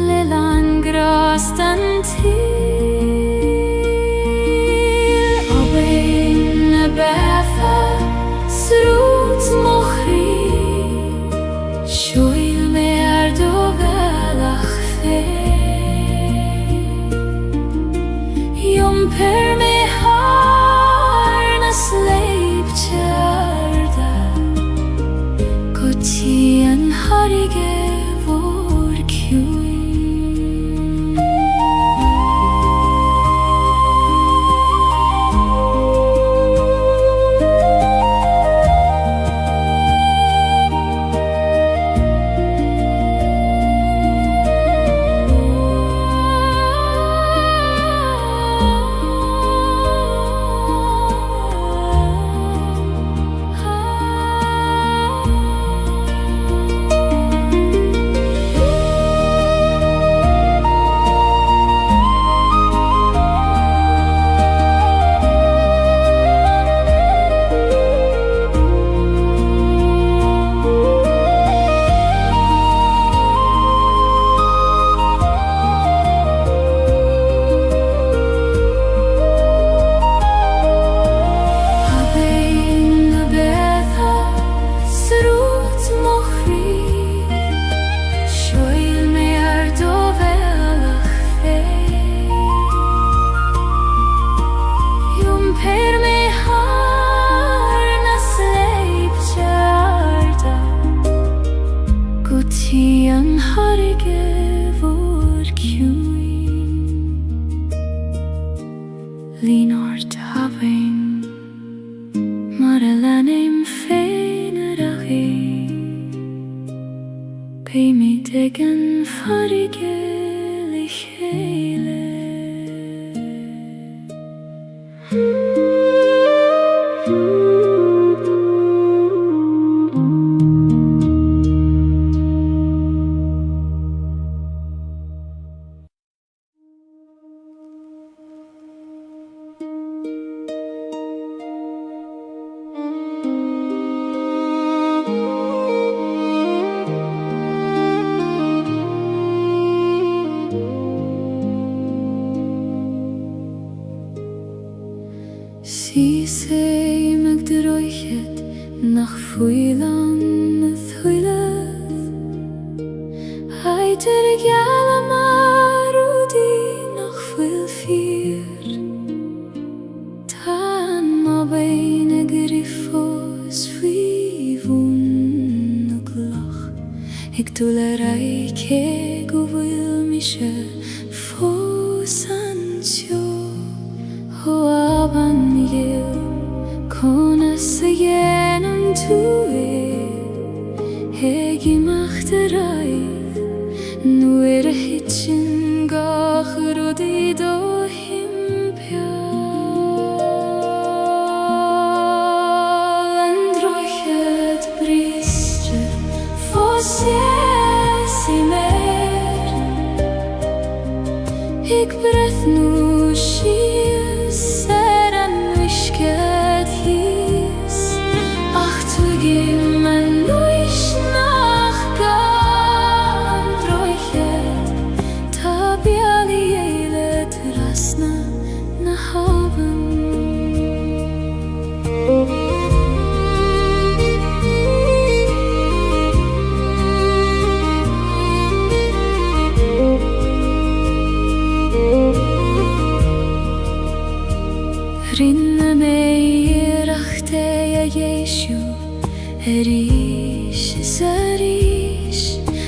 Lelan grastan til Abein a betha Srut mochri Shoy mer do velach fein Jom per me har na sleip tjarda Gotian harige vor kjuin farig Gaeilge héile. Si sé meg de roichet nach fuilan y thwyledd Haid yr gyal am arwdi nach fwyl ffyr Tan ma bein y griffos fwyfwn y gloch Ik dwl yr aig o fwyl misio ffos ansio O aban yw Konas again unto it Hegi machteraidd Nuir a hitchin gach rodi do himpia Androiched bristre Fos yes I mer Ik breth nu shies Ser an wishket his Ach tu gim an nuish nach gan Droiched Ta biali eile trasna na haven Rinne mei rachte a Jeshu Erish is arish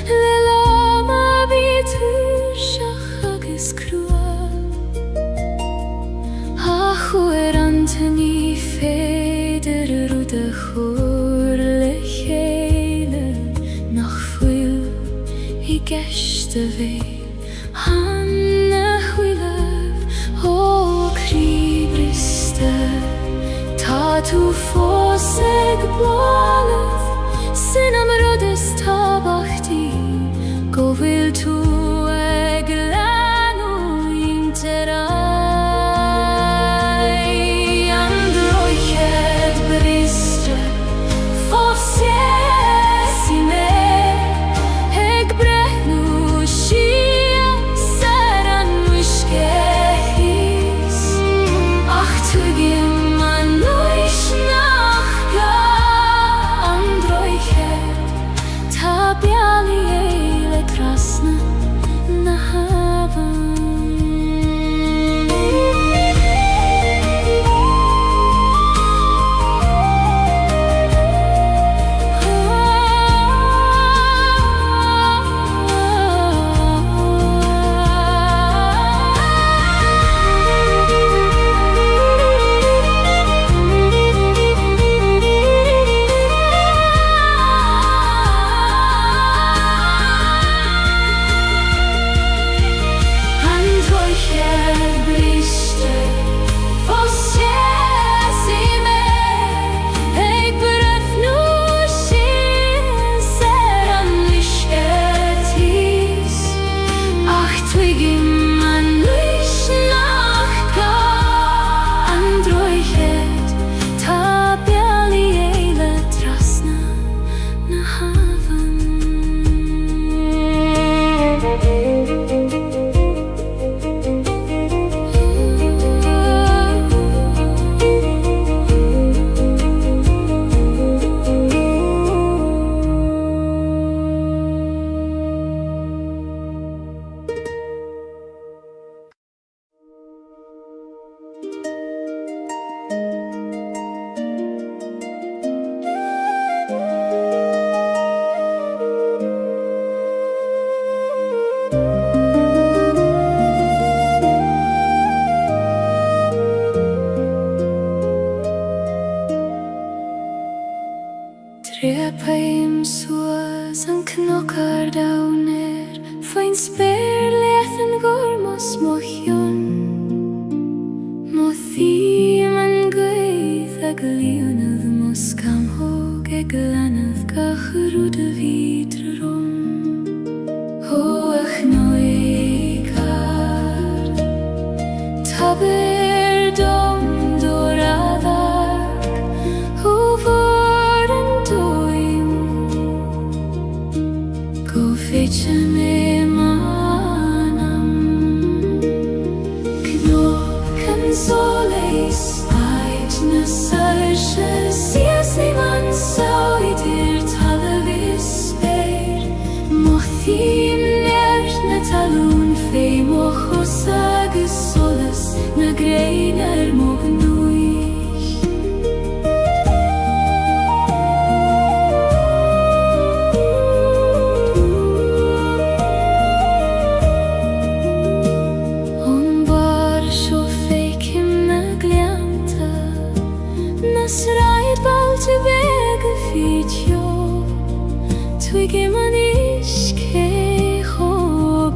Le lama bitur shach agus cruel Ach oer antoni feder rude chur le chéile Nach fwyl I geshte veil Hanne chwilef o kribriste Ta tu foseg boleth Sin am rodes tabachti Go vil tu eg lanu interai Androiched bristre Fos yes I mer Eg brehnu shia Seran wishke his Ach tu gim an nuish nach ga Androiched Ta biali eile krasna na havan Androiched bristre Fos yes I mer Eg breth nu shir Ser an wishket his Ach twigim an nuish nach ga Androiched Ta biali eile trasna na havan ein spéir leathan gormos mo chion mo thím an gaoth ag líonad mo scamthóg ag leanad gachrúd a bhídra rom Hoach noigad Tabir dom doradag Ho vor an doim Go fetcha me manam Knocan soleis Aid na sarsha Sias ni man sauidir talavis speir Mothim nert na talún fé mo chosagus solas Na greinar mo gnuich On bar sjo feikim na glianta Nas raid balte bega fitjo Twigge man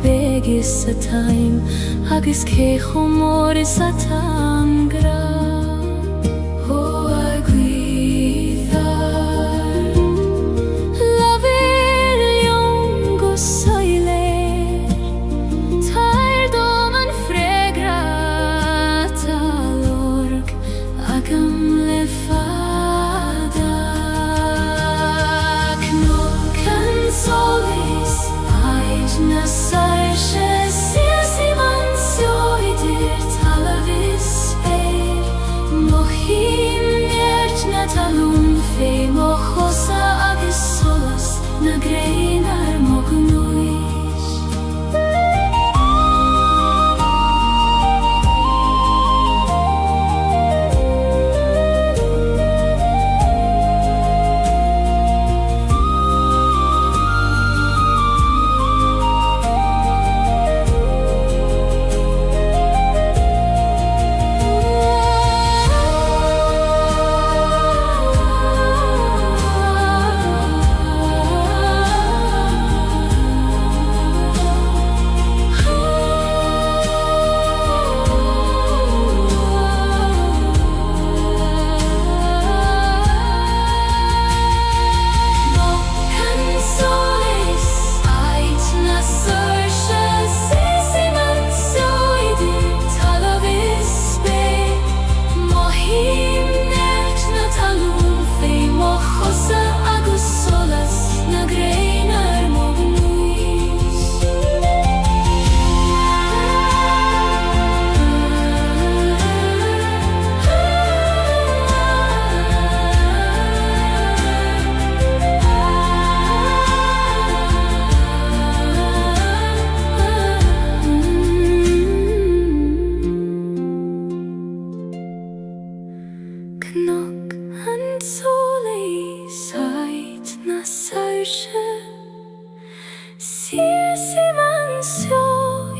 Begis a time, agus cecho moris a tangra Ho a gwyddar Laver liong go soiler Tair dom an fregrata lorg Agam le fada Knocan solis Aid na sarsha Sias i man sioidir talavis speir Mohim nert na talún fé mo chosa agus solas Na greinar mo gnuich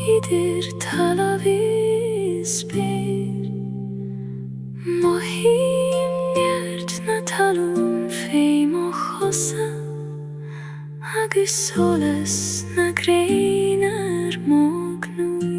Idir talavis speir Mohim nert na talún fé mo chosa Agus solas na greinar mo gnuis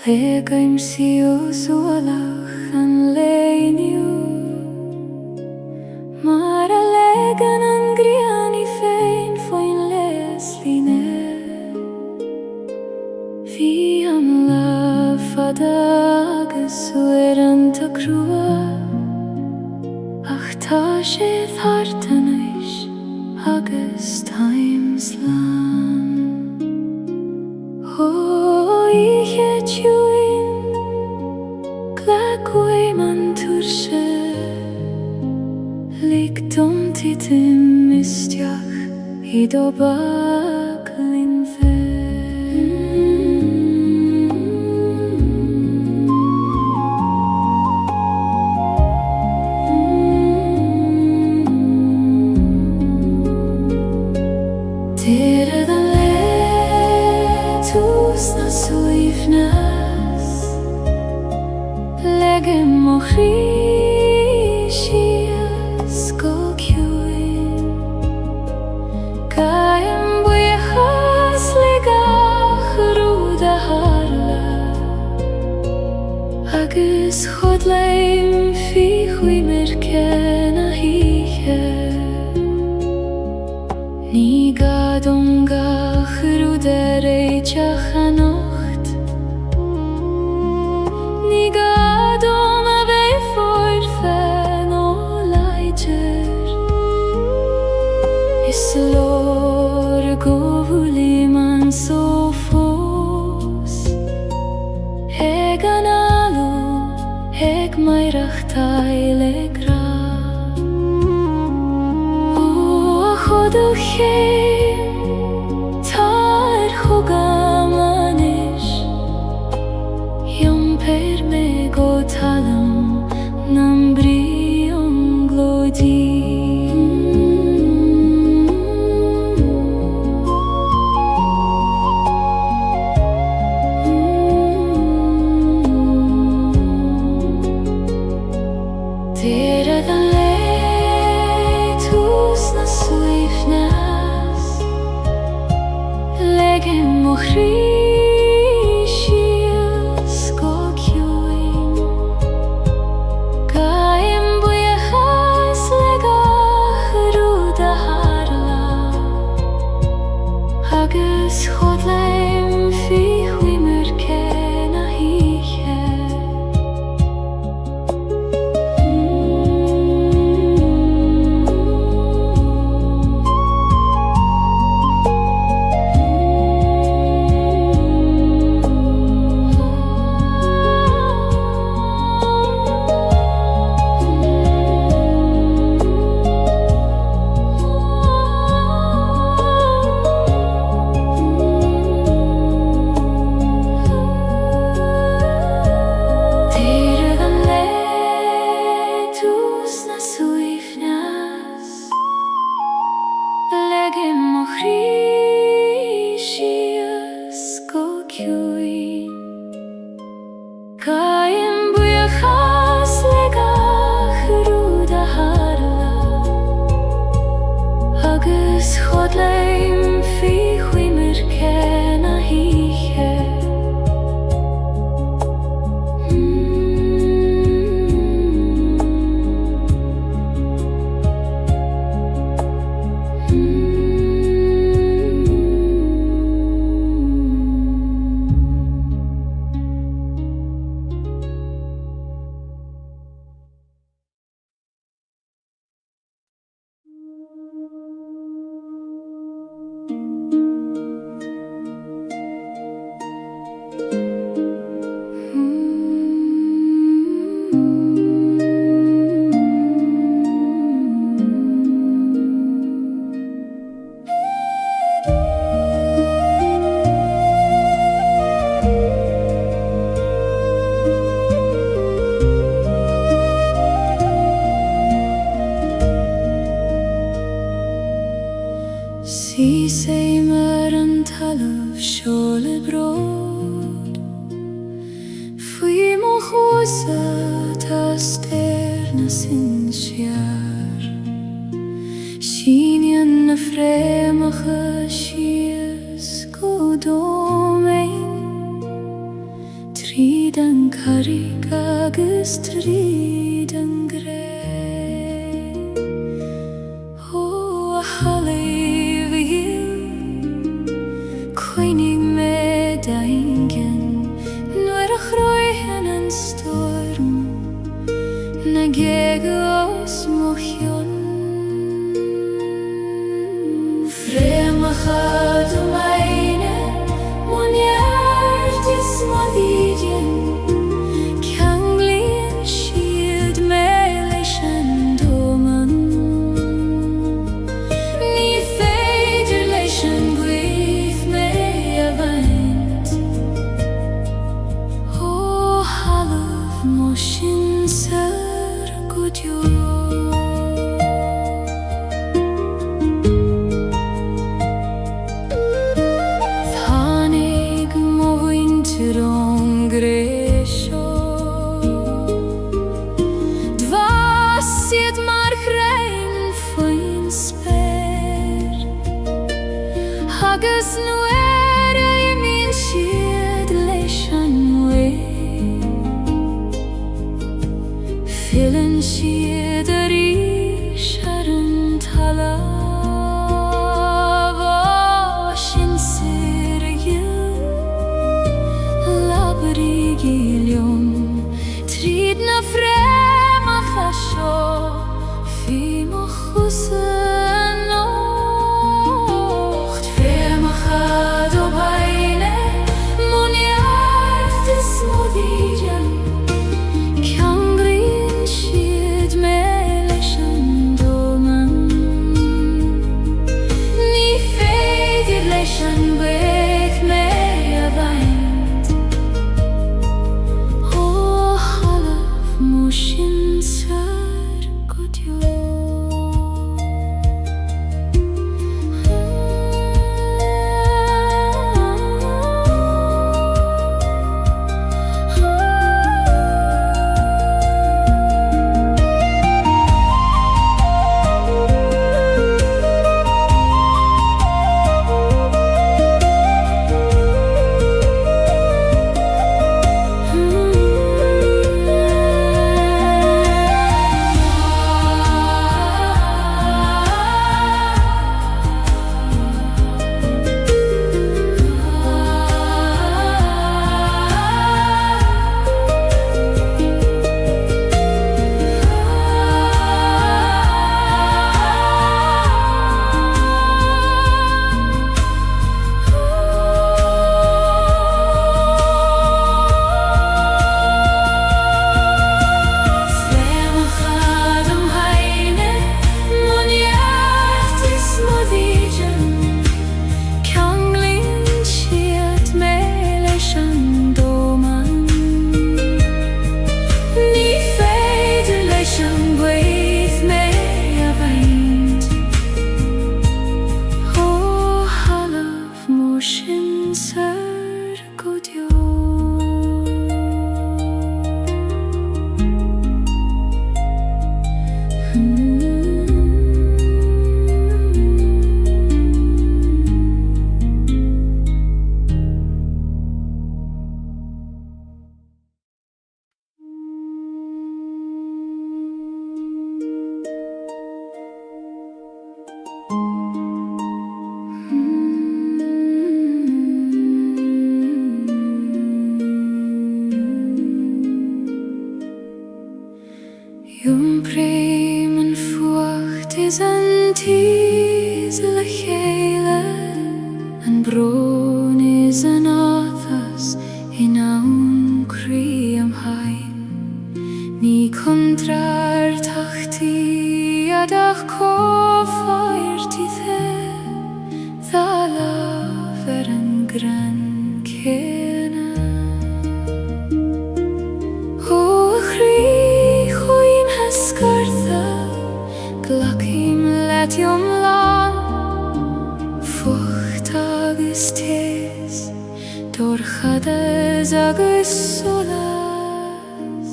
Legaim sios walach an leiniu Mar a legan an griani féin foin leas line Fi am lafada agus ueranta crua Ach tá sé thartanais agus times lan Ihe tjuin Glagway man turshe Lik dom titim mistiach Hid o baglin fe Mochrísias go ciúin Gaim buíochas le gachrú de harla agus chud leim fi chuí mirce na híthe Ní gadón gachrú de réiteach a nocht Ní gadón a bheith fór féin ó leidir Is lór go bhfuilí man so fós Ag an alú ag maireachtaí le gra Ó a chudú chéim tar chugam anis Iomper me go talam nam brion glódí Tíre gan leitús na suifneas Legim mochrísias go ciúin Gaim buíochas le gachrú de harla agus chud leim fi chuí mirce na híthe Tíre gan leitús na suifneas Legim mochrísias go ciúin Gaim buíochas le gachrú de harla agus chud leim fi chuí mirce na híthe Sí sé mar an talamh seola bród Faoi mo chósa tá stéir na sin siar Síneann na fréimeacha sios go dómain Tríd an carrig agus tríd an gré Ó a halaíomh hill Coinnig me daingen nuair a chroicheann an storm Na Gaeilge os mo chion Fréimeacha do maine Muinneart is mo dhídean Ceann bliain siad me leis an dóman Ní féidir leis an gcuimh me a bhaint Ó halamh mo sin sar go deo Tháinig mo bhaintear ón gré seo nuera I min siad leis an Filann siad a rís ar an talamh sin sir a ghill labhraí Gaeilge tríd na fréamach a seo fi mo chusa anocht fréamach ad ó baile muneart is modídean ceanglíonn siad mé leis an dóman ní féidir leis an buíoch mé a bhaint ó thalamh mó sin sar go deo Jum breim an fuacht is an tíos le chéile an brón is an áthas in ann crí am hain ní contrar tachtaí adach cófhairtí dá lámh an gran céanna Glacim letiom lan Fucht agus tés Dorchadas agus solas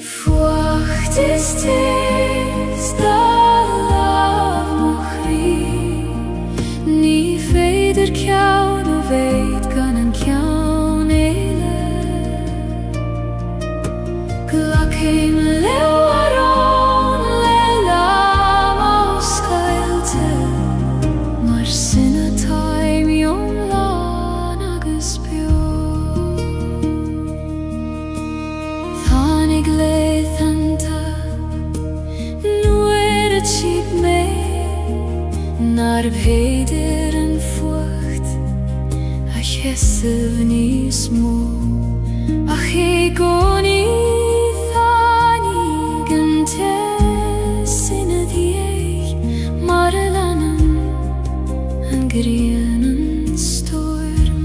Fucht is tés Da lámh mo chrí Ní féidir ceann ó bhéid gan an ceann éile Glacim leo Nar bhéidir an fuacht a chesamh níos mó ach é gcónaí tháinig an tesanna díobh mar a leanann an ghrian an storm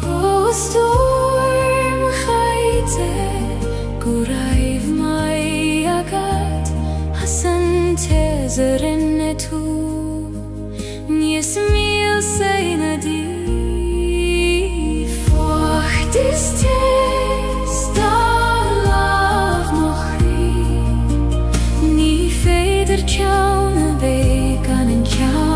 ó storm chaite go raibh mai agad as an rinne tú níos míl saoine dí Fuacht is tés dá lámh mo chrí Ní féidir ceann a bheith gan an ceann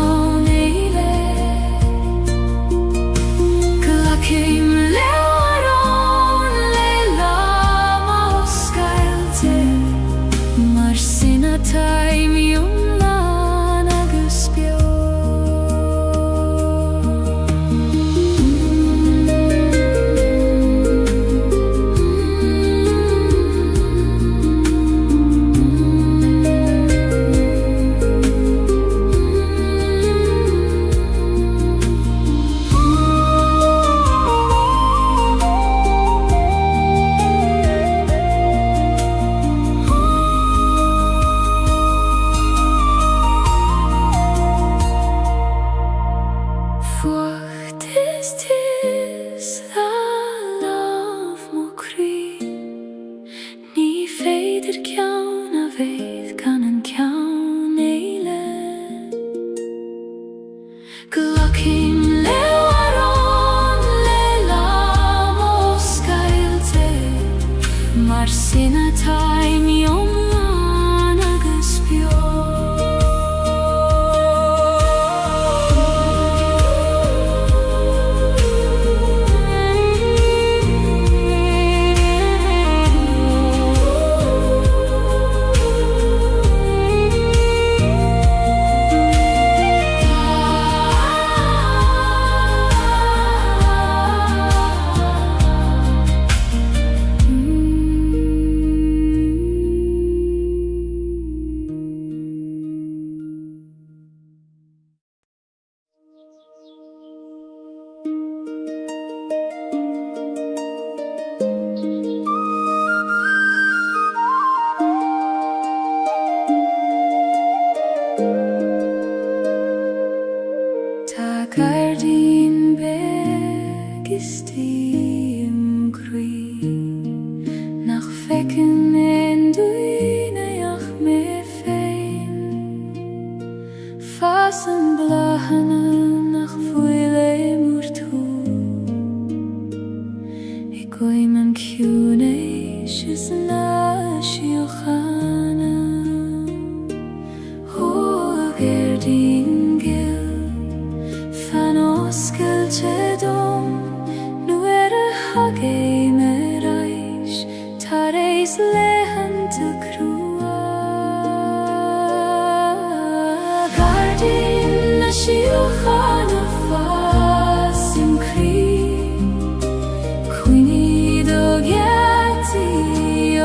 Sina time yom lan agus bio Gardin begist im grün nach Fecken en duineach me fein fasen blahane nach fuile murtu ikoi man kune shizna shiochana ho gardin Skeltedom nu hage merais tareis lehante krua Gardin na shiochana fasim kri Quini do gati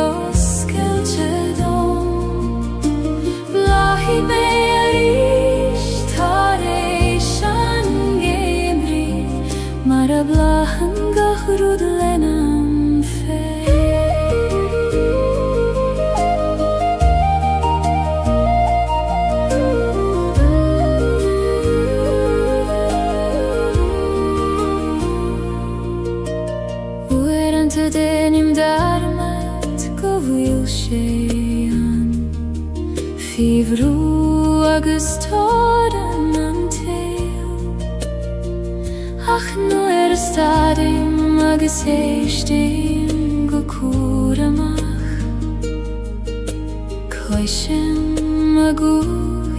o skeltedom Blahi bearish tareis Marablahan gahrud lenam fe Uerante denim darmat govil shean Fivru agus toran Ach nu stadim agus eistim go curamach Coishem agu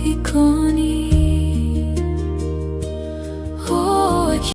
hiconi